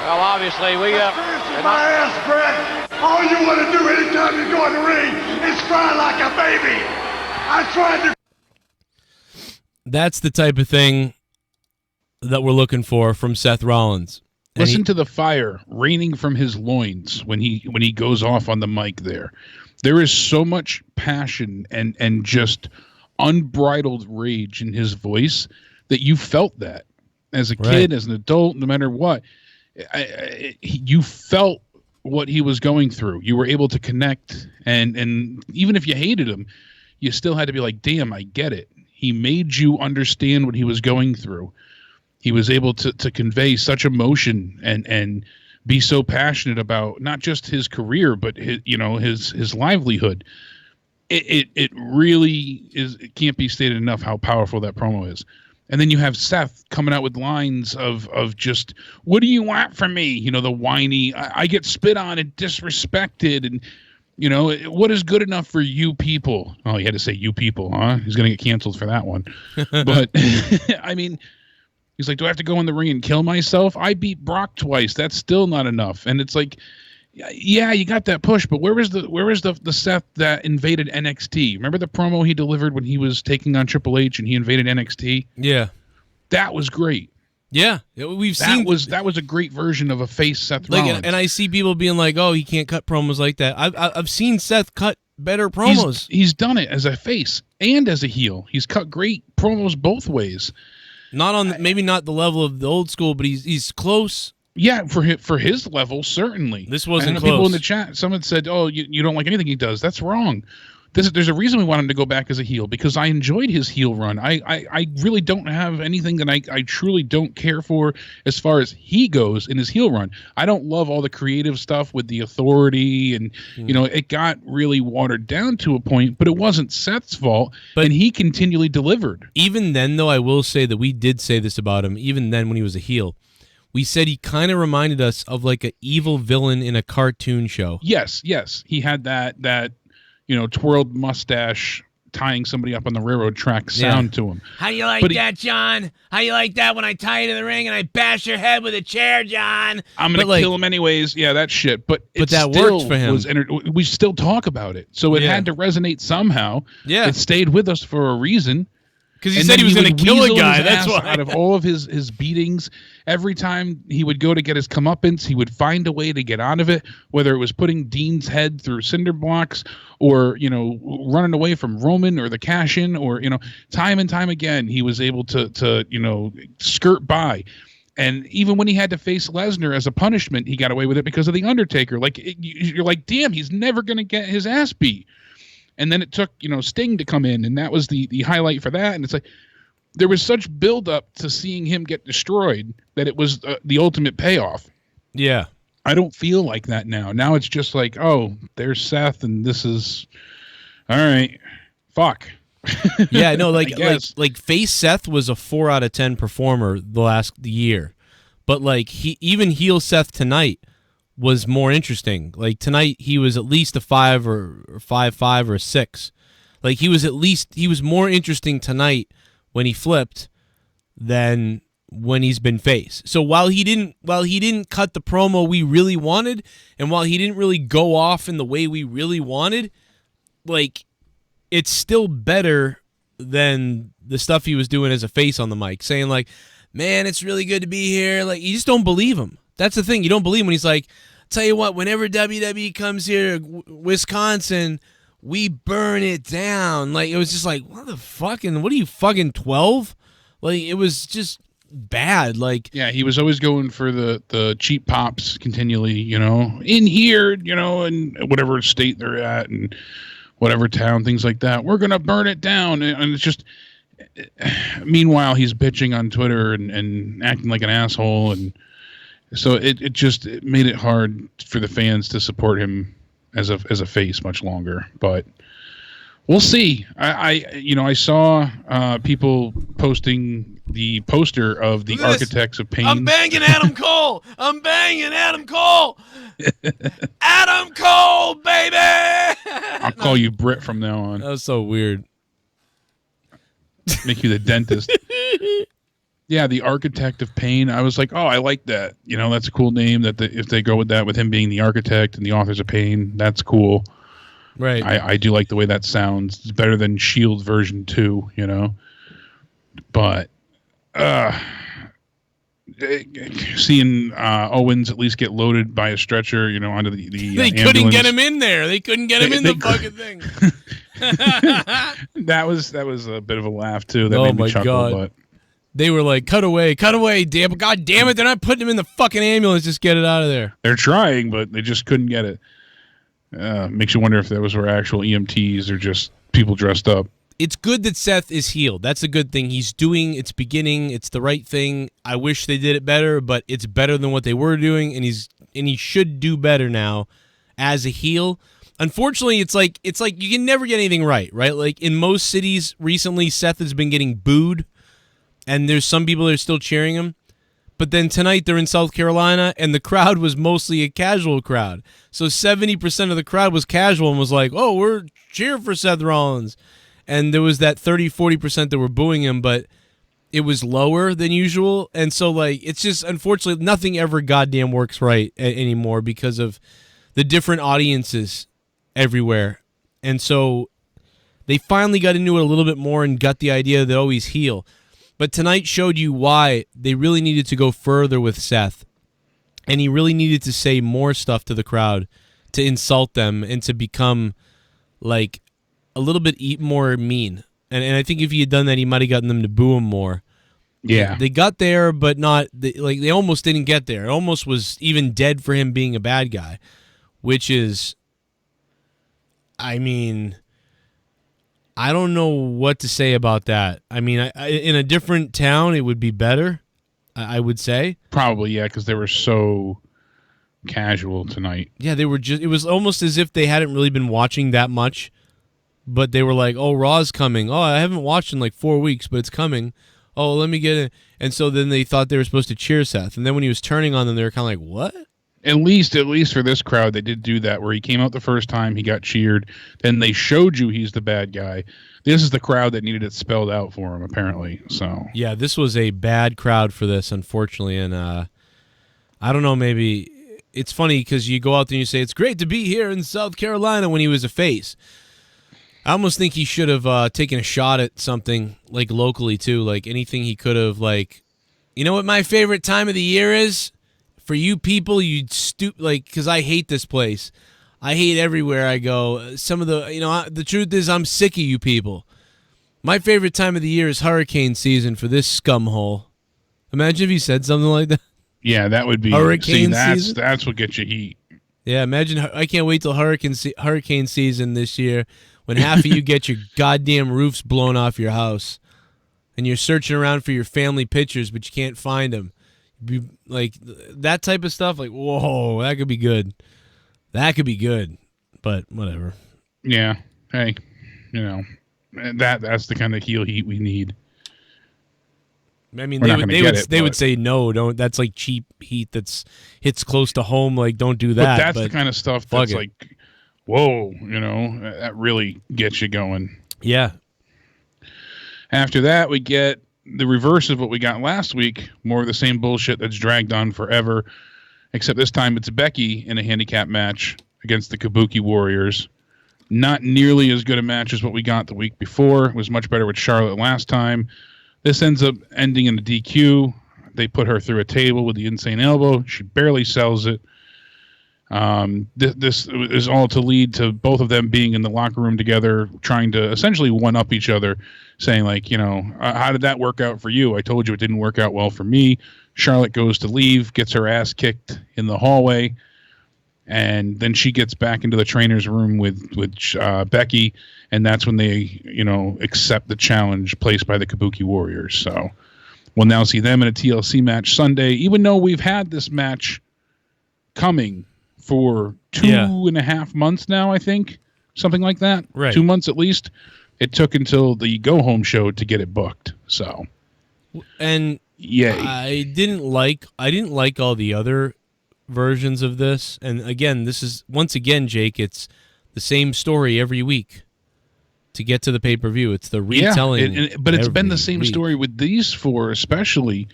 Well, obviously, we My ass, Brett. All you want to do anytime you go in the ring is cry like a baby. I tried to. That's the type of thing that we're looking for from Seth Rollins. Listen to the fire raining from his loins when he goes off on the mic there. There is so much passion and just unbridled rage in his voice that you felt that as a kid, as an adult, no matter what. You felt what he was going through. You were able to connect, and even if you hated him, you still had to be like, damn, I get it. He made you understand what he was going through. He was able to convey such emotion and be so passionate about not just his career, but his livelihood. It really is. It can't be stated enough how powerful that promo is. And then you have Seth coming out with lines of just, what do you want from me? The whiny, I get spit on and disrespected. And, what is good enough for you people? Oh, he had to say you people, huh? He's going to get canceled for that one. But, I mean, he's like, do I have to go in the ring and kill myself? I beat Brock twice. That's still not enough. And it's like, yeah, you got that push, but where was the Seth that invaded NXT? Remember the promo he delivered when he was taking on Triple H and he invaded NXT? Yeah, that was great. Yeah, that was a great version of a face Seth Rollins. And I see people being like, "Oh, he can't cut promos like that." I've seen Seth cut better promos. He's done it as a face and as a heel. He's cut great promos both ways. Maybe not the level of the old school, but he's close. Yeah, for his level, certainly. This wasn't close. People in the chat, someone said, "Oh, you don't like anything he does." That's wrong. There's a reason we want him to go back as a heel, because I enjoyed his heel run. I really don't have anything that I truly don't care for as far as he goes in his heel run. I don't love all the creative stuff with the Authority, and it got really watered down to a point, but it wasn't Seth's fault, and he continually delivered. Even then, though, I will say that we did say this about him, even then when he was a heel. We said he kind of reminded us of like an evil villain in a cartoon show. Yes. He had that twirled mustache tying somebody up on the railroad track sound to him. How you like that, John? How you like that when I tie you to the ring and I bash your head with a chair, John? I'm going to kill him anyways. Yeah, that shit. But that worked for him. We still talk about it. So it had to resonate somehow. Yeah. It stayed with us for a reason. Because he said he was going to kill a guy. That's why. Out of all of his beatings, every time he would go to get his comeuppance, he would find a way to get out of it, whether it was putting Dean's head through cinder blocks or, running away from Roman or the cash-in or, time and time again, he was able to skirt by. And even when he had to face Lesnar as a punishment, he got away with it because of The Undertaker. You're like, damn, he's never going to get his ass beat. And then it took, Sting to come in, and that was the highlight for that. And it's like there was such buildup to seeing him get destroyed that it was the ultimate payoff. Yeah. I don't feel like that now. Now it's just like, oh, there's Seth, and this is all right. Fuck. Yeah, no, like face Seth was a 4 out of 10 performer the year, but even heel Seth tonight was more interesting. Like tonight, he was at least a 5 or 5.5 or a 6. Like he was more interesting tonight when he flipped than when he's been face. So while he didn't cut the promo we really wanted, and while he didn't really go off in the way we really wanted, it's still better than the stuff he was doing as a face on the mic, saying like, "Man, it's really good to be here." Like you just don't believe him. That's the thing. You don't believe him when he's like, "Tell you what, whenever WWE comes here, Wisconsin, we burn it down. Like, it was just like, what are you fucking 12? Like, it was just bad. Like, yeah, he was always going for the cheap pops continually, in here, in whatever state they're at and whatever town, things like that. We're going to burn it down. And it's just, meanwhile, he's bitching on Twitter and acting like an asshole. And so it just made it hard for the fans to support him as a face much longer. But we'll see. I saw people posting the poster of the Architects of Pain. I'm banging Adam Cole. I'm banging Adam Cole. Adam Cole, baby. I'll call you Britt from now on. That was so weird. Make you the dentist. Yeah, the Architect of Pain. I was like, oh, I like that. That's a cool name. If they go with that, with him being the architect and the authors of pain, that's cool. Right. I do like the way that sounds. It's better than Shield version 2, But seeing Owens at least get loaded by a stretcher, onto the they couldn't get him in there. They couldn't get him in the fucking thing. That was a bit of a laugh too. That made me chuckle. God. But they were like, cut away, damn, God damn it, they're not putting him in the fucking ambulance, just get it out of there. They're trying, but they just couldn't get it. Makes you wonder if those were actual EMTs or just people dressed up. It's good that Seth is healed. That's a good thing. It's beginning, it's the right thing. I wish they did it better, but it's better than what they were doing, and he should do better now as a heel. Unfortunately, it's like you can never get anything right? Like in most cities recently, Seth has been getting booed, and there's some people that are still cheering him. But then tonight they're in South Carolina, and the crowd was mostly a casual crowd. So 70% of the crowd was casual and was like, oh, we're cheering for Seth Rollins. And there was that 30-40% that were booing him, but it was lower than usual. And so, it's just, unfortunately, nothing ever goddamn works right anymore because of the different audiences everywhere. And so they finally got into it a little bit more and got the idea that, he's heel. But tonight showed you why they really needed to go further with Seth. And he really needed to say more stuff to the crowd to insult them and to become, a little bit more mean. And I think if he had done that, he might have gotten them to boo him more. Yeah. They got there, but not, they almost didn't get there. It almost was even dead for him being a bad guy, which is, I don't know what to say about that. In a different town, it would be better, I would say. Probably, yeah, because they were so casual tonight. Yeah, they were it was almost as if they hadn't really been watching that much, but they were like, oh, Raw's coming. Oh, I haven't watched in 4 weeks, but it's coming. Oh, let me get it. And so then they thought they were supposed to cheer Seth. And then when he was turning on them, they were kind of like, what? At least for this crowd, they did do that, where he came out the first time, he got cheered, then they showed you he's the bad guy. This is the crowd that needed it spelled out for him, apparently. So yeah, this was a bad crowd for this, unfortunately. And I don't know, maybe it's funny because you go out there and you say, it's great to be here in South Carolina when he was a face. I almost think he should have taken a shot at something, locally, too. Anything he could have, you know what my favorite time of the year is? For you people, because I hate this place. I hate everywhere I go. Some of the truth is I'm sick of you people. My favorite time of the year is hurricane season for this scumhole. Imagine if he said something like that. Yeah, that would be hurricane season. That's what gets you heat. Yeah, imagine. I can't wait till hurricane season this year when half of you get your goddamn roofs blown off your house, and you're searching around for your family pictures, but you can't find them. That type of stuff, whoa, that could be good. That could be good, but whatever. Yeah. Hey, that's the kind of heel heat we need. They would say no, don't. That's cheap heat that's hits close to home. Don't do that. But that's the kind of stuff that's whoa, that really gets you going. Yeah. After that, we get the reverse of what we got last week, more of the same bullshit that's dragged on forever, except this time it's Becky in a handicap match against the Kabuki Warriors. Not nearly as good a match as what we got the week before. It was much better with Charlotte last time. This ends up ending in a DQ. They put her through a table with the insane elbow. She barely sells it. This is all to lead to both of them being in the locker room together, trying to essentially one-up each other, saying like, how did that work out for you? I told you it didn't work out well for me. Charlotte goes to leave, gets her ass kicked in the hallway, and then she gets back into the trainer's room with Becky, and that's when they, accept the challenge placed by the Kabuki Warriors. So we'll now see them in a TLC match Sunday, even though we've had this match coming for 2.5 months now, I think. Something like that. Right. 2 months at least. It took until the go-home show to get it booked. So, and yay. I didn't like all the other versions of this. And again, this is, once again, Jake, it's the same story every week to get to the pay-per-view. It's the retelling. But it's been the same story with these four, especially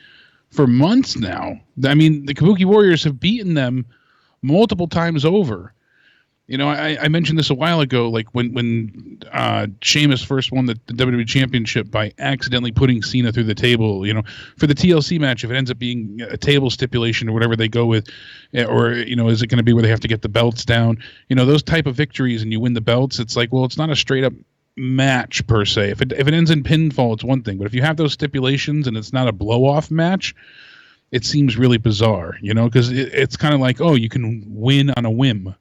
for months now. I mean, the Kabuki Warriors have beaten them multiple times over. I mentioned this a while ago, like when Sheamus first won the WWE Championship by accidentally putting Cena through the table. For the TLC match, if it ends up being a table stipulation or whatever they go with, or is it going to be where they have to get the belts down? Those type of victories, and you win the belts. It's like, well, it's not a straight up match per se. If it ends in pinfall, it's one thing. But if you have those stipulations and it's not a blow off match, it seems really bizarre, because it's kind of like, oh, you can win on a whim.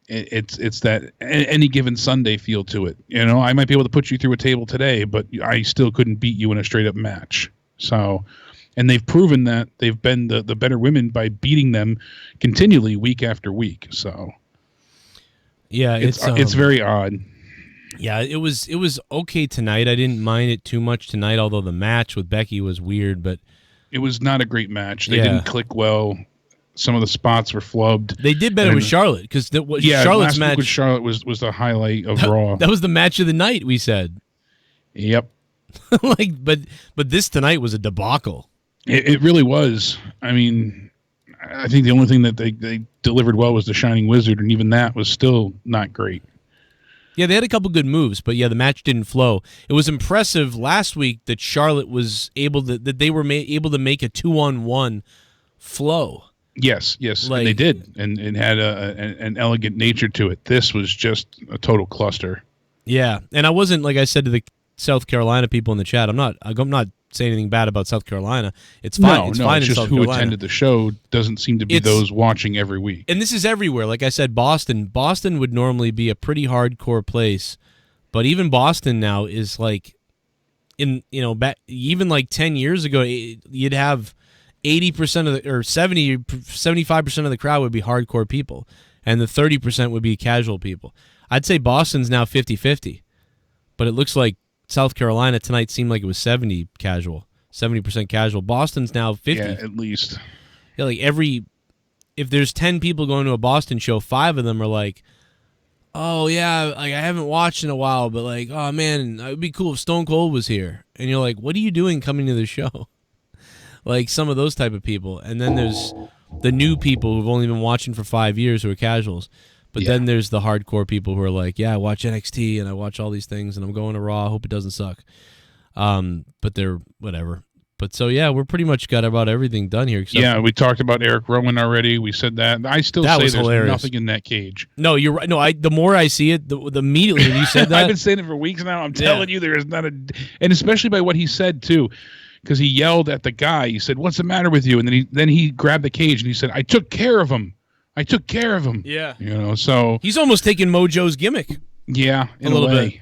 It's that any given Sunday feel to it. I might be able to put you through a table today, but I still couldn't beat you in a straight up match. So, and they've proven that they've been the better women by beating them continually week after week. So, yeah, it's very odd. Yeah, it was okay tonight. I didn't mind it too much tonight, although the match with Becky was weird, but it was not a great match. They didn't click well. Some of the spots were flubbed. They did better with Charlotte, because Charlotte's match with Charlotte was the highlight of Raw. That was the match of the night, we said. Yep. But this tonight was a debacle. It really was. I mean, I think the only thing that they delivered well was the Shining Wizard, and even that was still not great. Yeah, they had a couple good moves, but yeah, the match didn't flow. It was impressive last week that Charlotte was able to, that they were able to make a 2-on-1 flow. Yes, and they did, and had an elegant nature to it. This was just a total cluster. Yeah, and I wasn't, like I said to the South Carolina people in the chat, I'm not saying anything bad about South Carolina. It's fine. It's fine in just South who Carolina. Attended the show doesn't seem to be those watching every week. And this is everywhere. Like I said, Boston would normally be a pretty hardcore place, but even Boston now is like, even like 10 years ago, you'd have 80% of or 75% of the crowd would be hardcore people, and the 30% would be casual people. I'd say Boston's now 50-50, but it looks like South Carolina tonight seemed like it was 70% casual. Boston's now 50. Yeah, at least. Yeah, like if there's 10 people going to a Boston show, 5 of them are like, oh yeah, like I haven't watched in a while, but like, oh man, it would be cool if Stone Cold was here. And you're like, what are you doing coming to the show? Like some of those type of people. And then there's the new people who've only been watching for 5 years who are casuals. But then there's the hardcore people who are like, yeah, I watch NXT and I watch all these things and I'm going to Raw. I hope it doesn't suck. But they're whatever. But so, yeah, we're pretty much got about everything done here. Yeah, we talked about Eric Rowan already. We said that. I still say there's nothing in that cage. No, you're right. No, the more I see it, the immediately when you said that. I've been saying it for weeks now. I'm telling you, there is not and especially by what he said, too. Because he yelled at the guy. He said, "What's the matter with you?" And then he grabbed the cage and he said, "I took care of him. I took care of him." Yeah. So he's almost taking Mojo's gimmick. Yeah, in a little way. bit.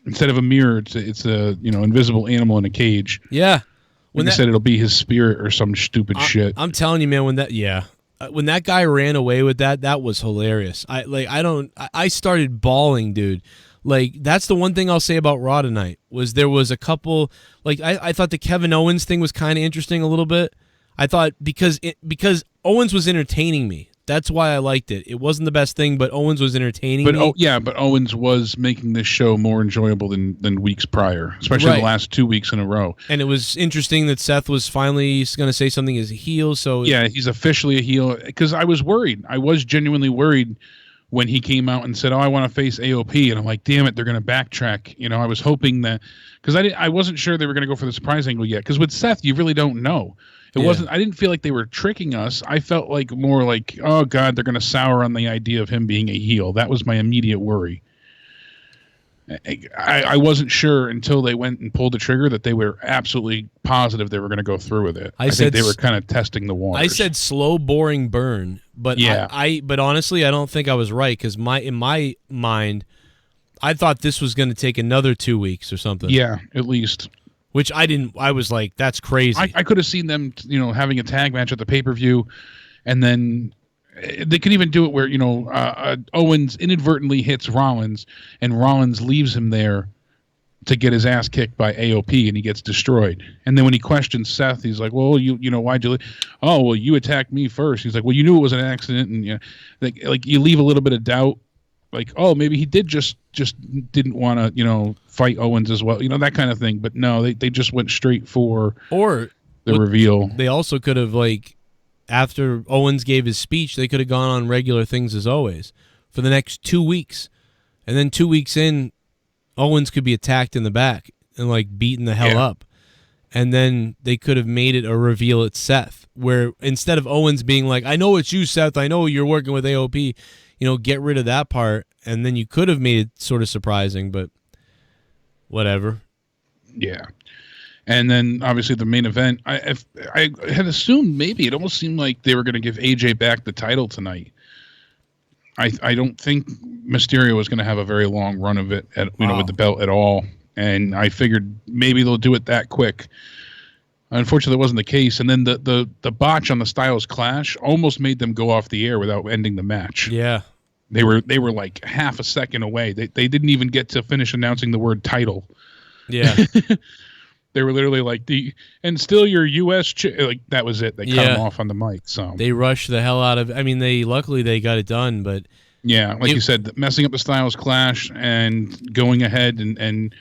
Instead of a mirror, it's a invisible animal in a cage. Yeah. When they said it'll be his spirit or some stupid shit. I'm telling you, man. When that guy ran away with that was hilarious. I started bawling, dude. Like, that's the one thing I'll say about Raw tonight, was there was a couple, like, I thought the Kevin Owens thing was kind of interesting a little bit. I thought because Owens was entertaining me. That's why I liked it. It wasn't the best thing, but Owens was entertaining me. But Owens was making this show more enjoyable than weeks prior, especially the last 2 weeks in a row. And it was interesting that Seth was finally going to say something as a heel. So yeah, he's officially a heel, because I was worried. I was genuinely worried when he came out and said, "Oh, I want to face AOP," and I'm like, "Damn it, they're going to backtrack." You know, I was hoping that because I wasn't sure they were going to go for the surprise angle yet. Because with Seth, you really don't know. It wasn't. I didn't feel like they were tricking us. I felt like more like, oh God, they're going to sour on the idea of him being a heel. That was my immediate worry. I wasn't sure until they went and pulled the trigger that they were absolutely positive they were going to go through with it. I think they were kind of testing the waters. I said slow, boring burn, but but honestly, I don't think I was right because in my mind, I thought this was going to take another 2 weeks or something. Yeah, at least. Which I didn't. I was like, that's crazy. I could have seen them, having a tag match at the pay-per-view, and then they could even do it where Owens inadvertently hits Rollins, and Rollins leaves him there to get his ass kicked by AOP, and he gets destroyed. And then when he questions Seth, he's like, "Well, why'd you leave?" "Oh, well, you attacked me first." He's like, "Well, you knew it was an accident," and like you leave a little bit of doubt. Like, oh, maybe he did just didn't want to, fight Owens as well, that kind of thing. But no, they just went straight for the reveal. They also could have, after Owens gave his speech, they could have gone on regular things as always for the next 2 weeks. And then 2 weeks in, Owens could be attacked in the back and, beaten the hell up. And then they could have made it a reveal at Seth, where instead of Owens being like, "I know it's you, Seth. I know you're working with AOP." Get rid of that part, and then you could have made it sort of surprising, but whatever. Yeah. And then, obviously, the main event, I had assumed maybe it almost seemed like they were going to give AJ back the title tonight. I don't think Mysterio was going to have a very long run of it, with the belt at all, and I figured maybe they'll do it that quick. Unfortunately, that wasn't the case. And then the botch on the Styles Clash almost made them go off the air without ending the match. Yeah. They were like half a second away. They didn't even get to finish announcing the word title. Yeah. They were literally like, and still your U.S. that was it. They cut him off on the mic. So they rushed the hell out of it. I mean, luckily they got it done, but yeah, you said, messing up the Styles Clash and going ahead and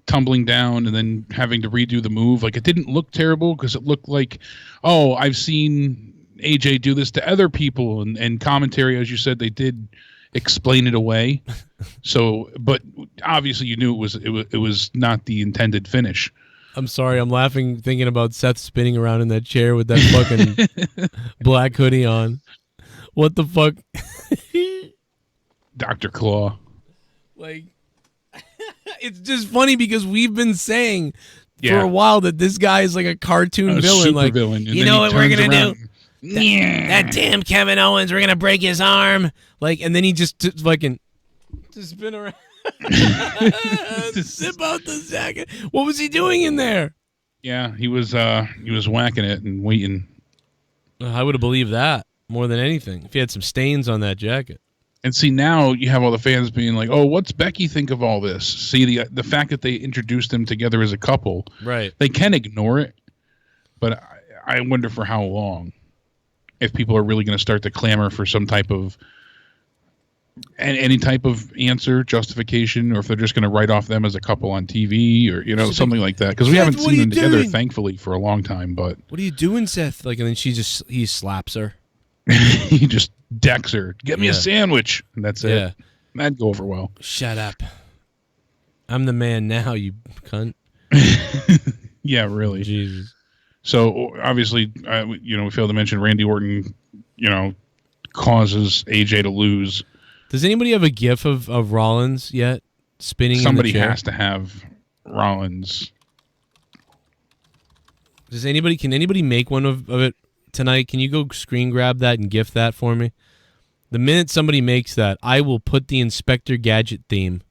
tumbling down and then having to redo the move. It didn't look terrible because it looked like, oh, I've seen AJ do this to other people, and commentary, as you said, they did explain it away. So, but obviously you knew it was not the intended finish. I'm sorry, I'm laughing thinking about Seth spinning around in that chair with that fucking black hoodie on. What the fuck? Dr. Claw. It's just funny because we've been saying for a while that this guy is like a cartoon villain. Super villain. You know what we're going to do? That damn Kevin Owens, we're going to break his arm. And then he just fucking spin around. Zip out the jacket. What was he doing in there? Yeah, he was whacking it and waiting. I would have believed that more than anything if he had some stains on that jacket. And see, now you have all the fans being like, "Oh, what's Becky think of all this?" See, the fact that they introduced them together as a couple, right? They can ignore it, but I wonder for how long. If people are really going to start to clamor for some type of any type of answer, justification, or if they're just going to write off them as a couple on TV, or something like that, because we haven't seen them together, thankfully, for a long time. But what are you doing, Seth? And then he slaps her. He just decks her. Get me a sandwich, and that's it. Yeah, that'd go over well. Shut up. I'm the man now, you cunt. Yeah, really. Jesus. So obviously, we failed to mention Randy Orton, causes AJ to lose. Does anybody have a GIF of Rollins yet spinning? Somebody in the chair? has to have Rollins. Can anybody make one of it tonight? Can you go screen grab that and GIF that for me? The minute somebody makes that, I will put the Inspector Gadget theme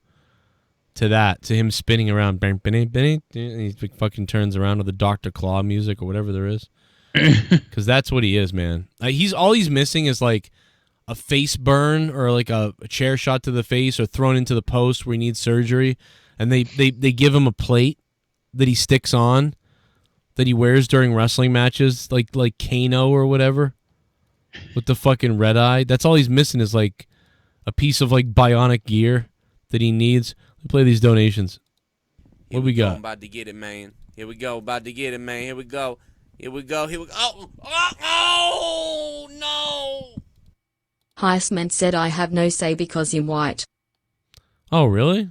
to him spinning around. And he fucking turns around with the Dr. Claw music or whatever there is. Because that's what he is, man. All he's missing is a face burn or a chair shot to the face or thrown into the post where he needs surgery. And they give him a plate that he sticks on that he wears during wrestling matches, like Kano or whatever, with the fucking red eye. That's all he's missing is a piece of bionic gear that he needs. Let me play these donations. What we got? I'm about to get it, man. Here we go. About to get it, man. Here we go. Oh no! Heisman said I have no say because I'm white. Oh, really?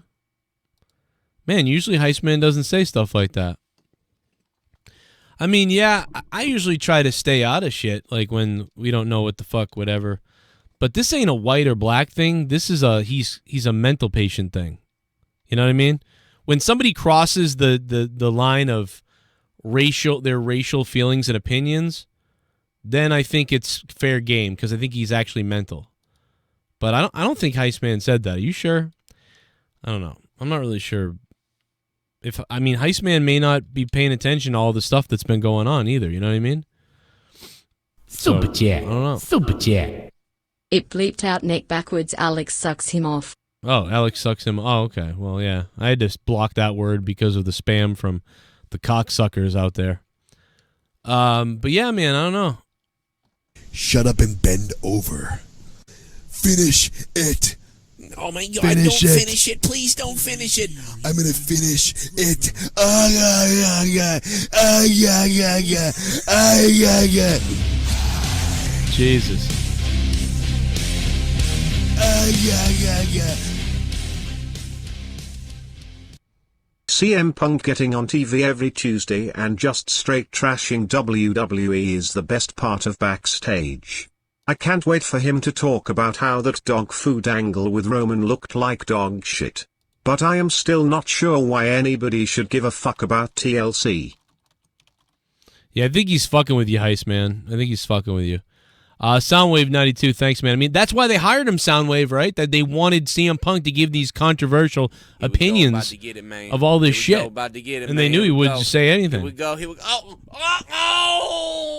Man, usually Heisman doesn't say stuff like that. I mean, yeah, I usually try to stay out of shit, like when we don't know what the fuck, whatever. But this ain't a white or black thing. This is he's a mental patient thing. You know what I mean? When somebody crosses the line of their racial feelings and opinions, then I think it's fair game because I think he's actually mental. But I don't think Heisman said that. Are you sure? I don't know. I'm not really sure. Heisman may not be paying attention to all the stuff that's been going on either. You know what I mean? Super chat. I don't know. Super chat. It bleeped out neck backwards. Alex sucks him off. Oh, Alex sucks him. Oh, okay. Well, yeah. I had to block that word because of the spam from the cocksuckers out there. But yeah, man, I don't know. Shut up and bend over. Finish it. Oh my God! Finish Don't it. finish it, please. Don't finish it. I'm gonna finish it. Ah, yeah, yeah, yeah. Ah, yeah, yeah, yeah. Ah, yeah, yeah. Jesus. Ah, yeah, yeah, yeah. CM Punk getting on TV every Tuesday and just straight trashing WWE is the best part of backstage. I can't wait for him to talk about how that dog food angle with Roman looked like dog shit. But I am still not sure why anybody should give a fuck about TLC. Yeah, I think he's fucking with you, Heist, man. I think he's fucking with you. Soundwave 92, thanks, man. I mean, that's why they hired him, Soundwave, right? That they wanted CM Punk to give these controversial opinions of all this shit. And they knew he wouldn't just say anything. Here we go.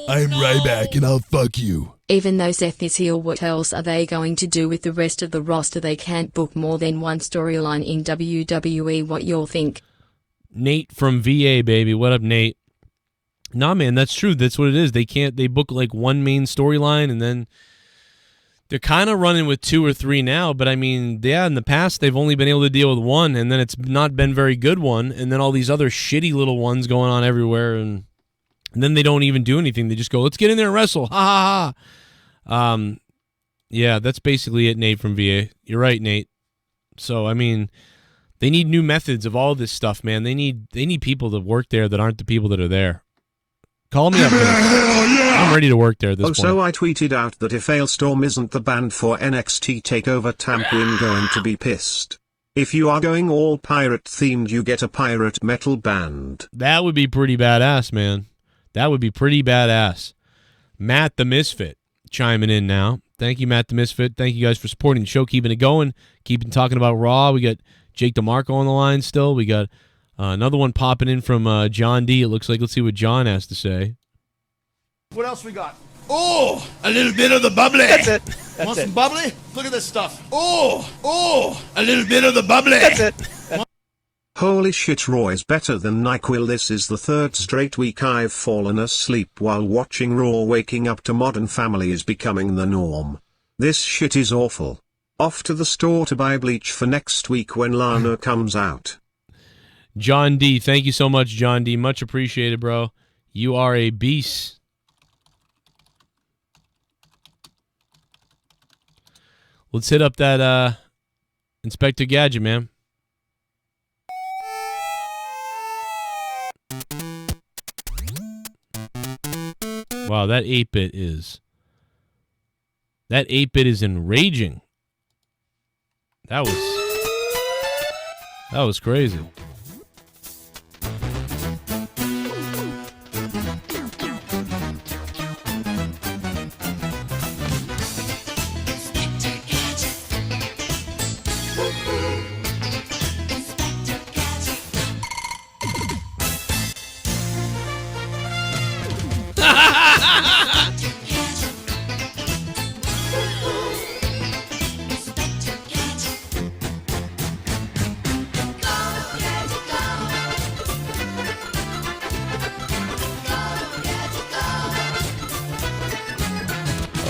I'm Ryback and I'll fuck you. Even though Seth is heel, what else are they going to do with the rest of the roster? They can't book more than one storyline in WWE. What y'all think? Nate from VA, baby. What up, Nate? Nah, man, that's true. That's what it is. They book like one main storyline and then they're kind of running with 2 or 3 now. But I mean, yeah, in the past, they've only been able to deal with one and then it's not been very good one. And then all these other shitty little ones going on everywhere. And then they don't even do anything. They just go, let's get in there and wrestle. Ha ha ha. Yeah, that's basically it, Nate from VA. You're right, Nate. So, I mean, they need new methods of all this stuff, man. They need people to work there that aren't the people that are there. Call me up. I'm ready to work there at this point. So I tweeted out that if Ailstorm isn't the band for NXT TakeOver Tampa, I'm going to be pissed. If you are going all pirate themed, you get a pirate metal band. That would be pretty badass, man. That would be pretty badass. Matt the Misfit chiming in now. Thank you, Matt the Misfit. Thank you guys for supporting the show, keeping it going, keeping talking about Raw. We got Jake DeMarco on the line still. We got another one popping in from John D. It looks like. Let's see what John has to say. What else we got? Oh, a little bit of the bubbly. That's it. Want some bubbly? Look at this stuff. Oh, a little bit of the bubbly. That's it. Holy shit, Raw is better than NyQuil. This is the 3rd straight week I've fallen asleep while watching Raw. Waking up to Modern Family is becoming the norm. This shit is awful. Off to the store to buy bleach for next week when Lana comes out. John D. Thank you so much, John D. Much appreciated, bro. You are a beast. Let's hit up that Inspector Gadget, man. Wow, that 8-bit is enraging. That was crazy.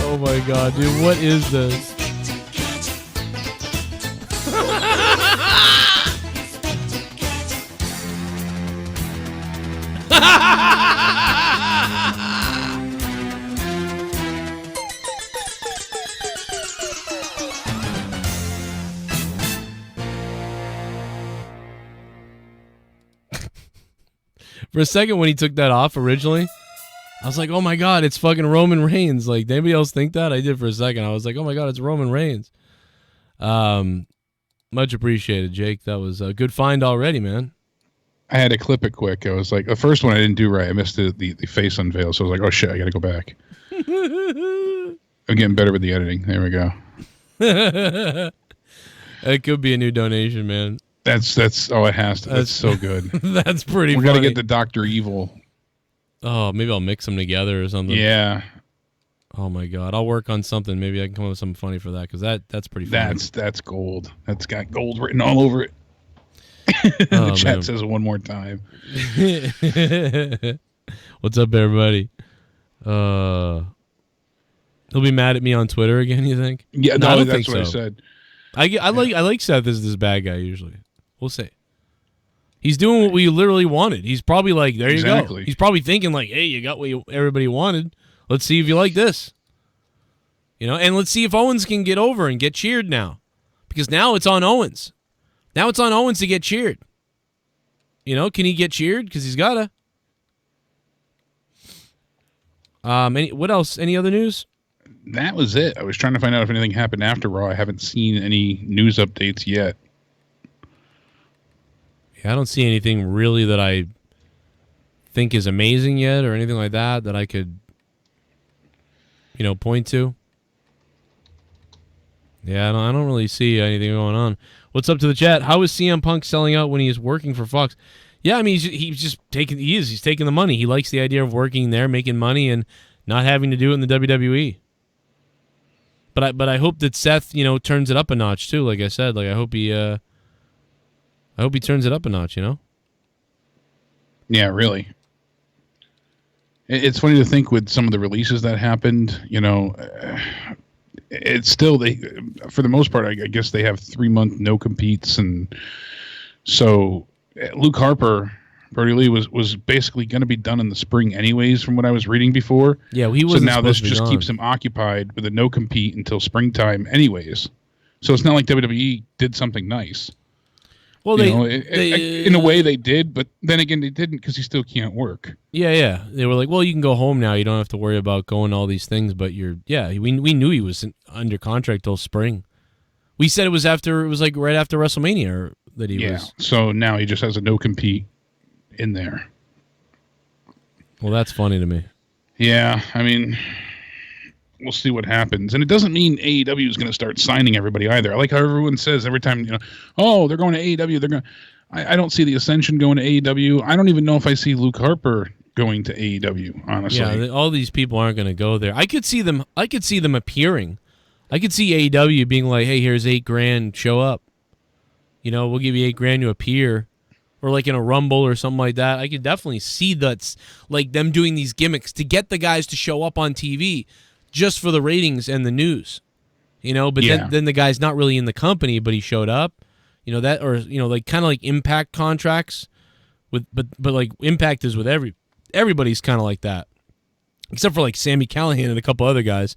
Oh my god, dude, what is this? For a second when he took that off originally, I was like, oh my God, it's fucking Roman Reigns. Like, did anybody else think that? I did for a second. I was like, oh my God, it's Roman Reigns. Much appreciated, Jake. That was a good find already, man. I had to clip it quick. I was like, the first one I didn't do right. I missed the face unveil, so I was like, oh shit, I gotta go back. I'm getting better with the editing. There we go. It could be a new donation, man. That's oh, it has to. That's so good. That's pretty. We got to get the Dr. Evil. Oh, maybe I'll mix them together or something. Yeah. Oh my God, I'll work on something. Maybe I can come up with something funny for that because that's pretty funny. That's gold. That's got gold written all over it. The chat says it one more time. What's up, everybody? He'll be mad at me on Twitter again. You think? Yeah, no, I don't that's think what so. I said. I like Seth as this bad guy usually. We'll see. He's doing what we literally wanted. He's probably like, there you go. He's probably thinking like, hey, you got what everybody wanted. Let's see if you like this. You know, and let's see if Owens can get over and get cheered now. Because now it's on Owens. Now it's on Owens to get cheered. You know, can he get cheered? Because he's gotta. What else? Any other news? That was it. I was trying to find out if anything happened after Raw. I haven't seen any news updates yet. Yeah, I don't see anything really that I think is amazing yet or anything like that I could, you know, point to. Yeah, I don't really see anything going on. What's up to the chat? How is CM Punk selling out when he is working for Fox? Yeah, I mean, he's just taking the money. He likes the idea of working there, making money, and not having to do it in the WWE. But I hope that Seth, you know, turns it up a notch too. Like I said, like I hope he turns it up a notch. You know. Yeah, really. It's funny to think with some of the releases that happened. You know, it's still for the most part, I guess they have 3-month no competes, and so Luke Harper. Brody Lee was basically going to be done in the spring anyways, from what I was reading before. Yeah, he wasn't. So now this just keeps him occupied with a no compete until springtime anyways. So it's not like WWE did something nice. Well, in a way they did, but then again they didn't because he still can't work. Yeah. They were like, well, you can go home now. You don't have to worry about going to all these things. But we knew he was under contract till spring. We said it was right after WrestleMania that he was. So now he just has a no compete in there. Well, that's funny to me. Yeah, I mean, we'll see what happens. And it doesn't mean AEW is going to start signing everybody either. I like how everyone says every time, you know, oh, they're going to AEW. They're going. I don't see the Ascension going to AEW. I don't even know if I see Luke Harper going to AEW. Honestly, yeah, all these people aren't going to go there. I could see them appearing. I could see AEW being like, hey, here's $8,000, show up. You know, we'll give you $8,000 to appear. Or like in a Rumble or something like that. I could definitely see that's like them doing these gimmicks to get the guys to show up on TV just for the ratings and the news. You know, but then the guy's not really in the company, but he showed up. You know, that, or, you know, like kind of like Impact contracts with, but like Impact is with everybody's kind of like that. Except for like Sami Callihan and a couple other guys,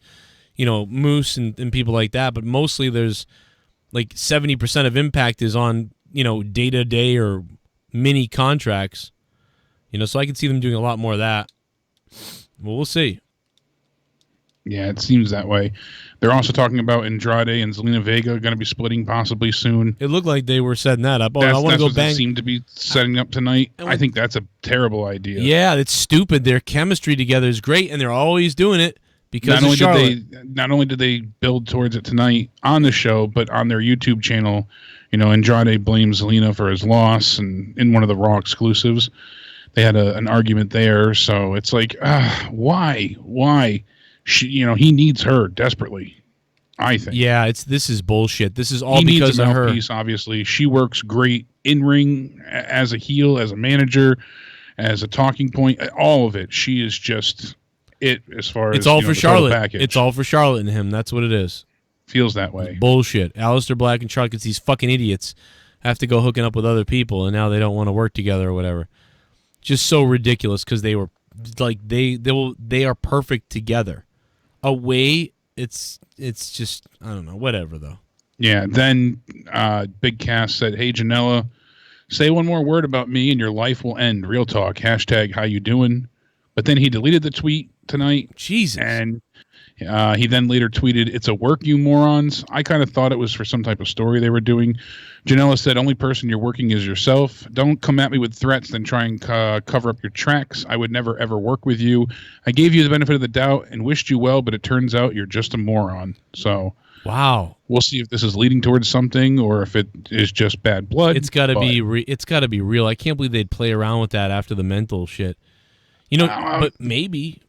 you know, Moose and people like that. But mostly there's like 70% of Impact is on, you know, day-to-day or mini contracts, you know, so I can see them doing a lot more of that. Well, we'll see. Yeah, it seems that way. They're also talking about Andrade and Zelina Vega going to be splitting possibly soon. It looked like they were setting that up. I want to go bang. They seem to be setting up tonight. I think that's a terrible idea. Yeah, it's stupid. Their chemistry together is great, and they're always doing it because of Charlotte. Not only did they build towards it tonight on the show, but on their YouTube channel. You know, Andrade blames Zelina for his loss, and in one of the Raw exclusives, they had an argument there. So it's like, why? He needs her desperately, I think. Yeah, this is bullshit. This is all because of her. Obviously, she works great in ring as a heel, as a manager, as a talking point. All of it. She is just it as far as it's all for Charlotte. Package. It's all for Charlotte and him. That's what it is. Feels that way. Bullshit. Aleister Black and Charlotte, these fucking idiots have to go hooking up with other people, and now they don't want to work together or whatever. Just so ridiculous because they were like they are perfect together. Away, it's just I don't know, whatever though. Yeah. Then Big Cass said, "Hey Janela, Say one more word about me and your life will end. Real talk. Hashtag how you doing? But then he deleted the tweet tonight. Jesus. And he then later tweeted, "It's a work, you morons." I kind of thought it was for some type of story they were doing. Janela said, "Only person you're working is yourself. Don't come at me with threats, then try and cover up your tracks. I would never, ever work with you. I gave you the benefit of the doubt and wished you well, but it turns out you're just a moron." So, wow. We'll see if this is leading towards something or if it is just bad blood. It's got to be. It's got to be real. I can't believe they'd play around with that after the mental shit. You know, but maybe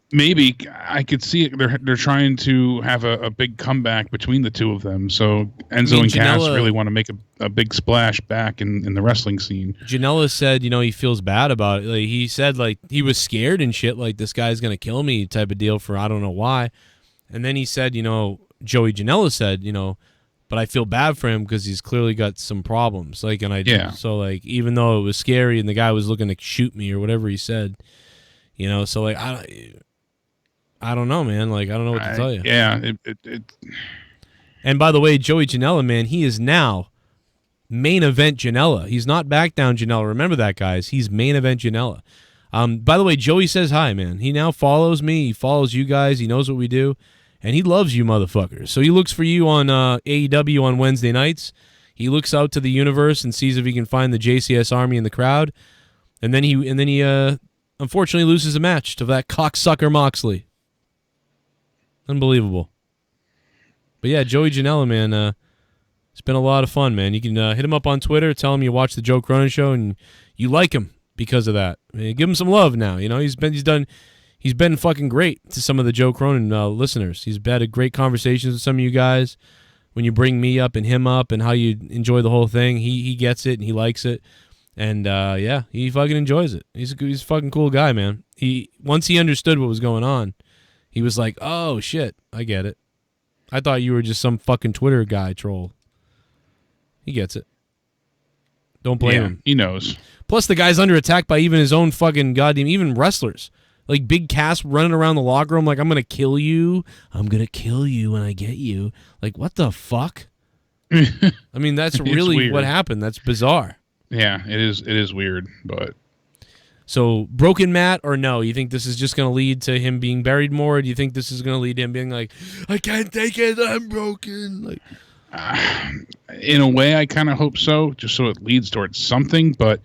I could see it. They're trying to have a big comeback between the two of them. So Enzo and Cass really want to make a big splash back in the wrestling scene. Janela said, he feels bad about it. Like, he said, like, he was scared and shit, like this guy's gonna kill me type of deal for I don't know why. And then he said, Joey Janela said, but I feel bad for him because he's clearly got some problems. Like, and so like even though it was scary and the guy was looking to shoot me or whatever he said. So like I don't know, man. Like I don't know what to tell you. Yeah. And by the way, Joey Janela, man, he is now main event Janela. He's not back down Janela. Remember that, guys. He's main event Janela. By the way, Joey says hi, man. He now follows me. He follows you guys. He knows what we do, and he loves you, motherfuckers. So he looks for you on AEW on Wednesday nights. He looks out to the universe and sees if he can find the JCS army in the crowd, and then he unfortunately loses a match to that cocksucker Moxley. Unbelievable. But yeah, Joey Janela, man, it's been a lot of fun, man. You can hit him up on Twitter, tell him you watch the Joe Cronin Show, and you like him because of that. Give him some love now. He's been fucking great to some of the Joe Cronin listeners. He's had great conversations with some of you guys. When you bring me up and him up and how you enjoy the whole thing, he gets it and he likes it. And yeah, he fucking enjoys it. He's a fucking cool guy, man. Once he understood what was going on, he was like, "Oh shit, I get it. I thought you were just some fucking Twitter guy troll." He gets it. Don't blame him. He knows. Plus, the guy's under attack by even his own fucking goddamn even wrestlers. Like Big Cass running around the locker room like, "I'm gonna kill you. I'm gonna kill you when I get you." Like, what the fuck? I mean, that's really what happened. That's bizarre. Yeah, it is weird, but so broken Matt or no? You think this is just going to lead to him being buried more? Or do you think this is going to lead to him being like, "I can't take it, I'm broken"? Like, in a way, I kind of hope so, just so it leads towards something. But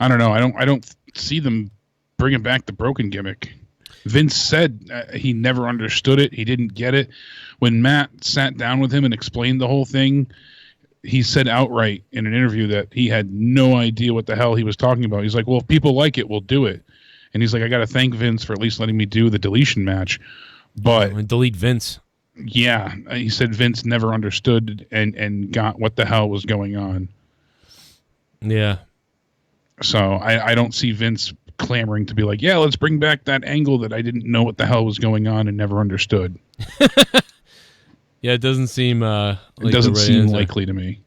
I don't know. I don't see them bringing back the broken gimmick. Vince said he never understood it. He didn't get it. When Matt sat down with him and explained the whole thing, he said outright in an interview that he had no idea what the hell he was talking about. He's like, "Well, if people like it, we'll do it." And he's like, "I got to thank Vince for at least letting me do the deletion match." But delete Vince. Yeah, he said Vince never understood and got what the hell was going on. Yeah. So I don't see Vince clamoring to be like, "Yeah, let's bring back that angle that I didn't know what the hell was going on and never understood." Yeah, it doesn't seem like it doesn't seem likely to me.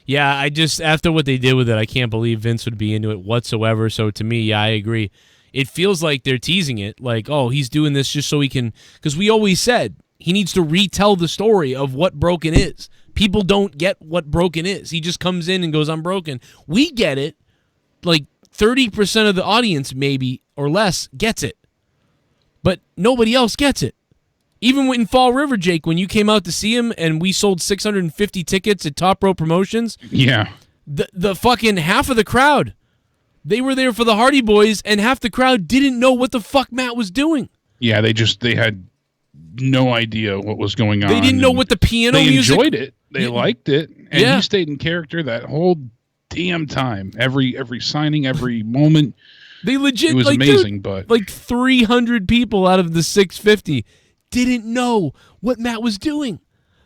Yeah, I just, after what they did with it, I can't believe Vince would be into it whatsoever. So to me, yeah, I agree. It feels like they're teasing it, like, oh, he's doing this just so he can, because we always said he needs to retell the story of what broken is. People don't get what broken is. He just comes in and goes, "I'm broken." We get it. Like 30% of the audience, maybe, or less, gets it. But nobody else gets it. Even in Fall River, Jake, when you came out to see him and we sold 650 tickets at Top Rope Promotions, yeah, the fucking half of the crowd, they were there for the Hardy Boys, and half the crowd didn't know what the fuck Matt was doing. Yeah, they had no idea what was going on. They didn't know what the piano music. They enjoyed it. They liked it, and he stayed in character that whole damn time. Every signing, every moment. They legit, it was amazing, but like 300 people out of the 650 didn't know what Matt was doing.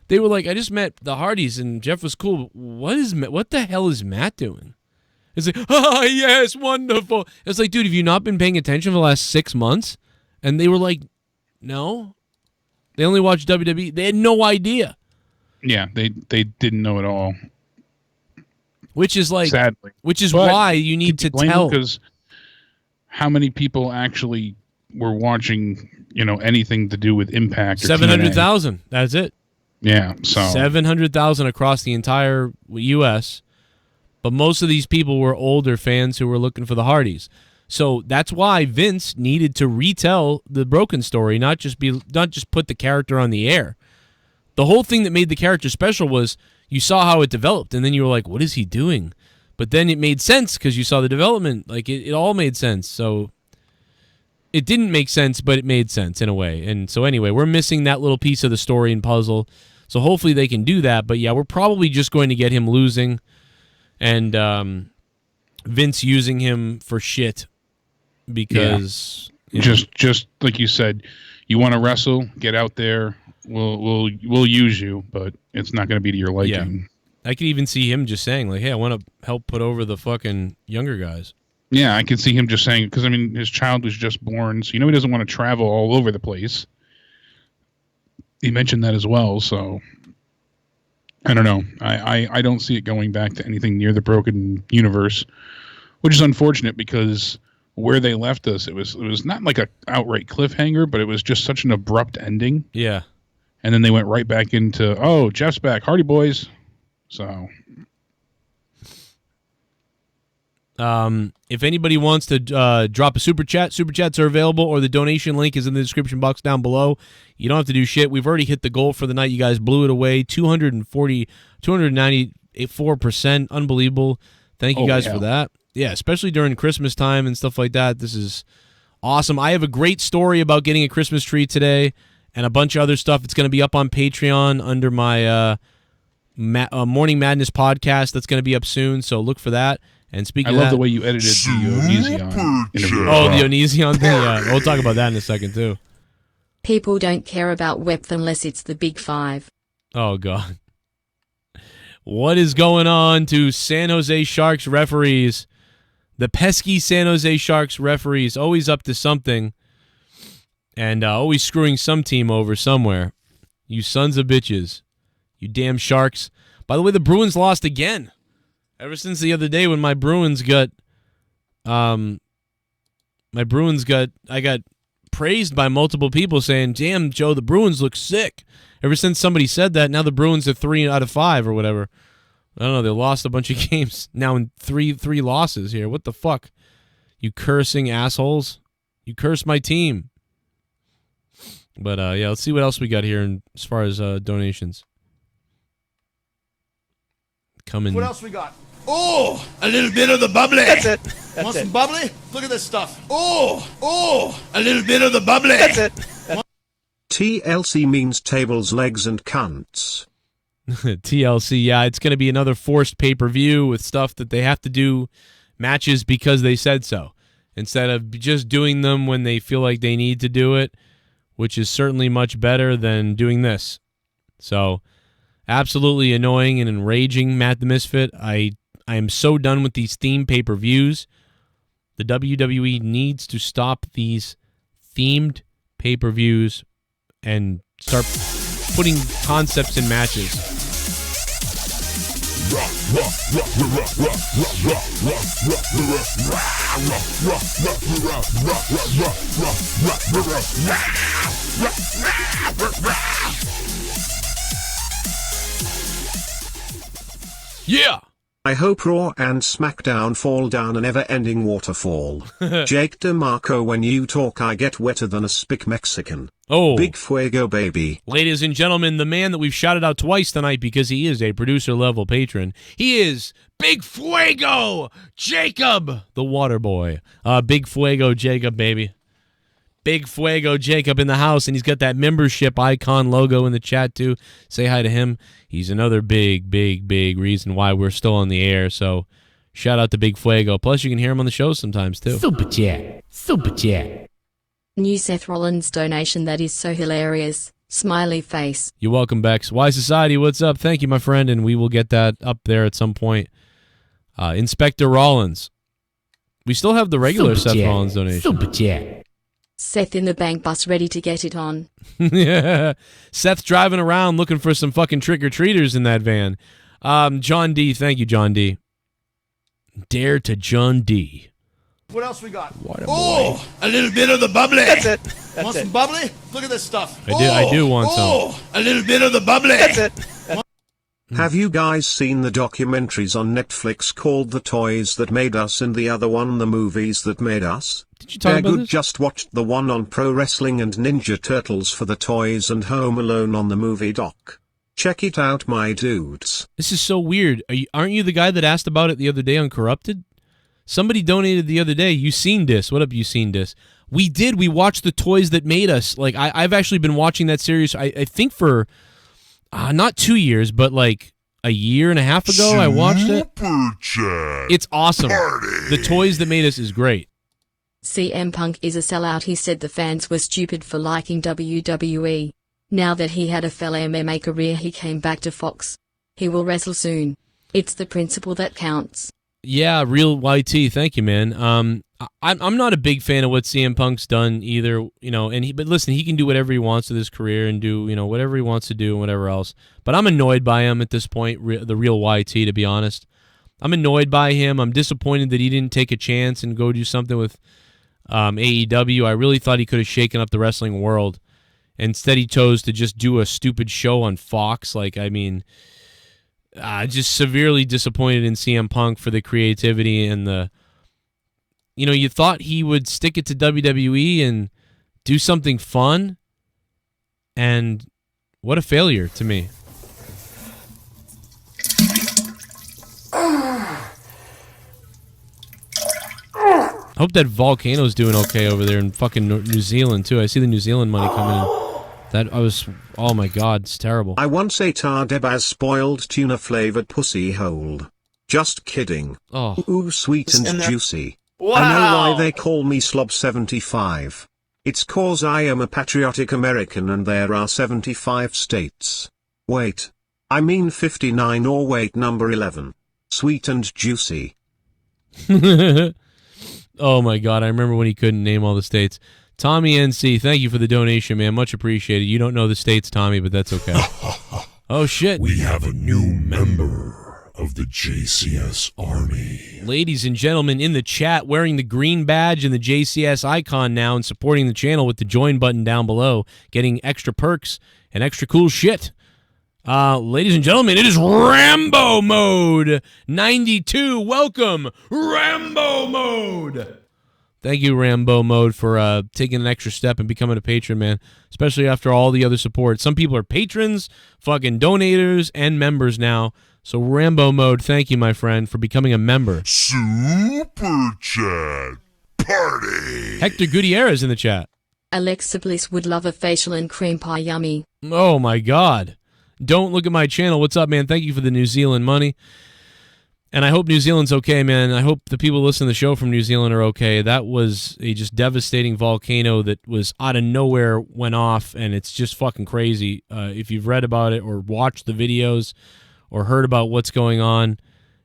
They were like, "I just met the Hardys and Jeff was cool. But what the hell is Matt doing?" It's like, "Oh, yes, wonderful." It's like, dude, have you not been paying attention for the last 6 months? And they were like, no. They only watched WWE. They had no idea. Yeah, they didn't know at all. Which is like, sadly. Which is why you need to tell. Because how many people actually were watching, anything to do with Impact? 700,000. That's it. Yeah, so 700,000 across the entire U.S. But most of these people were older fans who were looking for the Hardys. So that's why Vince needed to retell the Broken story, not just put the character on the air. The whole thing that made the character special was you saw how it developed, and then you were like, what is he doing? But then it made sense because you saw the development. Like, it all made sense. So it didn't make sense, but it made sense in a way. And so anyway, we're missing that little piece of the story and puzzle. So hopefully they can do that. But yeah, we're probably just going to get him losing and Vince using him for shit because just like you said, you want to wrestle, get out there. We'll use you, but it's not going to be to your liking. Yeah. I could even see him just saying like, "Hey, I want to help put over the fucking younger guys." Yeah, I can see him just saying because I mean his child was just born, so you know he doesn't want to travel all over the place. He mentioned that as well, so I don't know. I don't see it going back to anything near the Broken universe, which is unfortunate because where they left us, it was not like a outright cliffhanger, but it was just such an abrupt ending. Yeah. And then they went right back into, oh, Jeff's back, Hardy Boys. So, if anybody wants to drop a super chats are available, or the donation link is in the description box down below. You don't have to do shit. We've already hit the goal for the night. You guys blew it away. 294%. Unbelievable. Thank you guys for that. Yeah, especially during Christmas time and stuff like that. This is awesome. I have a great story about getting a Christmas tree today and a bunch of other stuff. It's going to be up on Patreon under my Morning Madness podcast. That's going to be up soon, so look for that. And speaking of that, I love the way you edited the Onision interview. Oh, the Onision thing? Yeah, we'll talk about that in a second, too. People don't care about WEP unless it's the big five. Oh, God. What is going on to San Jose Sharks referees? The pesky San Jose Sharks referees, always up to something and always screwing some team over somewhere. You sons of bitches. You damn Sharks. By the way, the Bruins lost again. Ever since the other day when my Bruins got I got praised by multiple people saying, damn, Joe, the Bruins look sick. Ever since somebody said that, now the Bruins are 3 out of 5 or whatever. I don't know, they lost a bunch of games now in three losses here. What the fuck? You cursing assholes. You cursed my team. But, yeah, let's see what else we got here as far as donations. Coming. What else we got? Oh, a little bit of the bubbly. That's it. Want some bubbly? Look at this stuff. Oh, a little bit of the bubbly. That's it. TLC means tables, legs, and cunts. TLC, yeah, it's going to be another forced pay-per-view with stuff that they have to do matches because they said so, instead of just doing them when they feel like they need to do it, which is certainly much better than doing this. So, absolutely annoying and enraging, Matt the Misfit. I am so done with these theme pay-per-views. The WWE needs to stop these themed pay-per-views and start putting concepts in matches. Yeah! I hope Raw and SmackDown fall down an ever-ending waterfall. Jake DeMarco, when you talk I get wetter than a spick Mexican. Oh. Big Fuego, baby. Ladies and gentlemen, the man that we've shouted out twice tonight because he is a producer-level patron, he is Big Fuego Jacob, the water boy. Big Fuego Jacob, baby. Big Fuego Jacob in the house, and he's got that membership icon logo in the chat, too. Say hi to him. He's another big, big, big reason why we're still on the air, so shout out to Big Fuego. Plus, you can hear him on the show sometimes, too. Super chat. Super chat. New Seth Rollins donation that is so hilarious. Smiley face. You're welcome, Bex. Wise Society, what's up? Thank you, my friend, and we will get that up there at some point. Inspector Rollins. We still have the regular Seth Rollins donation. Super chat. Seth in the bank bus ready to get it on. Yeah. Seth's driving around looking for some fucking trick-or-treaters in that van. John D. Thank you, John D. Dare to John D. What else we got? What a boy. A little bit of the bubbly. That's it. Want some bubbly? Look at this stuff. I do want some. A little bit of the bubbly. That's it. Have you guys seen the documentaries on Netflix called The Toys That Made Us and the other one The Movies That Made Us? Did you talk about good. this? Just watched the one on pro wrestling and Ninja Turtles for the toys and Home Alone on the movie doc. Check it out, my dudes. This is so weird. Aren't you the guy that asked about it the other day on Corrupted? Somebody donated the other day. You seen this? What up, you seen this? We did. We watched The Toys That Made Us. Like, I've actually been watching that series, I think for not 2 years, but like a year and a half ago, I watched it. It's awesome. The Toys That Made Us is great. CM Punk is a sellout. He said the fans were stupid for liking WWE. Now that he had a fellow MMA career, he came back to Fox. He will wrestle soon. It's the principle that counts. Yeah, real YT. Thank you, man. I'm not a big fan of what CM Punk's done either, you know. But listen, he can do whatever he wants with his career and do, you know, whatever he wants to do and whatever else. But I'm annoyed by him at this point. The real YT, to be honest, I'm annoyed by him. I'm disappointed that he didn't take a chance and go do something with AEW. I really thought he could have shaken up the wrestling world. Instead, he chose to just do a stupid show on Fox. Like, I mean, just severely disappointed in CM Punk for the creativity and the, you know, you thought he would stick it to WWE and do something fun, and what a failure to me. I hope that Volcano's doing okay over there in fucking New Zealand, too. I see the New Zealand money coming in. Oh my God, it's terrible. I once ate Debaz spoiled tuna-flavored pussy hold. Just kidding. Oh. Ooh, sweet and juicy. Wow. I know why they call me Slob75. It's cause I am a patriotic American and there are 75 states. Wait. I mean 59 or wait, number 11. Sweet and juicy. Oh my God, I remember when he couldn't name all the states. Tommy NC, thank you for the donation, man. Much appreciated. You don't know the states, Tommy, but that's okay. Oh, shit. We have a new member of the JCS Army. Ladies and gentlemen in the chat, wearing the green badge and the JCS icon now and supporting the channel with the join button down below, getting extra perks and extra cool shit. Ladies and gentlemen, it is Rambo Mode 92. Welcome, Rambo Mode. Thank you, Rambo Mode, for taking an extra step and becoming a patron, man, especially after all the other support. Some people are patrons, fucking donators, and members now. So, Rambo Mode, thank you, my friend, for becoming a member. Super Chat Party. Hector Gutierrez in the chat. Alexa Bliss would love a facial and cream pie. Yummy. Oh, my God. Don't look at my channel. What's up, man? Thank you for the New Zealand money. And I hope New Zealand's okay, man. I hope the people listening to the show from New Zealand are okay. That was a just devastating volcano that was out of nowhere, went off, and it's just fucking crazy. If you've read about it or watched the videos or heard about what's going on,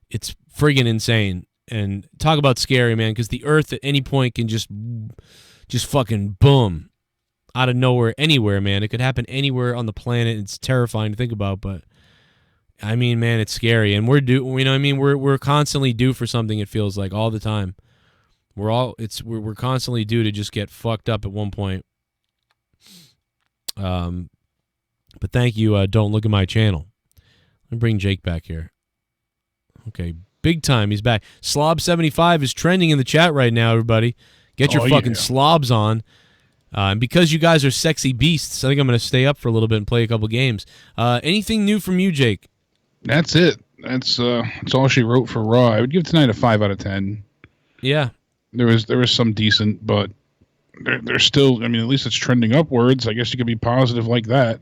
it's friggin' insane. And talk about scary, man, because the Earth at any point can just fucking boom. Out of nowhere, anywhere, man. It could happen anywhere on the planet. It's terrifying to think about, but I mean, man, it's scary, and we're due. You know, what I mean, we're constantly due for something. It feels like all the time. We're constantly due to just get fucked up at one point. But thank you. Don't look at my channel. Let me bring Jake back here. Okay, big time. He's back. Slob75 is trending in the chat right now. Everybody, get your fucking slobs on. And because you guys are sexy beasts, I think I'm going to stay up for a little bit and play a couple games. Anything new from you, Jake? That's it. That's all she wrote for Raw. I would give tonight a 5 out of 10. Yeah. There was some decent, but there's still, I mean, at least it's trending upwards. I guess you could be positive like that.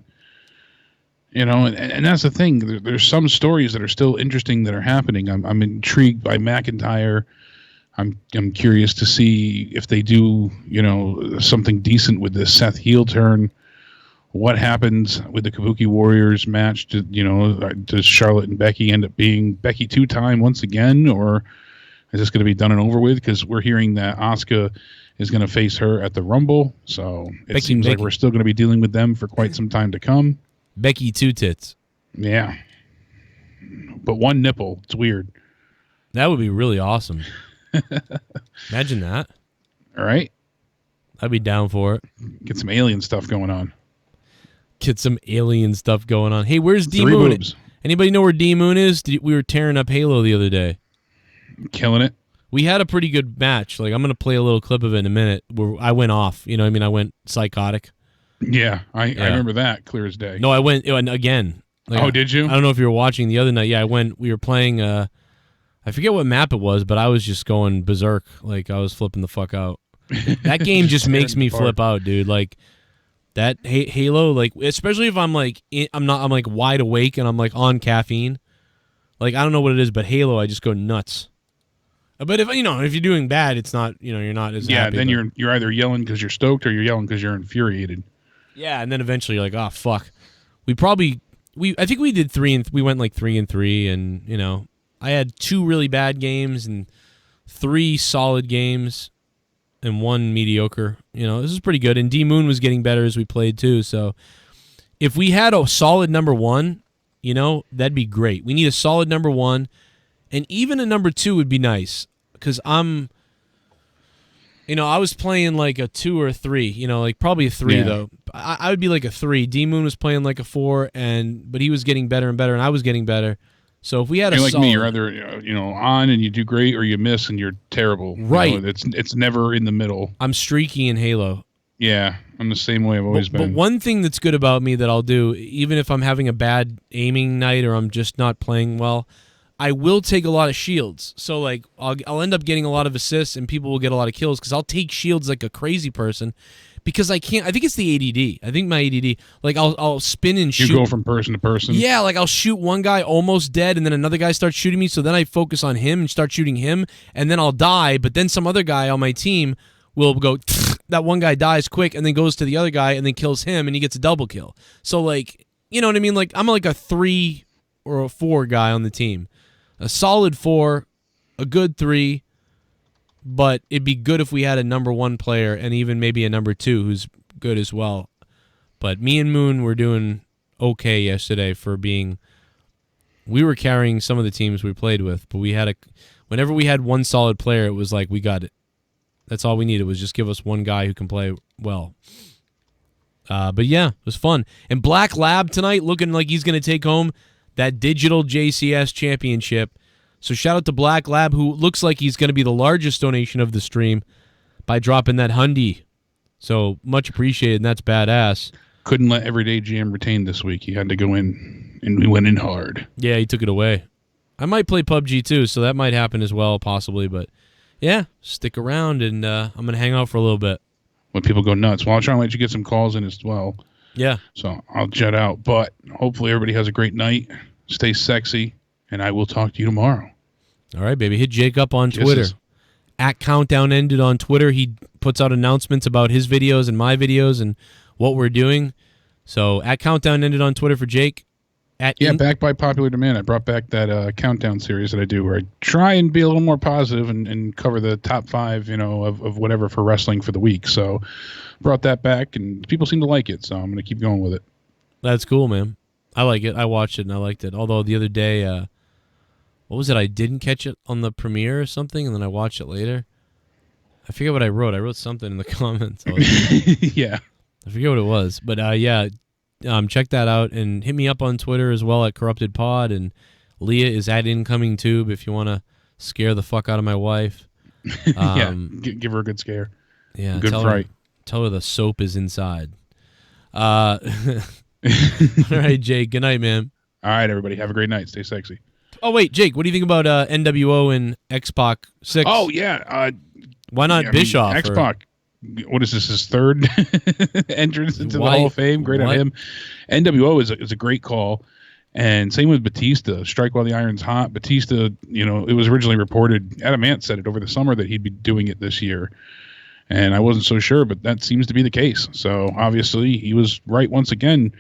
You know, and that's the thing. There's some stories that are still interesting that are happening. I'm intrigued by McIntyre. I'm curious to see if they do, you know, something decent with this Seth heel turn. What happens with the Kabuki Warriors match? Does Charlotte and Becky end up being Becky 2-time once again, or is this going to be done and over with? Because we're hearing that Asuka is going to face her at the Rumble, so it seems like we're still going to be dealing with them for quite some time to come. Becky 2 tits. Yeah, but one nipple. It's weird. That would be really awesome. Imagine that. All right. I'd be down for it. Get some alien stuff going on. Hey, where's DMOON? Anybody know where DMOON is? We were tearing up Halo the other day. Killing it. We had a pretty good match. Like, I'm going to play a little clip of it in a minute where I went off. You know what I mean? I went psychotic. Yeah, I remember that clear as day. No, I went again. Like, oh, did you? I don't know if you were watching the other night. Yeah, we were playing, I forget what map it was, but I was just going berserk. Like, I was flipping the fuck out. That game just makes me flip out, dude. Like, that Halo, like, especially if I'm like, I'm like wide awake and I'm like on caffeine. Like, I don't know what it is, but Halo, I just go nuts. But if you're doing bad, it's not, you're not as happy. Yeah, then you're either yelling because you're stoked or you're yelling because you're infuriated. Yeah, and then eventually you're like, oh fuck. I think we did 3 and we went like 3 and 3, and I had 2 really bad games and 3 solid games and 1 mediocre. This is pretty good. And DMOON was getting better as we played too. So if we had a solid number 1, that'd be great. We need a solid number 1. And even a number 2 would be nice, because I was playing like a 2 or a 3, like probably a 3 though. I would be like a 3. DMOON was playing like a 4, but he was getting better and better, and I was getting better. So if we had like me, you're either on and you do great, or you miss and you're terrible. Right. It's never in the middle. I'm streaky in Halo. Yeah, I'm the same way I've always been. But one thing that's good about me that I'll do, even if I'm having a bad aiming night or I'm just not playing well, I will take a lot of shields. So, like, I'll end up getting a lot of assists and people will get a lot of kills because I'll take shields like a crazy person because I can't. I think it's the ADD. I think my ADD, like, I'll spin and shoot. You go from person to person? Yeah, like, I'll shoot one guy almost dead and then another guy starts shooting me. So then I focus on him and start shooting him and then I'll die. But then some other guy on my team will go, that one guy dies quick and then goes to the other guy and then kills him and he gets a double kill. So, like, you know what I mean? Like, I'm like a 3 or a 4 guy on the team. A solid 4, a good 3, but it'd be good if we had a number 1 player and even maybe a number 2 who's good as well. But me and Moon were doing okay yesterday for being... We were carrying some of the teams we played with, but whenever we had one solid player, it was like, we got it. That's all we needed, was just give us one guy who can play well. But yeah, it was fun. And Black Lab tonight looking like he's going to take home that digital JCS championship. So shout out to Black Lab, who looks like he's going to be the largest donation of the stream by dropping that Hyundai. So much appreciated, and that's badass. Couldn't let Everyday Jam retain this week. He had to go in, and we went in hard. Yeah, he took it away. I might play PUBG too, so that might happen as well, possibly. But yeah, stick around, and I'm going to hang out for a little bit. When people go nuts. Well, I'll try and let you get some calls in as well. Yeah. So I'll jet out. But hopefully everybody has a great night. Stay sexy. And I will talk to you tomorrow. All right, baby. Hit Jake up on Twitter. At Countdown Ended on Twitter. He puts out announcements about his videos and my videos and what we're doing. So at Countdown Ended on Twitter for Jake. Back by popular demand. I brought back that countdown series that I do where I try and be a little more positive and cover the top 5, of whatever for wrestling for the week. So brought that back, and people seem to like it, so I'm going to keep going with it. That's cool, man. I like it. I watched it, and I liked it. Although the other day, what was it? I didn't catch it on the premiere or something, and then I watched it later. I forget what I wrote. I wrote something in the comments. Yeah. I forget what it was. But, check that out, and hit me up on Twitter as well at CorruptedPod, and Leah is at IncomingTube if you want to scare the fuck out of my wife. Give her a good scare. Yeah, good fright. Tell her the soap is inside. All right, Jake. Good night, man. All right, everybody. Have a great night. Stay sexy. Oh, wait, Jake. What do you think about NWO and X-Pac 6? Oh, yeah. Why not Bischoff? X-Pac. What is this, his third entrance into the Hall of Fame? Great on him. NWO is a great call. And same with Batista. Strike while the iron's hot. Batista, it was originally reported, Adam Ant said it over the summer that he'd be doing it this year. And I wasn't so sure, but that seems to be the case. So obviously he was right once again.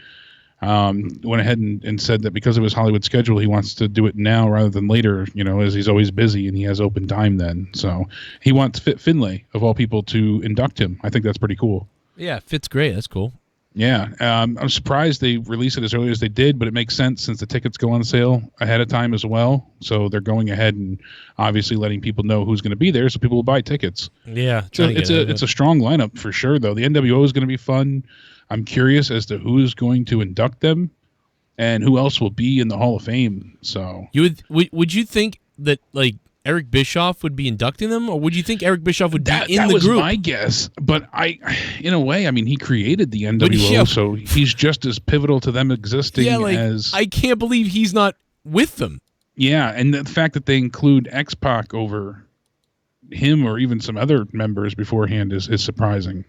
Went ahead and said that because of his Hollywood schedule, he wants to do it now rather than later, as he's always busy and he has open time then. So he wants Fit Finlay, of all people, to induct him. I think that's pretty cool. Yeah, Fit's great. That's cool. Yeah. I'm surprised they released it as early as they did, but it makes sense since the tickets go on sale ahead of time as well. So they're going ahead and obviously letting people know who's going to be there so people will buy tickets. Yeah. So it's a strong lineup for sure, though. The NWO is going to be fun. I'm curious as to who's going to induct them. and who else will be in the Hall of Fame. So would you think that like Eric Bischoff would be inducting them, or would you think Eric Bischoff would be in the group? That was my guess, but in a way, I mean, he created the NWO, so he's just as pivotal to them existing as. I can't believe he's not with them. Yeah, and the fact that they include X-Pac over him or even some other members beforehand is surprising.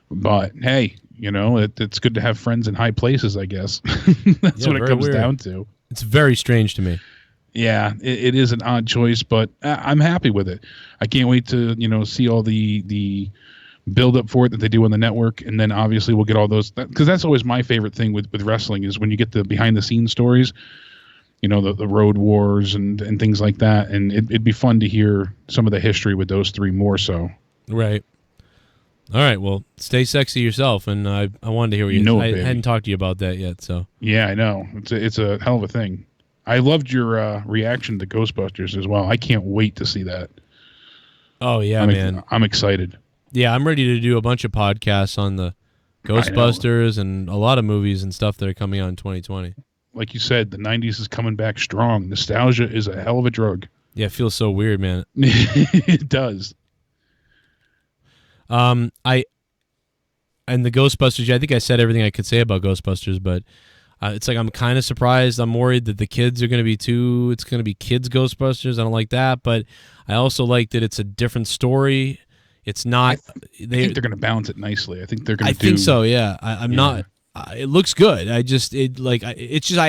But hey, it's good to have friends in high places, I guess. That's what it comes down to. It's very strange to me. Yeah, it is an odd choice, but I'm happy with it. I can't wait to see all the build up for it that they do on the network, and then obviously we'll get all those, because that's always my favorite thing with wrestling is when you get the behind the scenes stories, the road wars and things like that, and it'd be fun to hear some of the history with those three more so. Right. All right, well, stay sexy yourself, and I wanted to hear what you. I hadn't talked to you about that yet, so. Yeah, I know. It's a hell of a thing. I loved your reaction to Ghostbusters as well. I can't wait to see that. Oh, yeah, man. I'm excited. Yeah, I'm ready to do a bunch of podcasts on the Ghostbusters and a lot of movies and stuff that are coming out in 2020. Like you said, the 90s is coming back strong. Nostalgia is a hell of a drug. Yeah, it feels so weird, man. It does. And the Ghostbusters, I think I said everything I could say about Ghostbusters, but it's like I'm kind of surprised. I'm worried that the kids are going to be it's going to be kids Ghostbusters. I don't like that, but I also like that it's a different story. It's not. I think they're going to balance it nicely. I think they're going to think so, yeah. I'm not. It looks good. I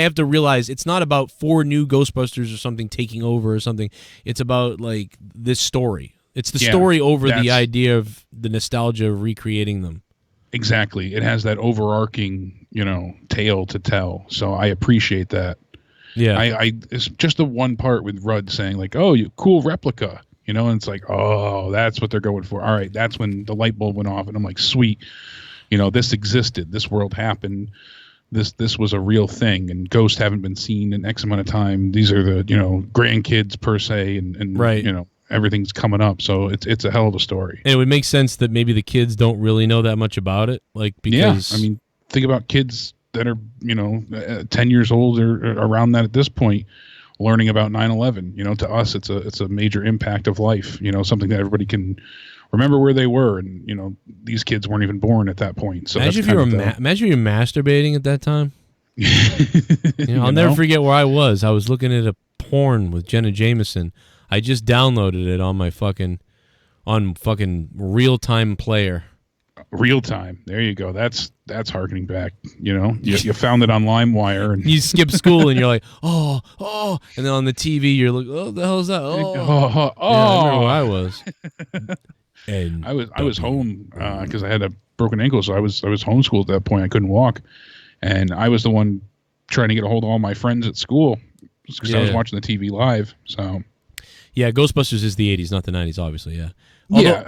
have to realize it's not about 4 new Ghostbusters or something taking over or something. It's about like this story. It's the story over the idea of the nostalgia of recreating them. Exactly. It has that overarching, tale to tell. So I appreciate that. Yeah. It's just the one part with Rudd saying like, "Oh, you cool replica," and it's like, "Oh, that's what they're going for." All right, that's when the light bulb went off, and I'm like, "Sweet, this existed. This world happened. This was a real thing, and ghosts haven't been seen in X amount of time. These are the grandkids per se, and right. Everything's coming up, so it's a hell of a story." And it would make sense that maybe the kids don't really know that much about it, because I mean, think about kids that are 10 years old or around that at this point, learning about 9/11. To us, it's a major impact of life. Something that everybody can remember where they were, and these kids weren't even born at that point. So imagine if you were masturbating at that time. I'll never forget where I was. I was looking at a porn with Jenna Jameson. I just downloaded it on my fucking real-time player. Real time. There you go. That's harkening back. You found it on LimeWire, and you skip school, and you're like, oh, and then on the TV, you're like, oh, the hell is that? Oh, yeah, I remember where I was. And I was home because I had a broken ankle, so I was homeschooled at that point. I couldn't walk, and I was the one trying to get a hold of all my friends at school because I was watching the TV live. So. Yeah, Ghostbusters is the 80s, not the 90s, obviously, yeah.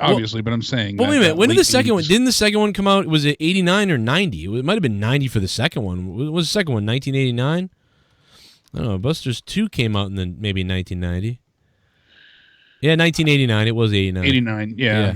Obviously, but I'm saying... Well, wait a minute. When did the second one... Didn't the second one come out... Was it 89 or 90? It might have been 90 for the second one. What was the second one, 1989? I don't know. Busters 2 came out in maybe 1990. Yeah, 1989. It was 89. 89, yeah.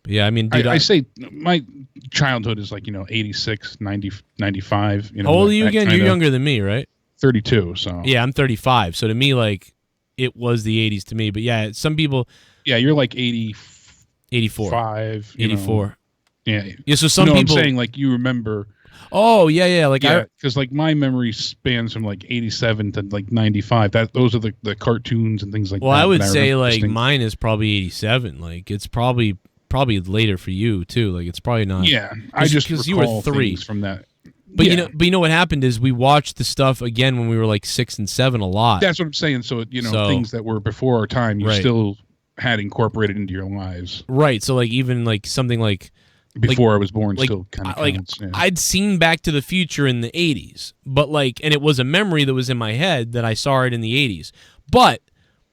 Yeah, I mean... Dude, I say my childhood is like, 86, 90, 95. How old are you again? You're younger than me, right? 32, so... Yeah, I'm 35. So to me, like... It was the 80s to me, but yeah, some people... Yeah, you're like 84. 5. 84. Yeah. Yeah, so some people... I'm saying, like, you remember... Oh, yeah. Because, like, my memory spans from, like, 87 to, like, 95. Those are the cartoons and things like that. Well, I would say, like, mine is probably 87. Like, it's probably later for you, too. Like, it's probably not... Yeah, I just recall you were 3 from that. But you know what happened is we watched the stuff again when we were like 6 and 7 a lot. That's what I'm saying. So things that were before our time, you still had incorporated into your lives. Right. So like even like something like before I was born, still kind of counts. Yeah. I'd seen Back to the Future in the 80s, but and it was a memory that was in my head that I saw it in the 80s. But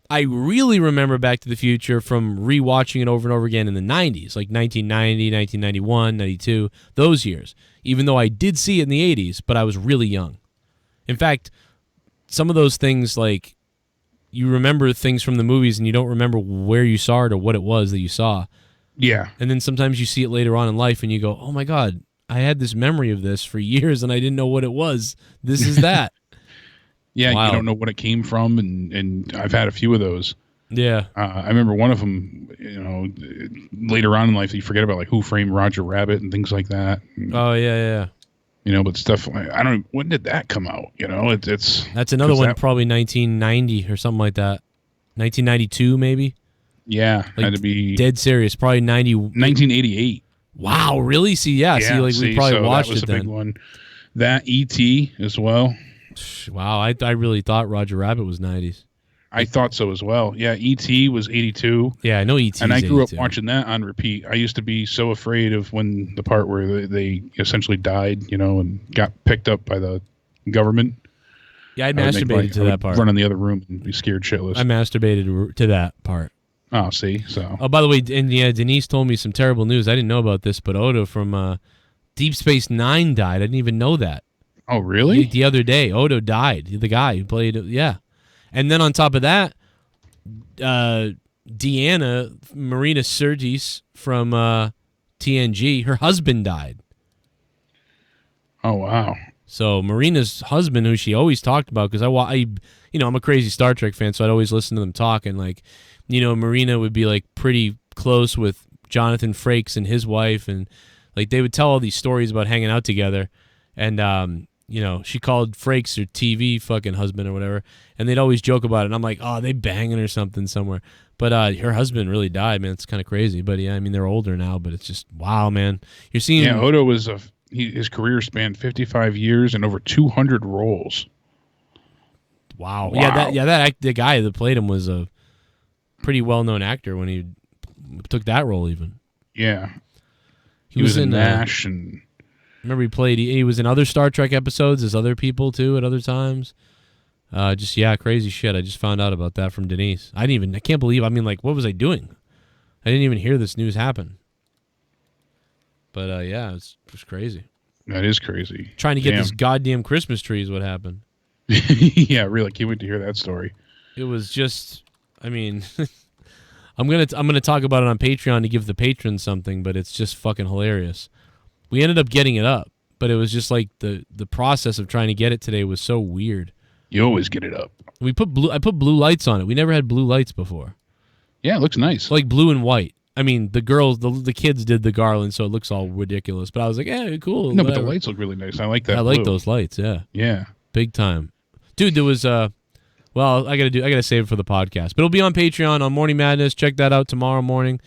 I really remember Back to the Future from rewatching it over and over again in the 90s, like 1990, 1991, 92, those years. Even though I did see it in the 80s, but I was really young. In fact, some of those things, like, you remember things from the movies and you don't remember where you saw it or what it was that you saw. Yeah. And then sometimes you see it later on in life and you go, oh my God, I had this memory of this for years, and I didn't know what it was. This is that. Yeah, Wow. you don't know what it came from, and I've had a few of those. Yeah. I remember one of them, later on in life, you forget about like Who Framed Roger Rabbit and things like that. Oh, yeah. But stuff, I don't, when did that come out? It's That's another one, probably 1990 or something like that. 1992, maybe? Yeah, had to be dead serious. Probably 1988. Wow, really? See, we probably watched that was it a then. big one. That E.T. as well. Wow, I really thought Roger Rabbit was 90s. I thought so as well. Yeah, E.T. was 82. Yeah, I know E.T. And I grew 82. up watching that on repeat. I used to be so afraid of when the part where they essentially died, and got picked up by the government. Yeah, I masturbated to that part. Run in the other room and be scared shitless. I masturbated to that part. Oh, see? So. Oh, by the way, and yeah, Denise told me some terrible news. I didn't know about this, but Odo from Deep Space Nine died. I didn't even know that. Oh, really? The other day, Odo died. The guy who played it, yeah. And then on top of that, Deanna, Marina Sirtis from TNG, her husband died. Oh, wow. So Marina's husband, who she always talked about, because I'm a crazy Star Trek fan, so I'd always listen to them talk, and Marina would be like pretty close with Jonathan Frakes and his wife, and like they would tell all these stories about hanging out together, and she called Frakes her TV fucking husband or whatever, and they'd always joke about it, and I'm like, oh, they banging or something somewhere. But her husband really died, man. It's kind of crazy. But yeah, I mean, they're older now, but it's just, wow, man. You're seeing... Yeah, Odo was his career spanned 55 years and over 200 roles. Wow. The guy that played him was a pretty well-known actor when he took that role even. Yeah. He was in MASH and... Remember he was in other Star Trek episodes as other people too at other times. Crazy shit. I just found out about that from Denise. I can't believe, what was I doing? I didn't even hear this news happen. But it was crazy. That is crazy. Trying to get this goddamn Christmas tree is what happened. Yeah, really. Can't wait to hear that story. It was just, I'm gonna talk about it on Patreon to give the patrons something, but it's just fucking hilarious. We ended up getting it up, but it was just like the process of trying to get it today was so weird. You always get it up. I put blue lights on it. We never had blue lights before. Yeah, it looks nice. Like blue and white. I mean, the girls, the kids did the garland, so it looks all ridiculous. But I was like, yeah, cool. No, whatever. but the lights look really nice. I like that. I like those lights. Yeah. Yeah. Big time, dude. There was I gotta save it for the podcast, but it'll be on Patreon on Morning Madness. Check that out tomorrow morning,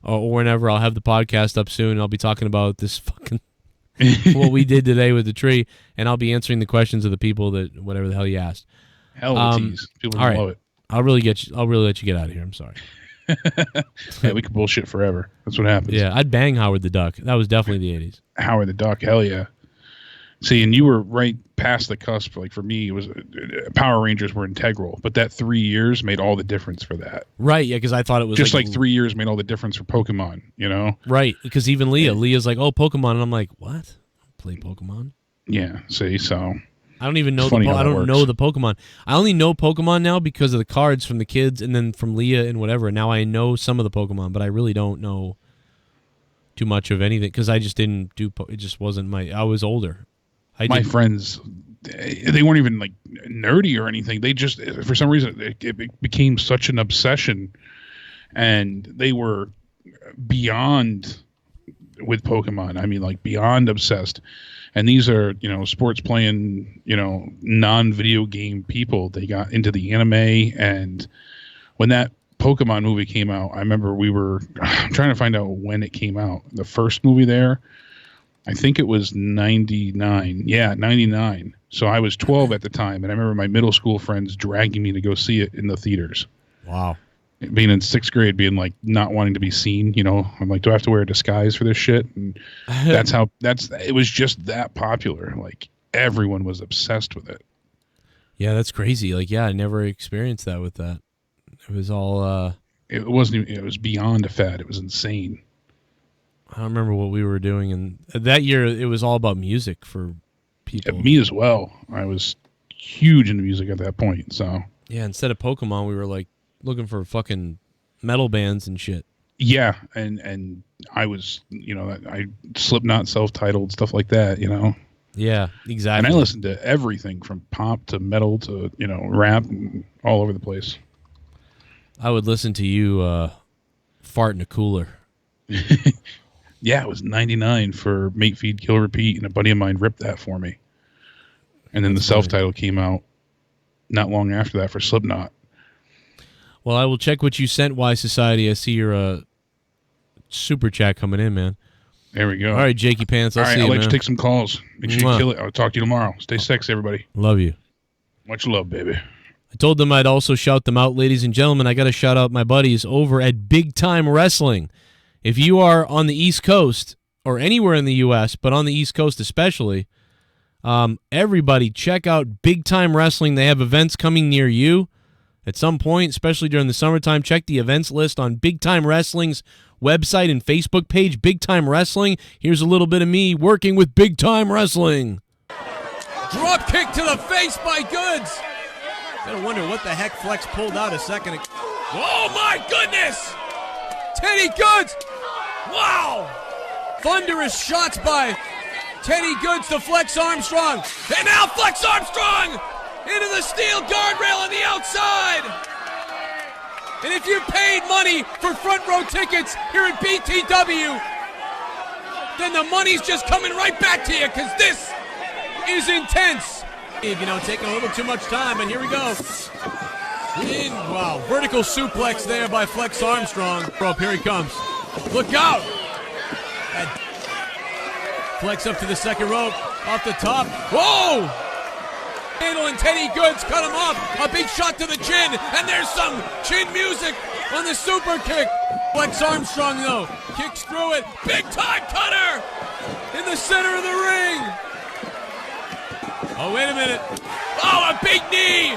or whenever. I'll have the podcast up soon. And I'll be talking about this fucking what we did today with the tree, and I'll be answering the questions of the people that whatever the hell you asked. Hell of a tease. People all right. love it. I'll really let you get out of here. I'm sorry. Yeah, we could bullshit forever. That's what happens. Yeah, I'd bang Howard the Duck. That was definitely the 80s. Howard the Duck, hell yeah. See, and you were right past the cusp. Like for me, it was Power Rangers were integral, but that 3 years made all the difference for that. Right? Yeah, because I thought it was just like 3 years made all the difference for Pokemon. Right? Because even Leah's like, oh, Pokemon, and I'm like, what? Play Pokemon? Yeah. See, so I don't even know. I don't know the Pokemon. I only know Pokemon now because of the cards from the kids, and then from Leah and whatever. Now I know some of the Pokemon, but I really don't know too much of anything because I just didn't do. It just wasn't my. I was older. My friends, they weren't even like nerdy or anything. They just, for some reason, it became such an obsession, and they were beyond with Pokemon. I mean, like beyond obsessed. And these are, sports playing, non-video game people. They got into the anime, and when that Pokemon movie came out, I remember I'm trying to find out when it came out. The first movie there, I think it was 99. Yeah, 99. So I was 12 at the time, and I remember my middle school friends dragging me to go see it in the theaters. Wow. Being in 6th grade, being like not wanting to be seen, I'm like, do I have to wear a disguise for this shit? And it was just that popular. Like everyone was obsessed with it. Yeah, that's crazy. Like, yeah, I never experienced that with that. It was all, it wasn't even, it was beyond a fad. It was insane. I don't remember what we were doing. And that year it was all about music for people. Yeah, me as well. I was huge into music at that point. So yeah, instead of Pokemon, we were like, looking for fucking metal bands and shit. Yeah, and I was, I Slipknot self-titled stuff like that, Yeah, exactly. And I listened to everything from pop to metal to rap and all over the place. I would listen to you fart in a cooler. Yeah, it was 99 for Mate Feed Kill Repeat, and a buddy of mine ripped that for me. And then the self-title came out not long after that for Slipknot. Well, I will check what you sent, Y Society. I see your super chat coming in, man. There we go. All right, Jakey Pants. I'll see you, I'll let man. you take some calls. Make sure you kill it. I'll talk to you tomorrow. Stay sexy, everybody. Love you. Much love, baby. I told them I'd also shout them out, ladies and gentlemen. I got to shout out my buddies over at Big Time Wrestling. If you are on the East Coast or anywhere in the U.S., but on the East Coast especially, everybody check out Big Time Wrestling. They have events coming near you at some point, especially during the summertime. Check the events list on Big Time Wrestling's website and Facebook page, Big Time Wrestling. Here's a little bit of me working with Big Time Wrestling. Drop kick to the face by Goods. Gotta wonder what the heck Flex pulled out a second ago. Oh my goodness! Teddy Goods! Wow! Thunderous shots by Teddy Goods to Flex Armstrong. And now Flex Armstrong into the steel guardrail on the outside. And if you paid money for front row tickets here at BTW, then the money's just coming right back to you, because this is intense. Taking a little too much time, and here we go. Wow, vertical suplex there by Flex Armstrong. Up, here he comes. Look out! And Flex up to the second rope, off the top. Whoa! Handle and Teddy Goods cut him off. A big shot to the chin, and there's some chin music on the super kick. Flex Armstrong, though, kicks through it. Big time cutter in the center of the ring. Oh, wait a minute. Oh, a big knee.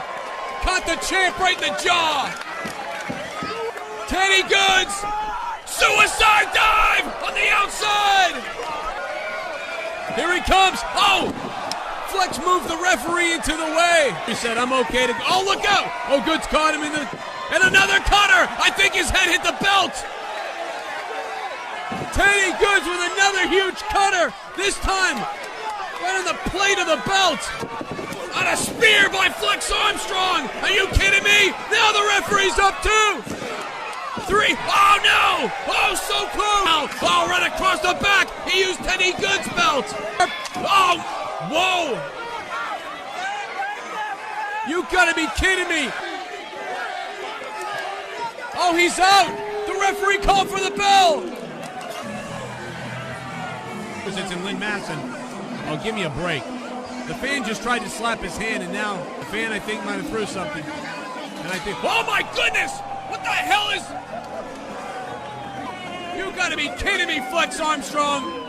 Caught the champ right in the jaw. Teddy Goods. Suicide dive on the outside. Here he comes. Oh, Flex moved the referee into the way. He said, I'm okay to go. Oh, look out. Oh, Goods caught him in the... And another cutter. I think his head hit the belt. Teddy Goods with another huge cutter. This time... right on the plate of the belt. On a spear by Flex Armstrong. Are you kidding me? Now the referee's up 2. 3. Oh, no. Oh, so close. Oh, right across the back. He used Teddy Goods' belt. Oh, whoa. You gotta be kidding me. Oh, he's out. The referee called for the bell. It's in Lynn Masson. Oh, give me a break. The fan just tried to slap his hand, and now the fan, I think, might have threw something. And I think, oh my goodness! What the hell is... You gotta be kidding me, Flex Armstrong!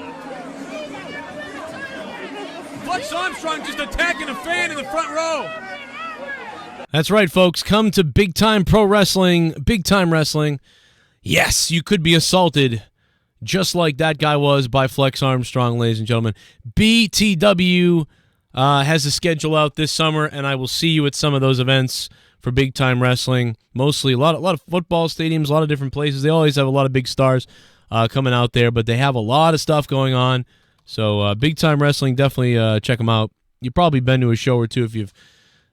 Flex Armstrong just attacking a fan in the front row. That's right, folks. Come to Big Time Pro Wrestling, Big Time Wrestling. Yes, you could be assaulted just like that guy was by Flex Armstrong, ladies and gentlemen. BTW has a schedule out this summer, and I will see you at some of those events for Big Time Wrestling. Mostly a lot of football stadiums, a lot of different places. They always have a lot of big stars coming out there, but they have a lot of stuff going on. So Big Time Wrestling, definitely check them out. You've probably been to a show or two if you've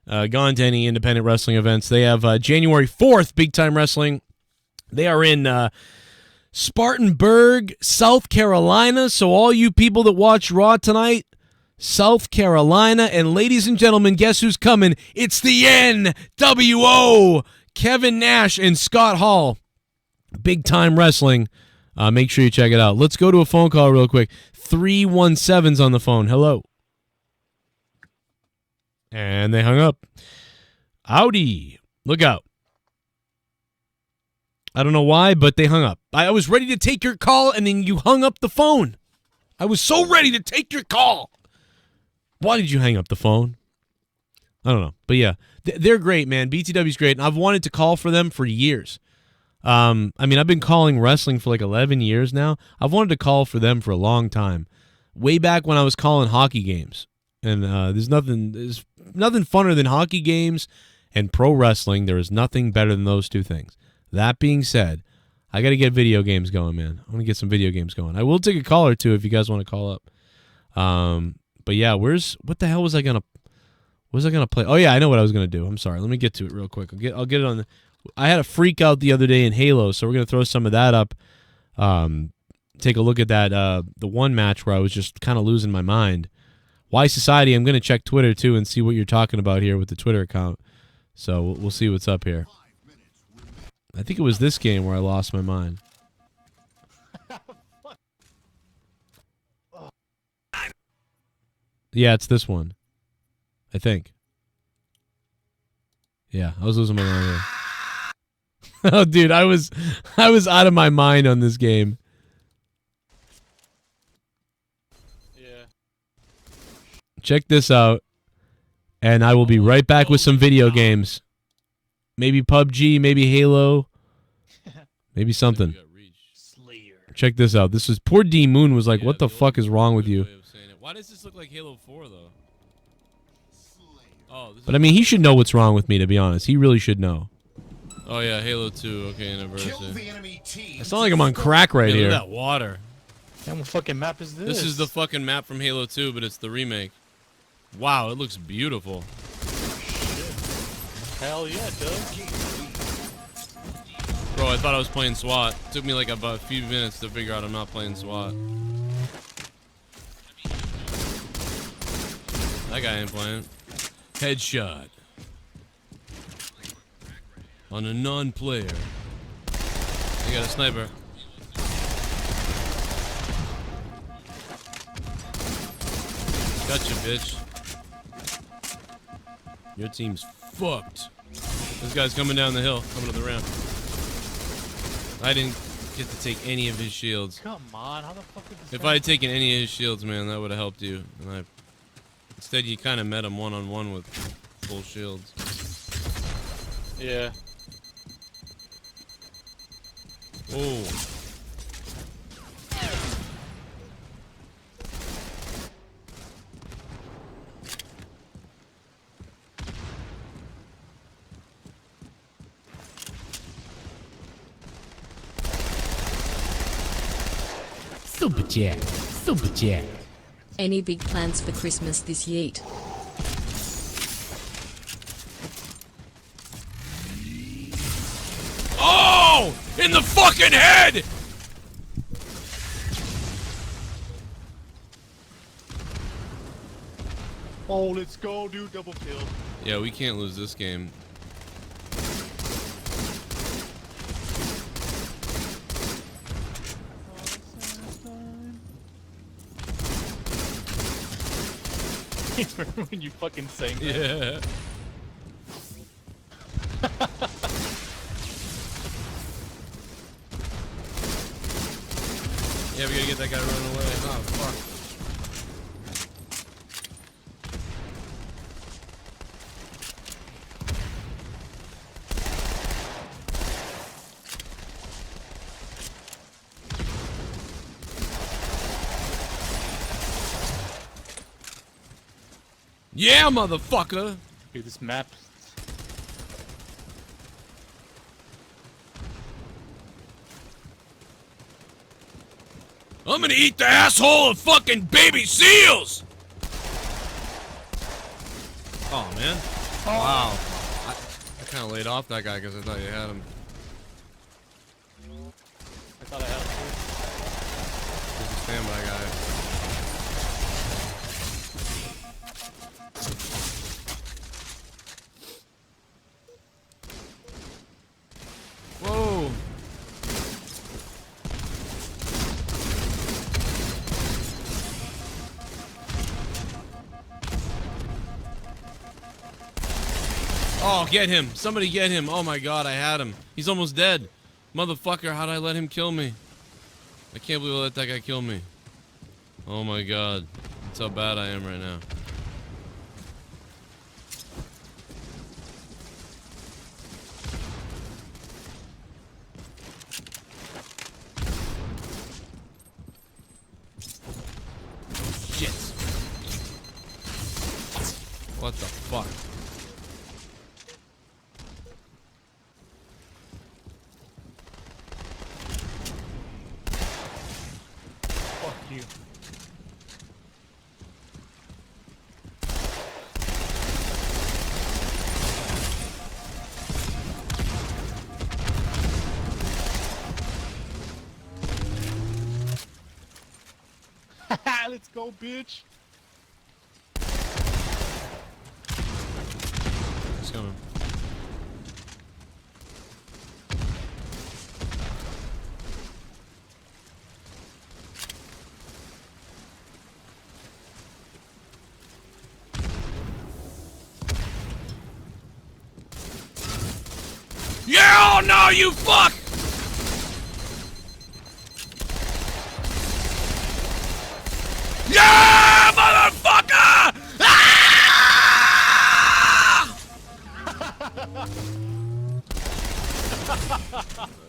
gone to any independent wrestling events. They have January 4th, Big Time Wrestling. They are in... Spartanburg, South Carolina. So all you people that watch Raw tonight, South Carolina. And ladies and gentlemen, guess who's coming? It's the NWO. Kevin Nash and Scott Hall. Big Time Wrestling. Make sure you check it out. Let's go to a phone call real quick. 317's on the phone. Hello. And they hung up. Howdy. Look out. I don't know why, but they hung up. I was ready to take your call, and then you hung up the phone. I was so ready to take your call. Why did you hang up the phone? I don't know. But yeah, they're great, man. BTW's great, and I've wanted to call for them for years. I mean, I've been calling wrestling for like 11 years now. I've wanted to call for them for a long time. Way back when I was calling hockey games. And there's nothing funner than hockey games and pro wrestling. There is nothing better than those two things. That being said, I got to get video games going, man. I want to get some video games going. I will take a call or two if you guys want to call up. But yeah, what the hell was I gonna play? Oh yeah, I know what I was gonna do. I'm sorry. Let me get to it real quick. I'll get it on. I had a freak out the other day in Halo, so we're gonna throw some of that up. Take a look at that. The one match where I was just kind of losing my mind. Why Society? I'm gonna check Twitter too and see what you're talking about here with the Twitter account. So we'll see what's up here. I think it was this game where I lost my mind. Yeah, it's this one. I think. Yeah, I was losing my mind here. Oh, dude, I was out of my mind on this game. Yeah. Check this out, and I will be right back with some video games. Maybe PUBG, maybe Halo, maybe something. Check this out. This is poor DMOON was like, "What the fuck is wrong with you?" Why does this look like Halo 4 though? Oh, this But I mean, he should know what's wrong with me. To be honest, he really should know. Oh yeah, Halo 2. Okay, anniversary. I sound like I'm on crack right Hey, here. look at that water. Damn, what fucking map is this? This is the fucking map from Halo 2, but it's the remake. Wow, it looks beautiful. Hell yeah, it does. Bro, I thought I was playing SWAT. It took me like about a few minutes to figure out I'm not playing SWAT. That guy ain't playing. Headshot. On a non-player. I got a sniper. Gotcha, bitch. Your team's fucked. This guy's coming down the hill, coming to the ramp. I didn't get to take any of his shields. Come on, how the fuck did this If guy- I had taken any of his shields, man, that would have helped you. And instead, you kind of met him one-on-one with full shields. Yeah. Oh. Super Jack. Super Jack. Any big plans for Christmas this yeet? Oh! In the fucking head! Oh, let's go, dude. Double kill. Yeah, we can't lose this game. Remember when you fucking sang that? Yeah. Yeah, we gotta get that guy running away. Oh, fuck. Yeah, motherfucker! Dude, this map. I'm gonna eat the asshole of fucking baby seals! Oh, man. Wow. I kind of laid off that guy because I thought you had him. I thought I had him too. He's a standby guy. Whoa! Oh, get him! Somebody get him! Oh my god, I had him. He's almost dead. Motherfucker, how'd I let him kill me? I can't believe I let that guy kill me. Oh my god. That's how bad I am right now. Shit. What the fuck? Let's go, bitch. He's coming. Yeah, oh no, you fuck! Yeah, motherfucker! Ah!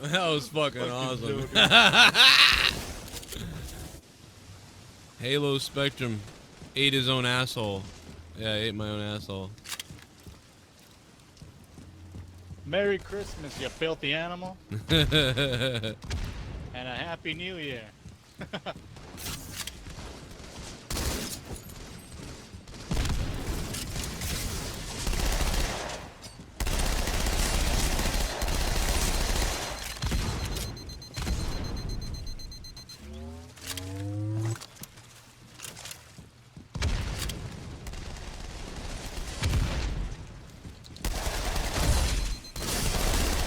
That was fucking awesome. Halo Spectrum ate his own asshole. Yeah, I ate my own asshole. Merry Christmas, you filthy animal. And a Happy New Year.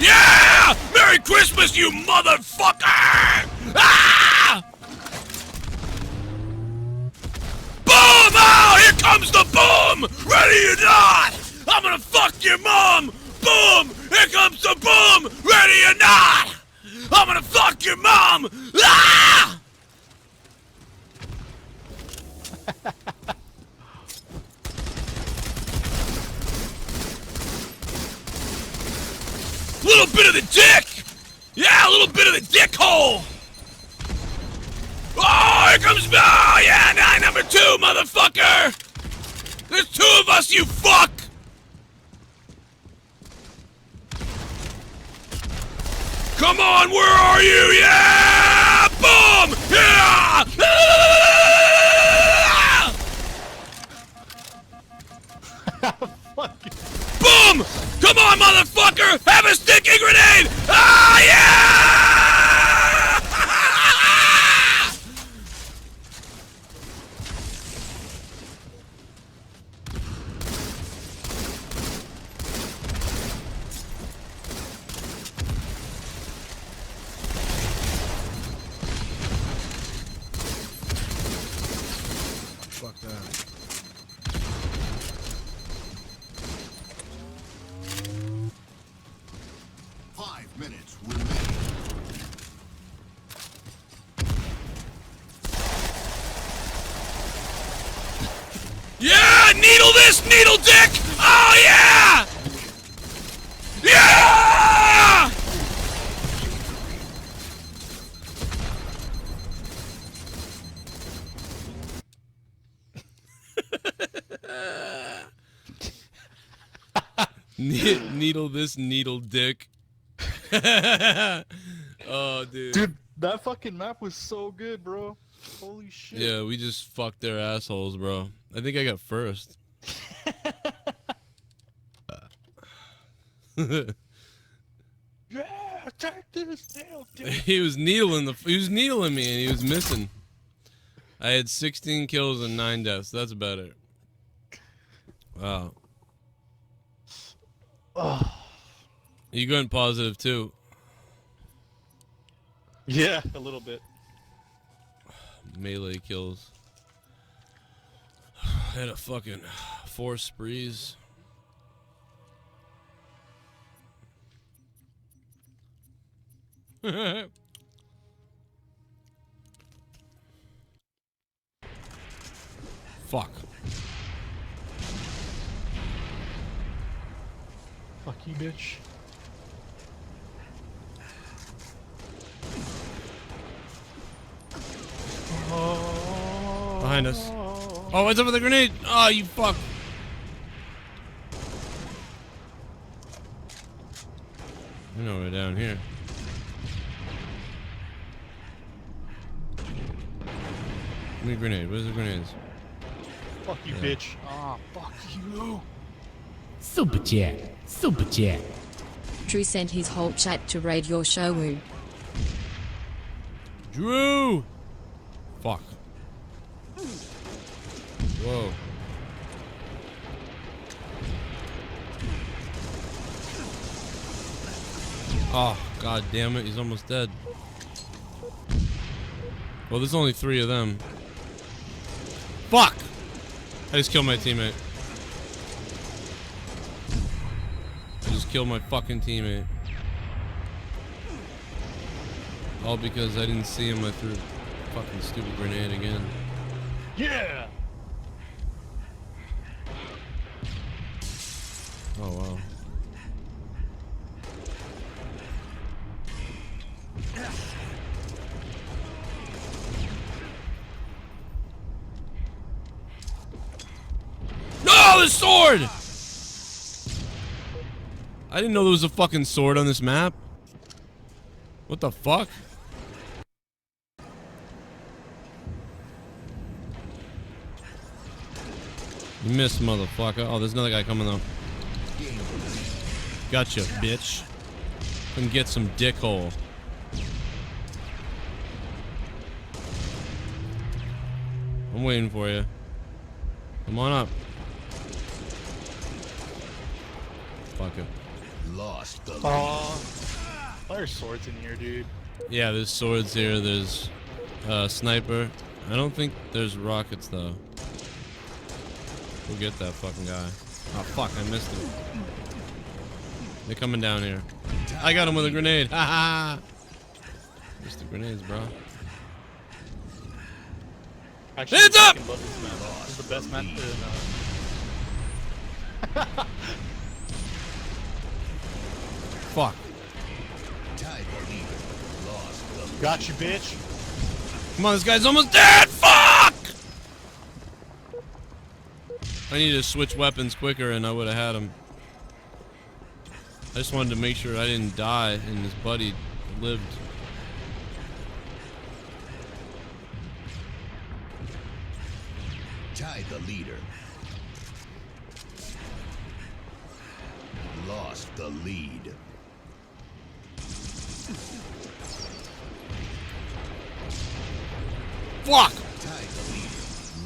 Yeah! Merry Christmas, you motherfucker! Ah! Boom! Oh, here comes the boom! Ready or not! I'm gonna fuck your mom! Boom! Here comes the boom! Ready or not! I'm gonna fuck your mom! Ah! Little bit of the dick! Yeah, a little bit of the dick hole! Oh, here comes... Oh, yeah, number 2, motherfucker! There's 2 of us, you fuck! Come on, where are you? Yeah! Boom! Yeah! Boom! Come on, motherfucker! Have a sticky grenade! Ah, yeah! Fuck that. Yeah! Needle this, needle dick! Oh, yeah! Yeah! Needle this, needle dick. Oh, dude. Dude, that fucking map was so good, bro. Holy shit. Yeah, we just fucked their assholes, bro. I think I got first. Yeah, take this nail, dude. He was needling me and he was missing. I had 16 kills and 9 deaths. That's about it. Wow. Oh. You going positive too? Yeah, a little bit. Melee kills. I had a fucking 4 sprees. Fuck. Fuck you, bitch. Behind us. Oh, what's up with the grenade? Oh, you fuck. You know we're down here. Give me a grenade. Where's the grenades? Fuck you, Yeah. bitch. Ah, fuck you. Super chat. Super chat. Drew sent his whole chat to raid your show. Drew! Fuck. Whoa. Oh, god damn it, he's almost dead. Well, there's only 3 of them. Fuck! I just killed my teammate. I just killed my fucking teammate. All because I didn't see him. I threw a fucking stupid grenade again. Yeah! Oh, wow. No, the sword! I didn't know there was a fucking sword on this map. What the fuck? You missed, motherfucker. Oh, there's another guy coming though. Gotcha, bitch. Come get some dickhole. I'm waiting for you. Come on up. Fuck it. Lost the there's swords in here, dude. Yeah, there's swords here. There's sniper. I don't think there's rockets though. We'll get that fucking guy. Oh fuck, I missed him. They're coming down here. I got him with a grenade. Ha ha. Missed the grenades, bro. Actually, Hands up! I love this map. This is the best map to Fuck. Got you, bitch. Come on, this guy's almost dead. Fuck! I need to switch weapons quicker and I would have had him. I just wanted to make sure I didn't die and his buddy lived. Tied the leader. Lost the lead. Fuck! Tied the leader.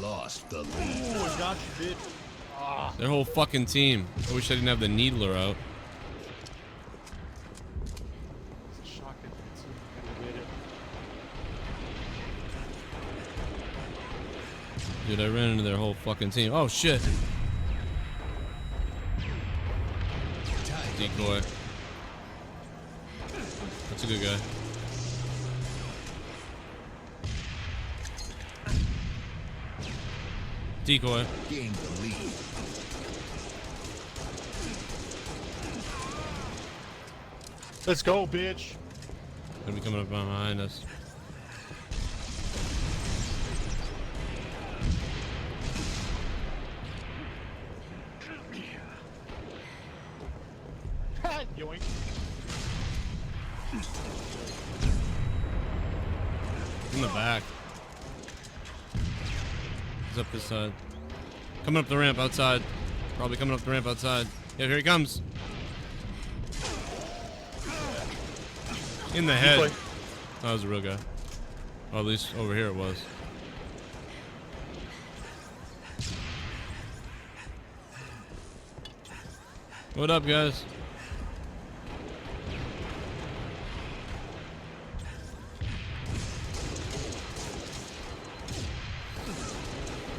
Lost the lead. Ooh, I got you, bitch. Ah. Their whole fucking team. I wish I didn't have the needler out. Shotgun. Dude, I ran into their whole fucking team. Oh shit. Decoy. That's a good guy. Decoy. Gain the lead. Let's go, bitch. Gonna be coming up behind us. Yoink. In the back. He's up this side. Coming up the ramp outside. Probably coming up the ramp outside. Yeah, here he comes. In the head. Oh, that was a real guy. Or at least over here it was. What up, guys?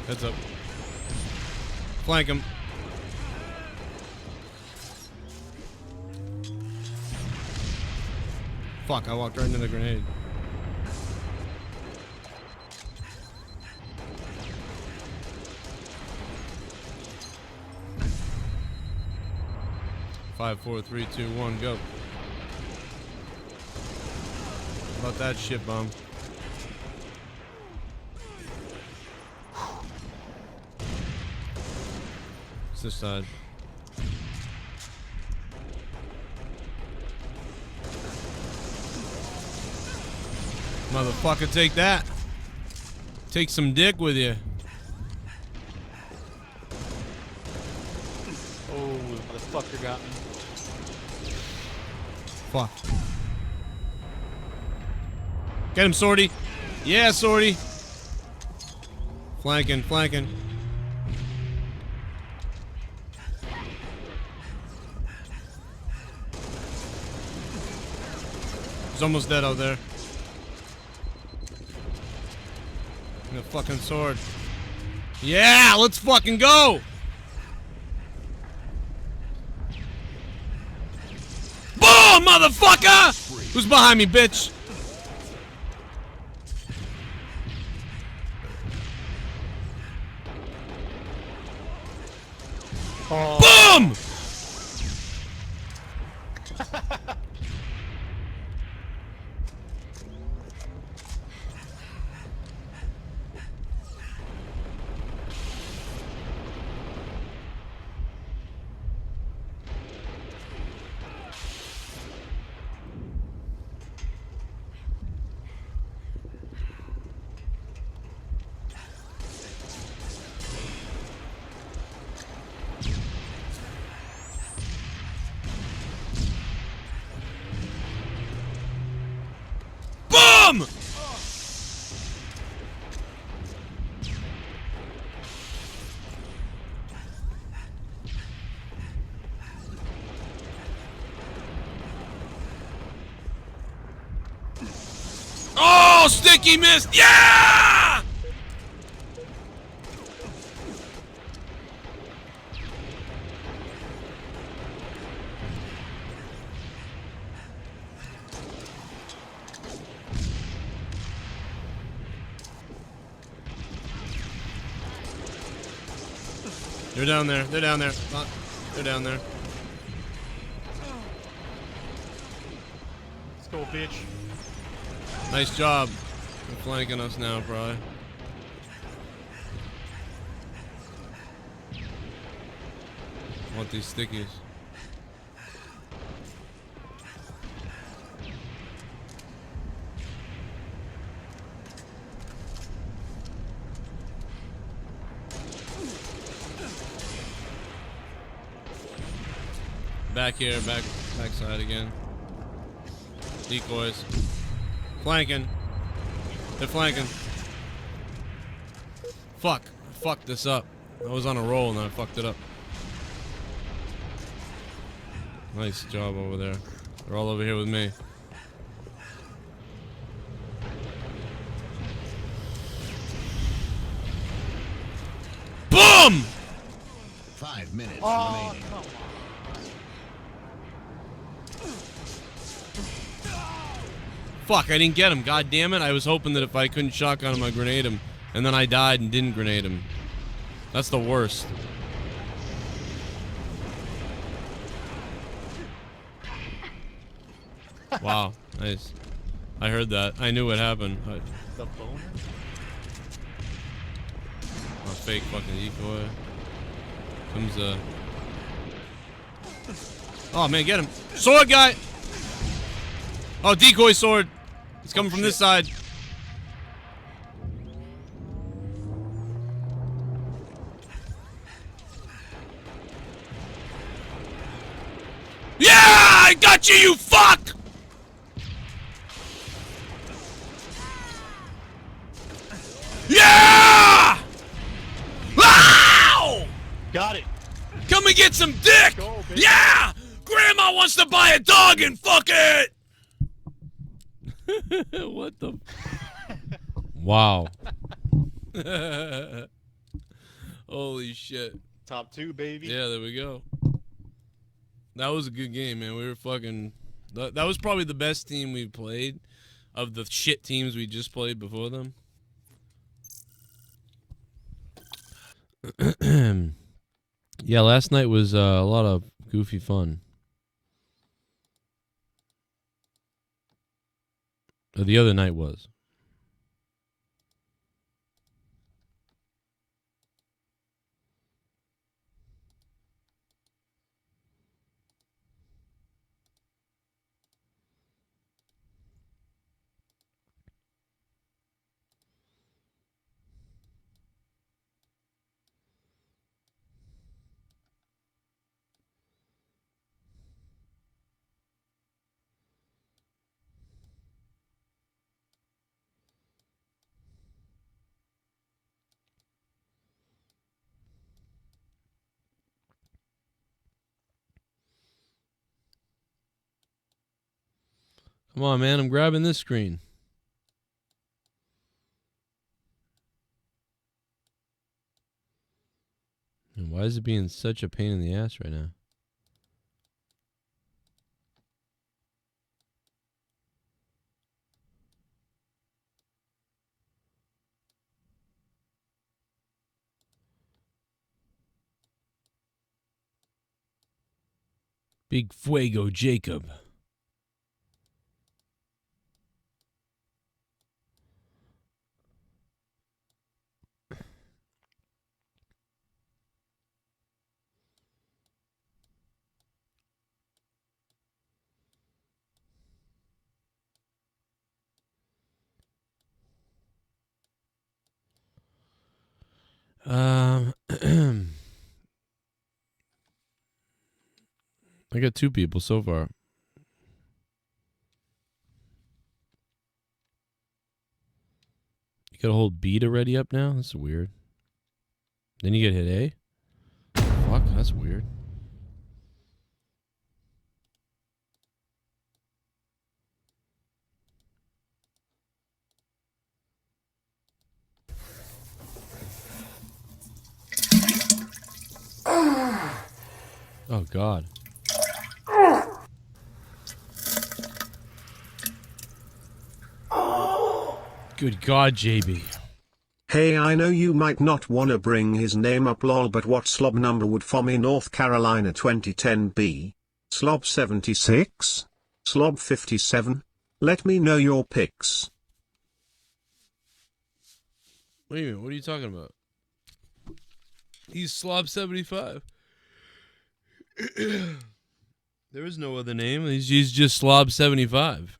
Heads up. Flank him. Fuck, I walked right into the grenade. Five, 4, 3, 2, 1, go. How about that shit bomb? It's this side. Motherfucker, take that. Take some dick with you. Oh, the motherfucker got me. Fuck. Get him, Sorty. Yeah, Sorty. Flanking, flanking. He's almost dead out there. The fucking sword. Yeah, let's fucking go! Boom, motherfucker! Who's behind me, bitch? Boom! Boom! Oh, sticky missed. Yeah! They're down there. They're down there. They're down there. Let's go, bitch. Nice job. They're flanking us now, probably. Want these stickies. Back here, backside again. Decoys. Flanking. They're flanking. Fuck. I fucked this up. I was on a roll and I fucked it up. Nice job over there. They're all over here with me. Boom! 5 minutes remaining. Fuck, I didn't get him. God damn it. I was hoping that if I couldn't shotgun him, I'd grenade him. And then I died and didn't grenade him. That's the worst. Wow. Nice. I heard that. I knew what happened. The boner? A fake fucking decoy. Comes Oh man, get him. Sword guy! Oh, decoy sword. He's coming from this side. Yeah! I got you, you fuck! Yeah! Ow! Got it. Come and get some dick! Go, yeah! Grandma wants to buy a dog and fuck it! What the? Wow. Holy shit. Top 2, baby. Yeah, there we go. That was a good game, man. We were fucking... That was probably the best team we played of the shit teams we just played before them. Yeah, last night was a lot of goofy fun. The other night was. Come on, man. I'm grabbing this screen. And why is it being such a pain in the ass right now? Big Fuego Jacob. I got 2 people so far. You got a whole beat already up now? That's weird. Then you get hit A? Fuck, that's weird. Oh, God. Good God, JB. Hey, I know you might not wanna bring his name up lol, but what slob number would for me North Carolina 2010 be? Slob 76? Slob 57? Let me know your picks. Wait a minute, what are you talking about? He's Slob 75. There is no other name. He's just Slob 75.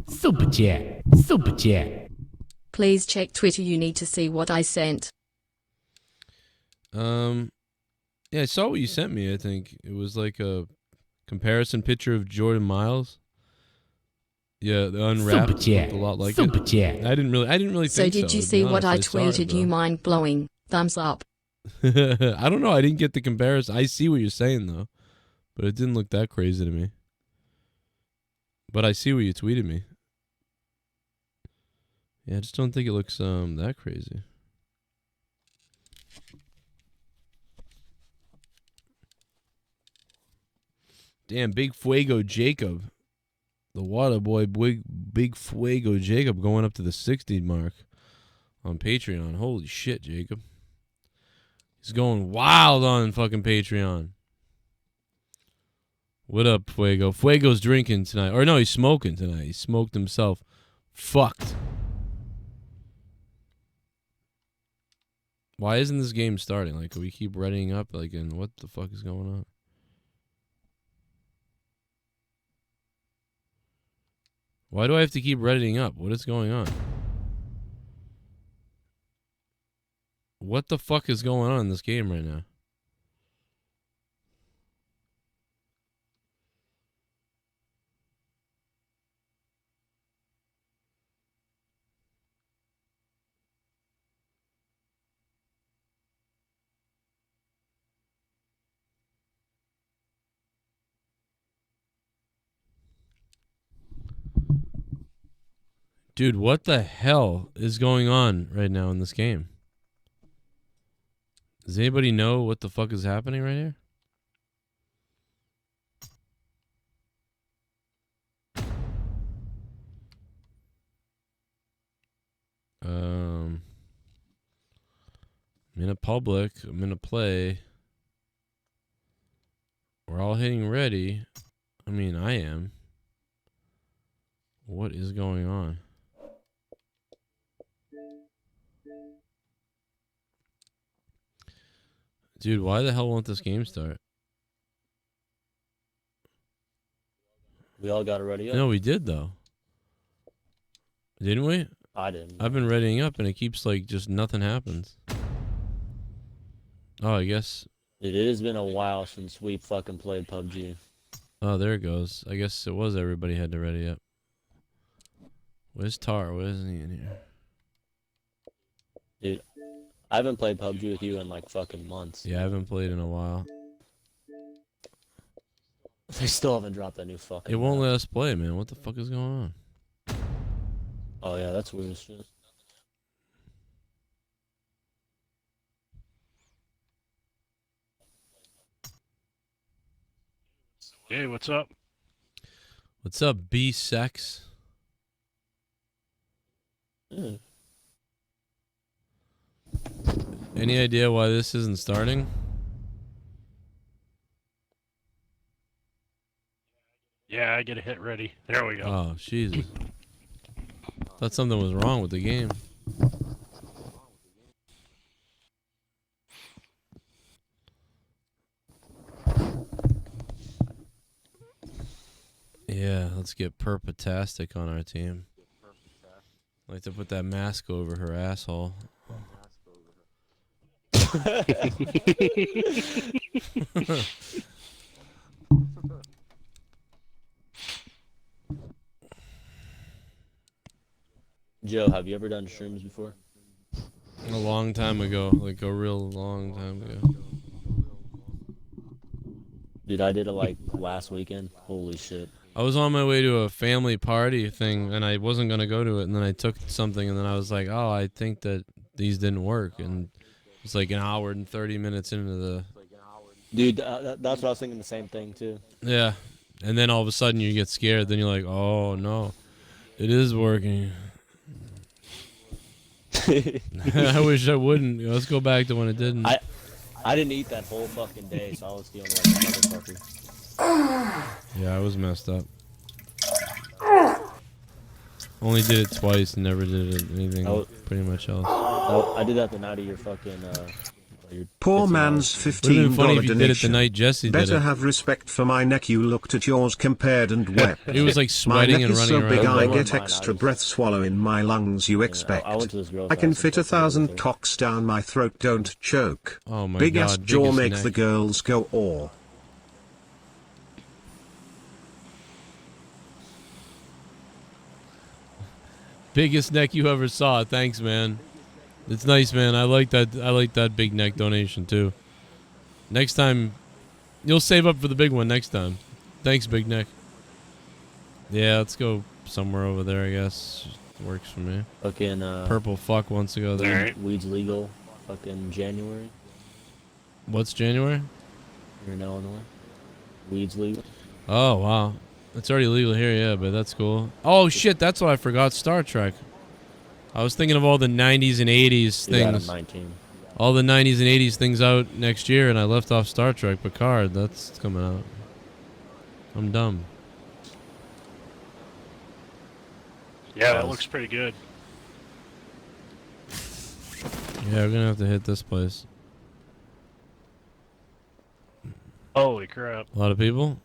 Super chat. Super chat. Please check Twitter. You need to see what I sent. Yeah, I saw what you sent me. I think it was like a comparison picture of Jordan Miles. Yeah, the unwrapped looked a lot like Super it. chat. I didn't really So think did you to be see what I honest. saw it, tweeted? though. You mind blowing. Thumbs up. I don't know. I didn't get the comparison. I see what you're saying though, but it didn't look that crazy to me. But I see what you tweeted me. Yeah, I just don't think it looks that crazy. Damn, Big Fuego Jacob. The water boy, big Fuego Jacob going up to the 60 mark on Patreon. Holy shit, Jacob. He's going wild on fucking Patreon. What up, Fuego? Fuego's drinking tonight. Or no, he's smoking tonight. He smoked himself. Fucked. Why isn't this game starting? Like, we keep readying up, like, and what the fuck is going on? Why do I have to keep readying up? What is going on? What the fuck is going on in this game right now? Dude, what the hell is going on right now in this game? Does anybody know what the fuck is happening right here? I'm in a public. I'm in a play. We're all hitting ready. I mean, I am. What is going on? Dude, why the hell won't this game start? We all got it ready up. No, we did though. Didn't we? I didn't. I've been readying up and it keeps like just nothing happens. Oh, I guess. It has been a while since we fucking played PUBG. Oh, there it goes. I guess it was everybody had to ready up. Where's Tarr? Why isn't he in here? Dude, I haven't played PUBG with you in like fucking months. Yeah, I haven't played in a while. They still haven't dropped that new fucking. It won't let us play, man. What the fuck is going on? Oh yeah, that's weird as shit. Hey, what's up? What's up, B-Sex? Any idea why this isn't starting? Yeah, I get a hit ready. There we go. Oh, Jesus. Thought something was wrong with the game. Yeah, let's get Perpatastic on our team. I'd like to put that mask over her asshole. Joe, have you ever done shrooms before? A long time ago, like a real long time ago. Dude, I did it like last weekend. Holy shit. I was on my way to a family party thing, and I wasn't going to go to it, and then I took something, and then I was like, oh, I think that these didn't work, and it's like an hour and 30 minutes into the... Dude, that's what I was thinking, the same thing, too. Yeah, and then all of a sudden you get scared, then you're like, oh, no, it is working. I wish I wouldn't. Let's go back to when it didn't. I didn't eat that whole fucking day, so I was feeling like a motherfucker. Yeah, I was messed up. Only did it twice and never did anything pretty much else. I did that the night of your fucking, Poor man's $15 funny if you donation. did it the night Jesse did Better it. have respect for my neck. You looked at yours, compared and wept. He was like sweating my neck and is running so big around. I get extra breath swallow in my lungs. You expect? went to this girl's I can house fit 1,000 cocks down my throat. Don't choke. Oh my Big ass God, jaw biggest make neck. the girls go aw. Biggest neck you ever saw. Thanks, man. It's nice, man. I like that. I like that big neck donation too. Next time, you'll save up for the big one next time. Thanks, big neck. Yeah, let's go somewhere over there. I guess works for me. Fucking Purple fuck wants to go there. Weed's legal. Fucking January. What's January? Here in Illinois. Weed's legal. Oh wow, it's already legal here. Yeah, but that's cool. Oh shit, that's what I forgot. Star Trek. I was thinking of all the 90s and 80s Yeah, I'm things. 19. All the 90s and 80s things out next year, and I left off Star Trek Picard. That's coming out. I'm dumb. Yeah, that looks pretty good. Yeah, we're gonna have to hit this place. Holy crap. A lot of people?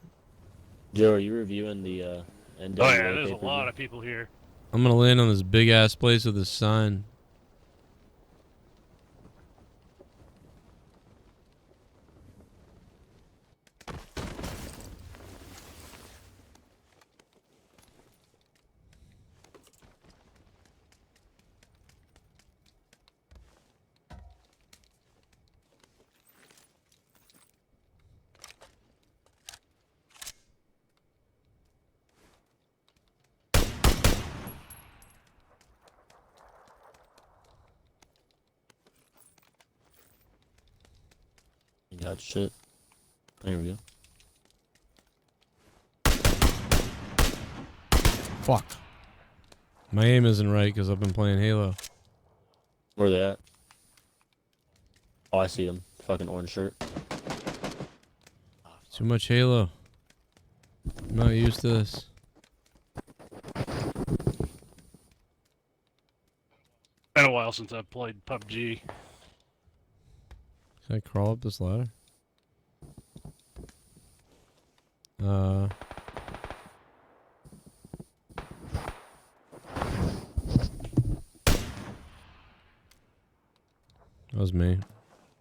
Joe, are you reviewing the NWA Oh yeah, there's a pay-per-view? lot of people here. I'm gonna land on this big ass place with this sign. You got shit. There we go. Fuck. My aim isn't right because I've been playing Halo. Where they at? Oh, I see them. Fucking orange shirt. Too much Halo. I'm not used to this. Been a while since I've played PUBG. Can I crawl up this ladder? That was me.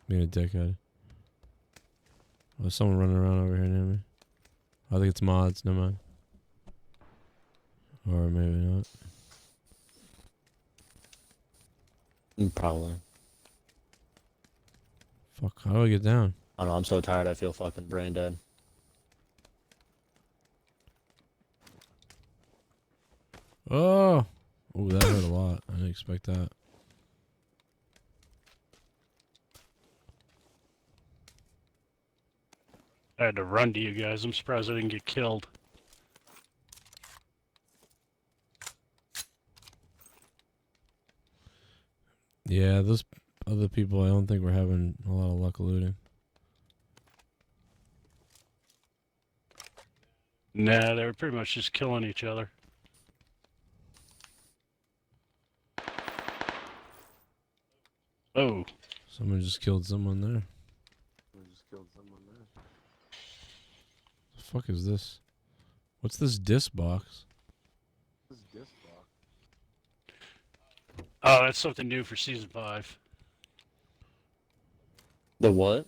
Being a dickhead. Oh, there's someone running around over here near me. I think it's mods, never mind. Or maybe not. Probably. Fuck, how do I get down? I don't know, I'm so tired I feel fucking brain dead. Oh. Oh, that hurt a lot. I didn't expect that. I had to run to you guys. I'm surprised I didn't get killed. Yeah, those other people, I don't think we're having a lot of luck looting. Nah, they were pretty much just killing each other. Oh. Someone just killed someone there. The fuck is this? What's this disc box? Oh, that's something new for Season 5. The what?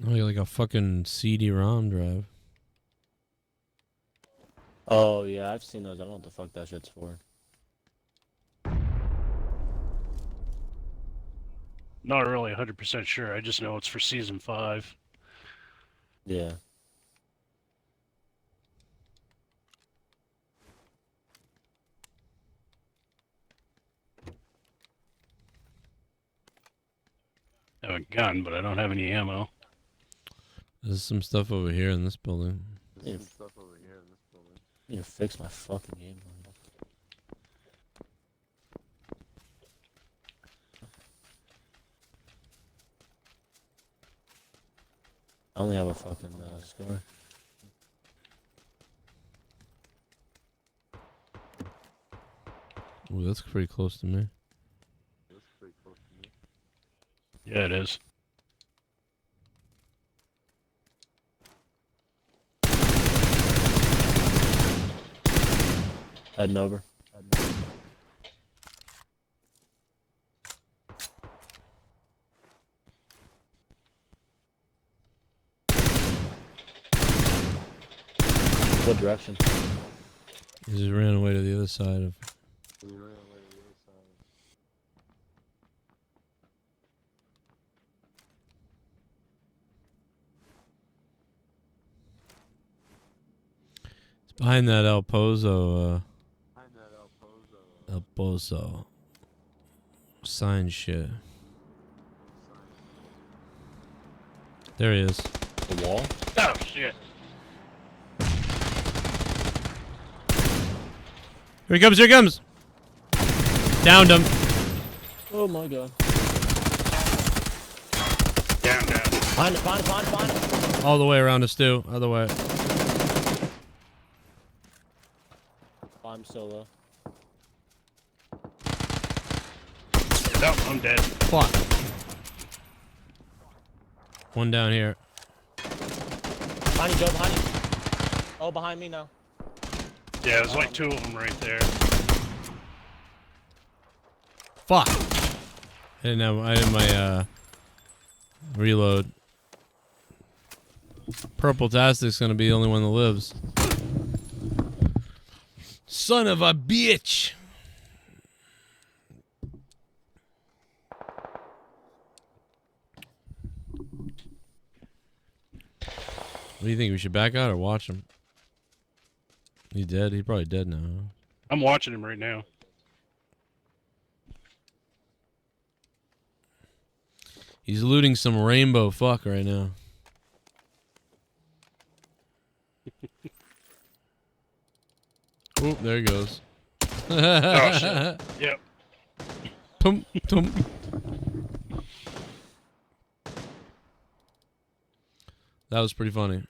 Oh, like a fucking CD-ROM drive. Oh, yeah, I've seen those. I don't know what the fuck that shit's for. Not really 100% sure. I just know it's for Season 5. Yeah. I have a gun, but I don't have any ammo. There's some stuff over here in this building. You need to fix my fucking game. I only have a fucking score. Ooh, that's pretty close to me. Yeah, it is. Heading over. What direction? He just ran away to the other side of... It's behind that El Pozo, El Pozo sign shit. There he is. The wall? Oh, shit. Here he comes, here he comes! Downed him. Oh my god. Down. Find it. All the way around us too, other way. I'm solo. Nope, I'm dead. Fuck. One down here. Behind you, Joe, behind you. Oh, behind me now. Yeah, there's like two of them right there. Fuck. I didn't my reload. Purple Tastic's gonna be the only one that lives. Son of a bitch. What do you think? We should back out or watch him? He dead? He's probably dead now. I'm watching him right now. He's looting some rainbow fuck right now. Oh, there he goes. Oh, shit. Yep. Tum, tum. That was pretty funny.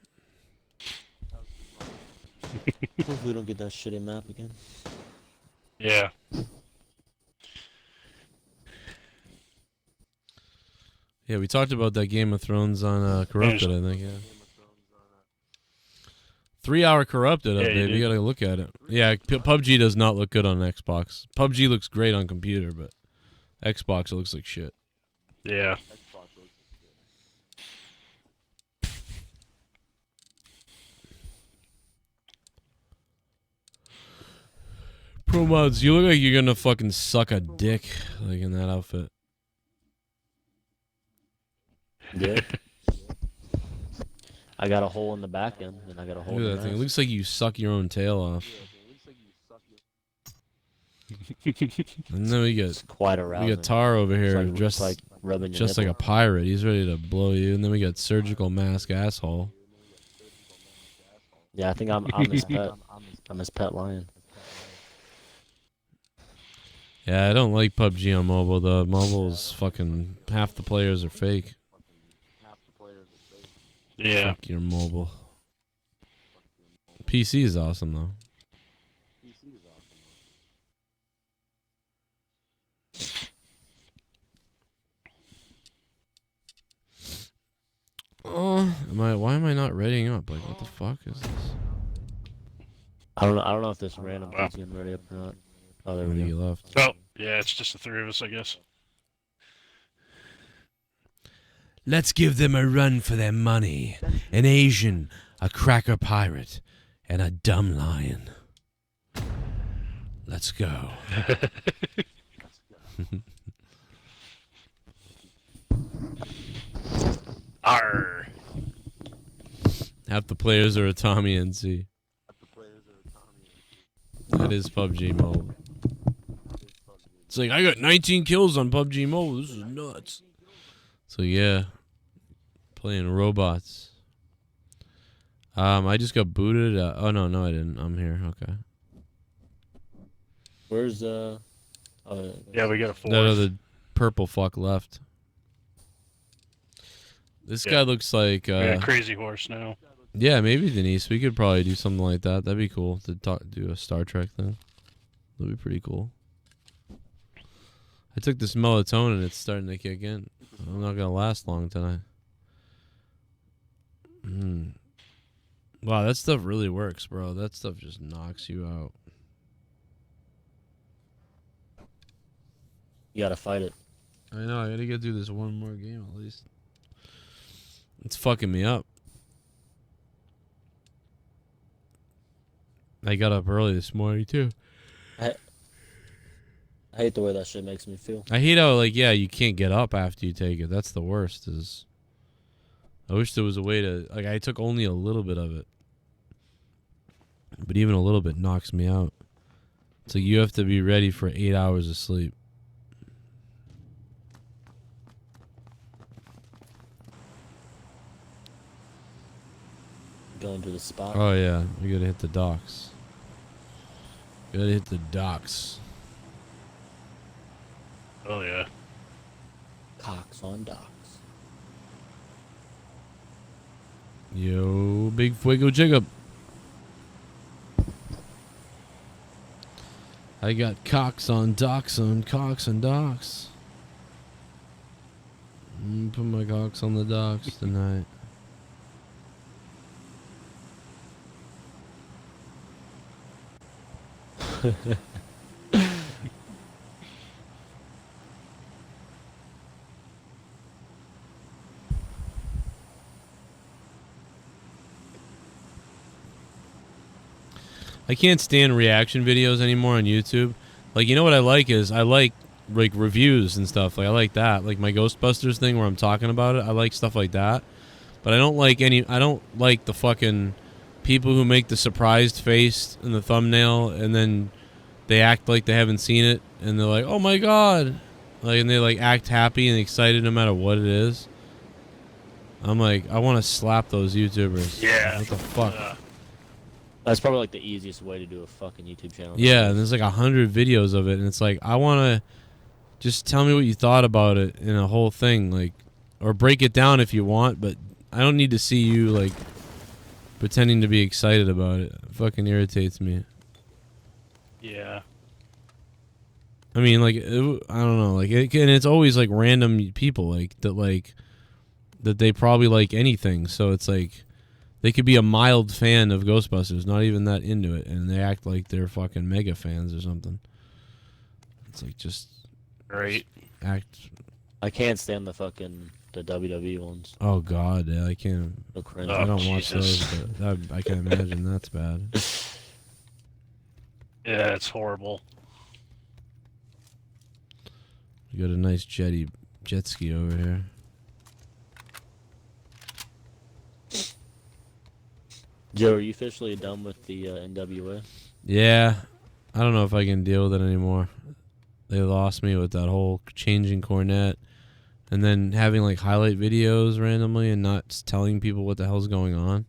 Hopefully we don't get that shitty map again. Yeah. Yeah, we talked about that Game of Thrones on Corrupted, I think, yeah. 3-hour Corrupted Yeah, update. You gotta look at it. Yeah, PUBG does not look good on Xbox. PUBG looks great on computer, but Xbox it looks like shit. Yeah. Pro mods, you look like you're gonna fucking suck a dick, like in that outfit. Yeah. I got a hole in the back end, and I got a hole Look in at the that thing. It ass. looks like you suck your own tail off. And then we get quite we arousing. got Tarr over here, It's like- dressed it's like rubbing your just like a nipple. pirate. He's ready to blow you. And then we got surgical mask asshole. Yeah, I think I'm his pet. I'm his pet lion. Yeah, I don't like PUBG on mobile. The mobile's fucking half the players are fake. Yeah. Fuck your mobile. PC is awesome though. Oh, why am I not readying up? Like, what the fuck is this? I don't know if this random thing's getting ready up or not. Oh, there we go. Left. Oh, yeah, it's just the three of us, I guess. Let's give them a run for their money. An Asian, a cracker pirate, and a dumb lion. Let's go. Arr. Half the players are a Tommy NC. That is PUBG Mobile. It's like, I got 19 kills on PUBG Mobile. This is nuts. So yeah, playing robots. I just got booted. Oh no, I didn't. I'm here. Okay. Where's Yeah, we got a fourth. That other purple fuck left. This guy looks like. We got Crazy Horse now. Yeah, maybe Denise. We could probably do something like that. That'd be cool to do a Star Trek thing. That'd be pretty cool. I took this melatonin. It's starting to kick in. I'm not gonna last long tonight. Wow, that stuff really works, bro. That stuff just knocks you out. You gotta fight it. I know. I gotta get through this one more game at least. It's fucking me up. I got up early this morning too. I hate the way that shit makes me feel. I hate how, like, yeah, you can't get up after you take it. That's the worst. Is I wish there was a way to, like, I took only a little bit of it, but even a little bit knocks me out. So you have to be ready for 8 hours of sleep. Going to the spot. Oh yeah, you gotta hit the docks. You gotta hit the docks. Oh yeah. Cocks on docks. Yo, big Fuego Jacob. I got cocks on docks on cocks and docks. Put my cocks on the docks tonight. I can't stand reaction videos anymore on YouTube. Like, you know what I like is I like reviews and stuff. Like, I like that. Like my Ghostbusters thing where I'm talking about it. I like stuff like that. But I don't like the fucking people who make the surprised face in the thumbnail and then they act like they haven't seen it and they're like, "Oh my god." Like, and they like act happy and excited no matter what it is. I'm like, I want to slap those YouTubers. Yeah. What the fuck? That's probably like the easiest way to do a fucking YouTube channel. Yeah, and there's like 100 videos of it, and it's like, I want to just tell me what you thought about it in a whole thing, like, or break it down if you want, but I don't need to see you like pretending to be excited about it. It fucking irritates me. Yeah. I mean, like, I don't know, like, and it's always like random people like that they probably like anything, so it's like. They could be a mild fan of Ghostbusters, not even that into it, and they act like they're fucking mega fans or something. It's like just act. I can't stand the WWE ones. Oh god, yeah, I can't. The cringe. I don't watch those, but I can imagine that's bad. Yeah, it's horrible. We got a nice jet ski over here. Joe, are you officially done with the NWA? Yeah, I don't know if I can deal with it anymore. They lost me with that whole changing cornet and then having like highlight videos randomly and not telling people what the hell's going on.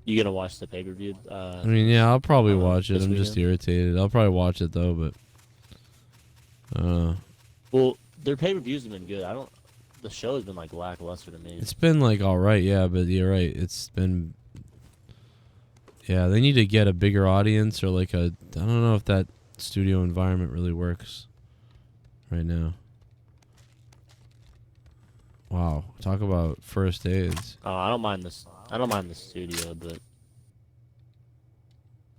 You gonna watch the pay-per-view? I mean, yeah, I'll probably watch it. I'm weekend? just irritated. I'll probably watch it though, but well, their pay-per-views have been good. The show has been like lackluster to me. it's been like all right, yeah, but you're right. It's been, yeah, they need to get a bigger audience or like I don't know if that studio environment really works right now. Wow, talk about first aids. Oh, I don't mind this. I don't mind the studio, but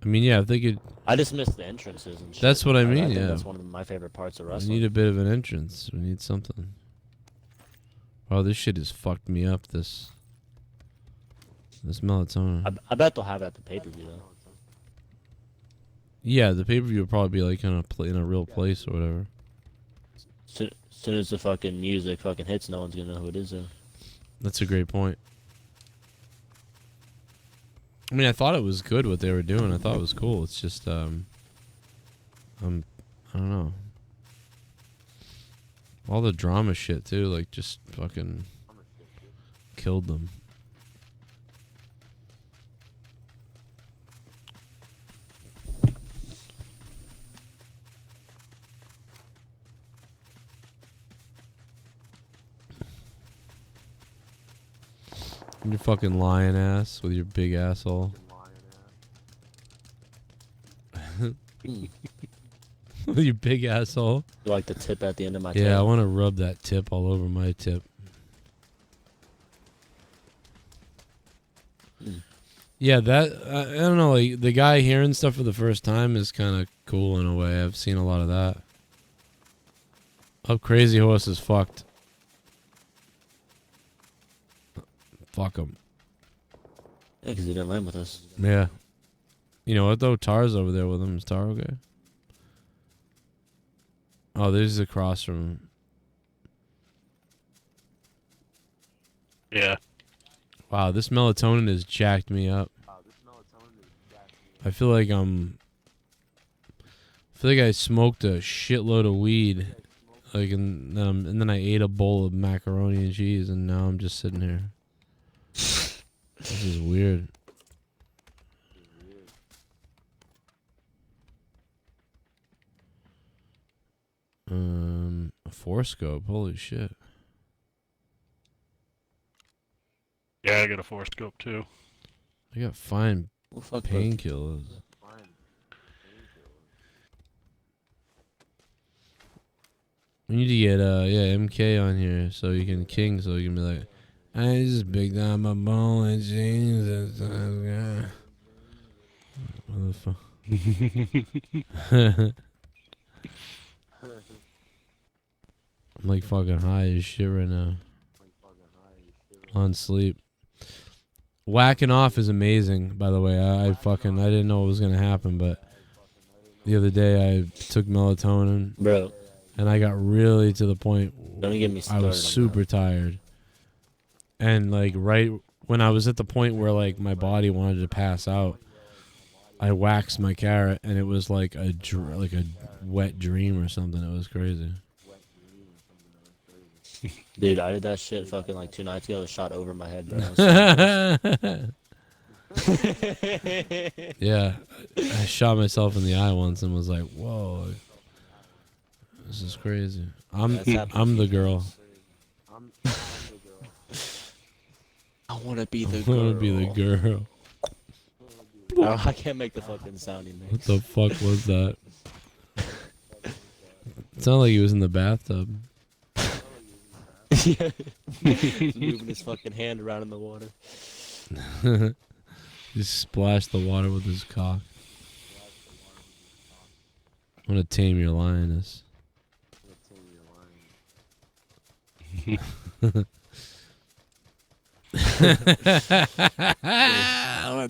I mean, yeah, if they could. I just miss the entrances and shit. That's what I mean. think Yeah, that's one of my favorite parts of we wrestling. need a bit of an entrance. We need something. Oh, this shit has fucked me up. This melatonin. I bet they'll have it at the pay-per-view though. Yeah, the pay-per-view will probably be like in a real place or whatever. As soon as the fucking music fucking hits, no one's gonna know who it is though. That's a great point. I mean, I thought it was good what they were doing. I thought it was cool. It's just, I don't know. All the drama shit too, like just fucking killed them. Your fucking lion ass with your big asshole. With your big asshole. You like the tip at the end of my Yeah, tail? I want to rub that tip all over my tip. Yeah, that I don't know. Like the guy hearing stuff for the first time is kind of cool in a way. I've seen a lot of that. Up Crazy Horse is fucked. Fuck him. Yeah, because he didn't land with us. Yeah. You know what though? Tarr's over there with him. Is Tarr okay? Oh, there's across from. Yeah. Wow, this melatonin has jacked me up. I feel like I smoked a shitload of weed, like, and then I ate a bowl of macaroni and cheese, and now I'm just sitting here. This is weird. A four-scope, holy shit. Yeah, I got a four-scope too. I got fine painkillers. We need to get MK on here so you can so you can be like, I just big down my ball and jeans. I'm like fucking high as shit right now. On sleep. Whacking off is amazing, by the way. I didn't know what was gonna happen, but the other day I took melatonin, bro, and I got really to the point. Don't get me I started was super tired, and like right when I was at the point where like my body wanted to pass out, I waxed my carrot, and it was like a wet dream or something. It was crazy. Dude, I did that shit fucking like 2 nights ago. It shot over my head, bro. Yeah, I shot myself in the eye once and was like, "Whoa, this is crazy." I'm the girl. I want to be the I girl. want to be the girl. Oh, I can't make the fucking sound he makes. What the fuck was that? It sounded like he was in the bathtub. Yeah. Moving his fucking hand around in the water. He splashed the water with his cock. I want to tame your lioness. What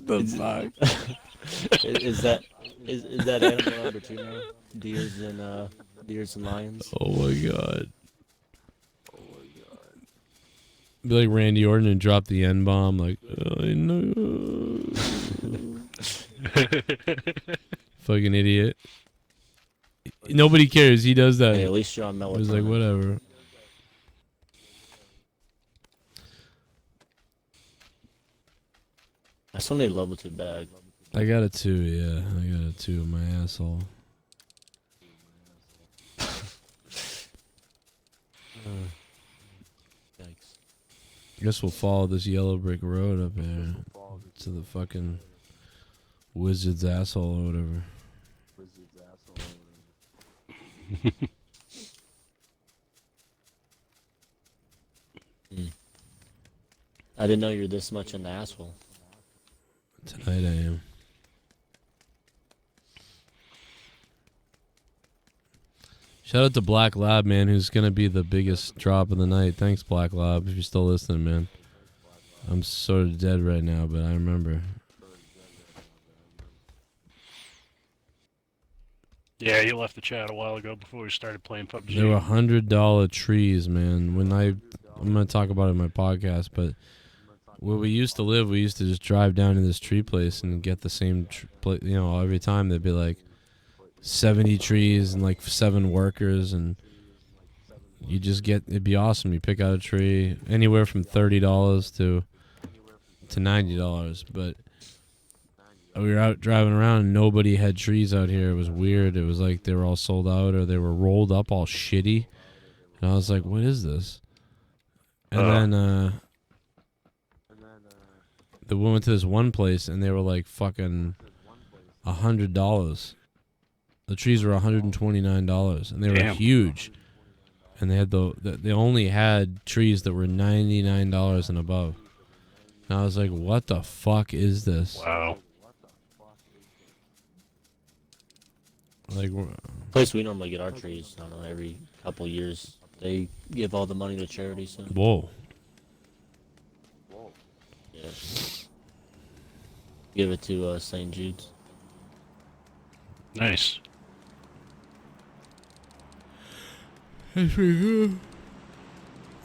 the fuck? Is that animal number 2 now? Deers and lions. Oh my god. Be like Randy Orton and drop the N-bomb, like, I know. Fucking idiot. Nobody cares. He does that. Hey, at least you're on melatonin. He's like, whatever. I still need level 2 bag. I got a 2, yeah. I got a 2 in my asshole. Thanks. Guess we'll follow this yellow brick road up here to the fucking wizard's asshole or whatever. I didn't know you're this much in the asshole. Tonight I am. Shout out to Black Lab, man, who's gonna be the biggest drop of the night. Thanks, Black Lab, if you're still listening, man. I'm sort of dead right now, but I remember. Yeah, you left the chat a while ago before we started playing PUBG. There were $100 trees, man. I'm gonna talk about it in my podcast, but where we used to live, we used to just drive down to this tree place and get the same, every time there'd be like 70 trees and like 7 workers, and you just it'd be awesome. You pick out a tree anywhere from $30 to $90, but we were out driving around and nobody had trees out here. It was weird. It was like they were all sold out or they were rolled up all shitty, and I was like, what is this? And then we went to this one place and they were like fucking $100. The trees were $129 and they were huge, and they had they only had trees that were $99 and above. And I was like, what the fuck is this? Wow. Like, place we normally get our trees, I don't know, every couple years. They give all the money to charity, so. Whoa. Yeah. Give it to St. Jude's. Nice. That's pretty good.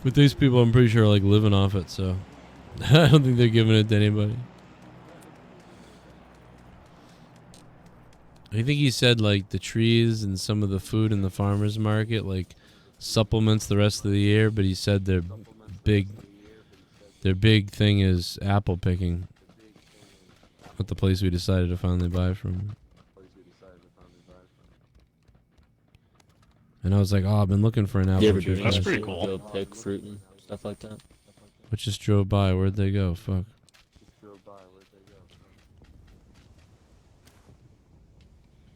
But these people, I'm pretty sure, are like living off it, so I don't think they're giving it to anybody. I think he said like the trees and some of the food in the farmer's market like supplements the rest of the year, but he said their big thing is apple picking at the place we decided to finally buy from. And I was like, oh, I've been looking for an apple tree. That's pretty cool. Go pick fruit and stuff like that. What just drove by? Where'd they go? Fuck.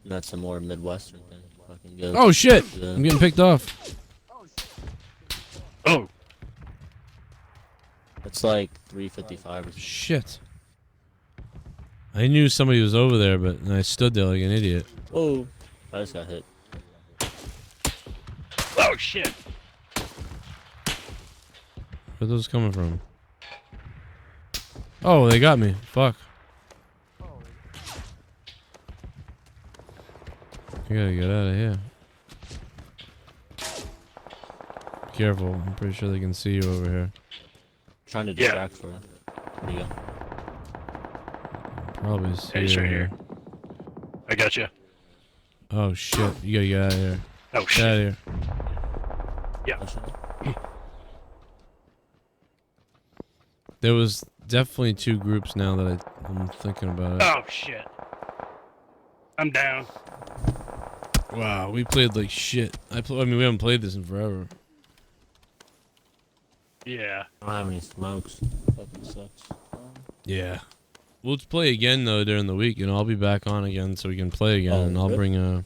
That's a more Midwestern thing. Fucking go Oh shit! I'm getting picked off. Oh. It's like 355 or something. Shit. I knew somebody was over there, but I stood there like an idiot. Oh, I just got hit. Oh shit! Where's those coming from? Oh, they got me. Fuck. I gotta get out of here. Careful, I'm pretty sure they can see you over here. Trying to distract for it. There you go. Probably see Hey, he's you right over here. I got you. Oh shit, you gotta get out of here. Oh Get shit. out of here. Yeah. There was definitely 2 groups now that I'm thinking about it. Oh shit. I'm down. Wow, we played like shit. I mean, we haven't played this in forever. Yeah. I don't have any smokes. Fucking sucks. Yeah. We'll play again though during the week, and I'll be back on again so we can play again. And I'll bring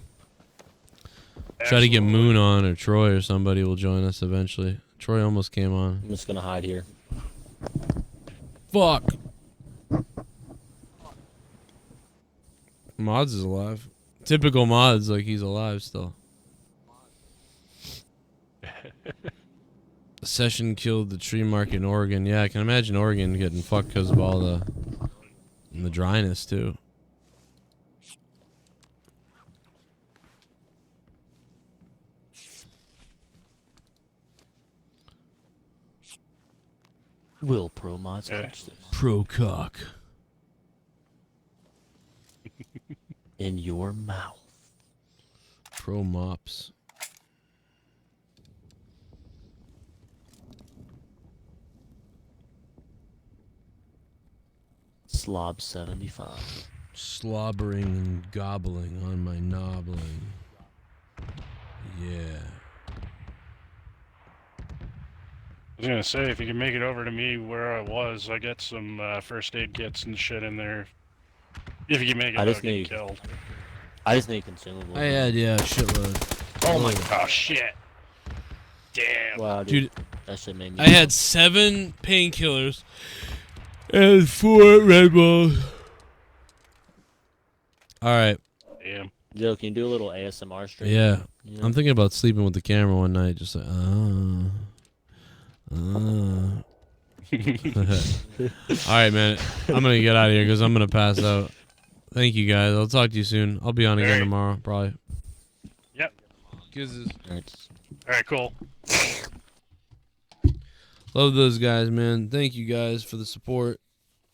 try to get Moon on, or Troy or somebody will join us eventually. Troy almost came on. I'm just gonna hide here. Fuck. Mods is alive. Typical Mods, like he's alive still. The session killed the tree market in Oregon. Yeah, I can imagine Oregon getting fucked because of all the dryness too. Will Pro Mods catch this? Pro cock. in your mouth. Pro mops. Slob 75. Slobbering and gobbling on my nobbling. Yeah. I was gonna say, if you can make it over to me where I was, I got some first aid kits and shit in there. If you can make it, I just without getting need killed. I just need consumables. I had, yeah, shitload. Oh my gosh, shit. Damn. Wow, Dude, that shit made me. I had 7 painkillers and 4 Red Bulls. Alright. Damn. Joe, can you do a little ASMR stream? Yeah. You know? I'm thinking about sleeping with the camera one night, just like, Alright, man. I'm gonna get out of here because I'm gonna pass out. Thank you, guys. I'll talk to you soon. I'll be on again tomorrow, probably. Yep. Kisses. Alright, cool. Love those guys, man. Thank you guys for the support.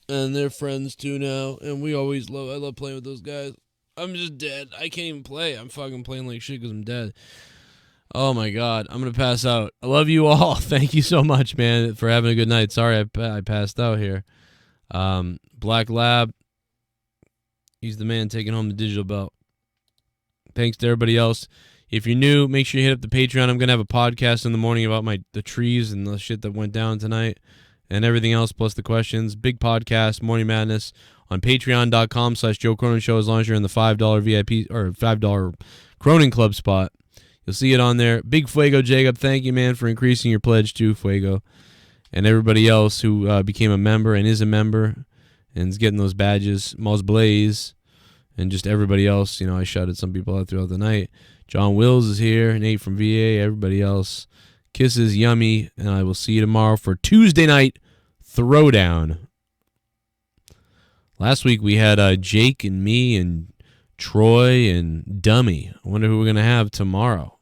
And they're friends too now. And I love playing with those guys. I'm just dead. I can't even play. I'm fucking playing like shit because I'm dead. Oh my god. I'm going to pass out. I love you all. Thank you so much, man, for having a good night. Sorry I passed out here. Black Lab. He's the man taking home the digital belt. Thanks to everybody else. If you're new, make sure you hit up the Patreon. I'm going to have a podcast in the morning about the trees and the shit that went down tonight and everything else, plus the questions. Big podcast, Morning Madness, on patreon.com/Joe Cronin Show, as long as you're in the $5 VIP or $5 Cronin Club spot. You'll see it on there. Big Fuego Jacob, thank you, man, for increasing your pledge too, Fuego. And everybody else who became a member and is a member and is getting those badges. Moz Blaze and just everybody else. You know, I shouted some people out throughout the night. John Wills is here, Nate from VA, everybody else. Kisses, yummy, and I will see you tomorrow for Tuesday night Throwdown. Last week we had Jake and me and Troy and Dummy. I wonder who we're going to have tomorrow.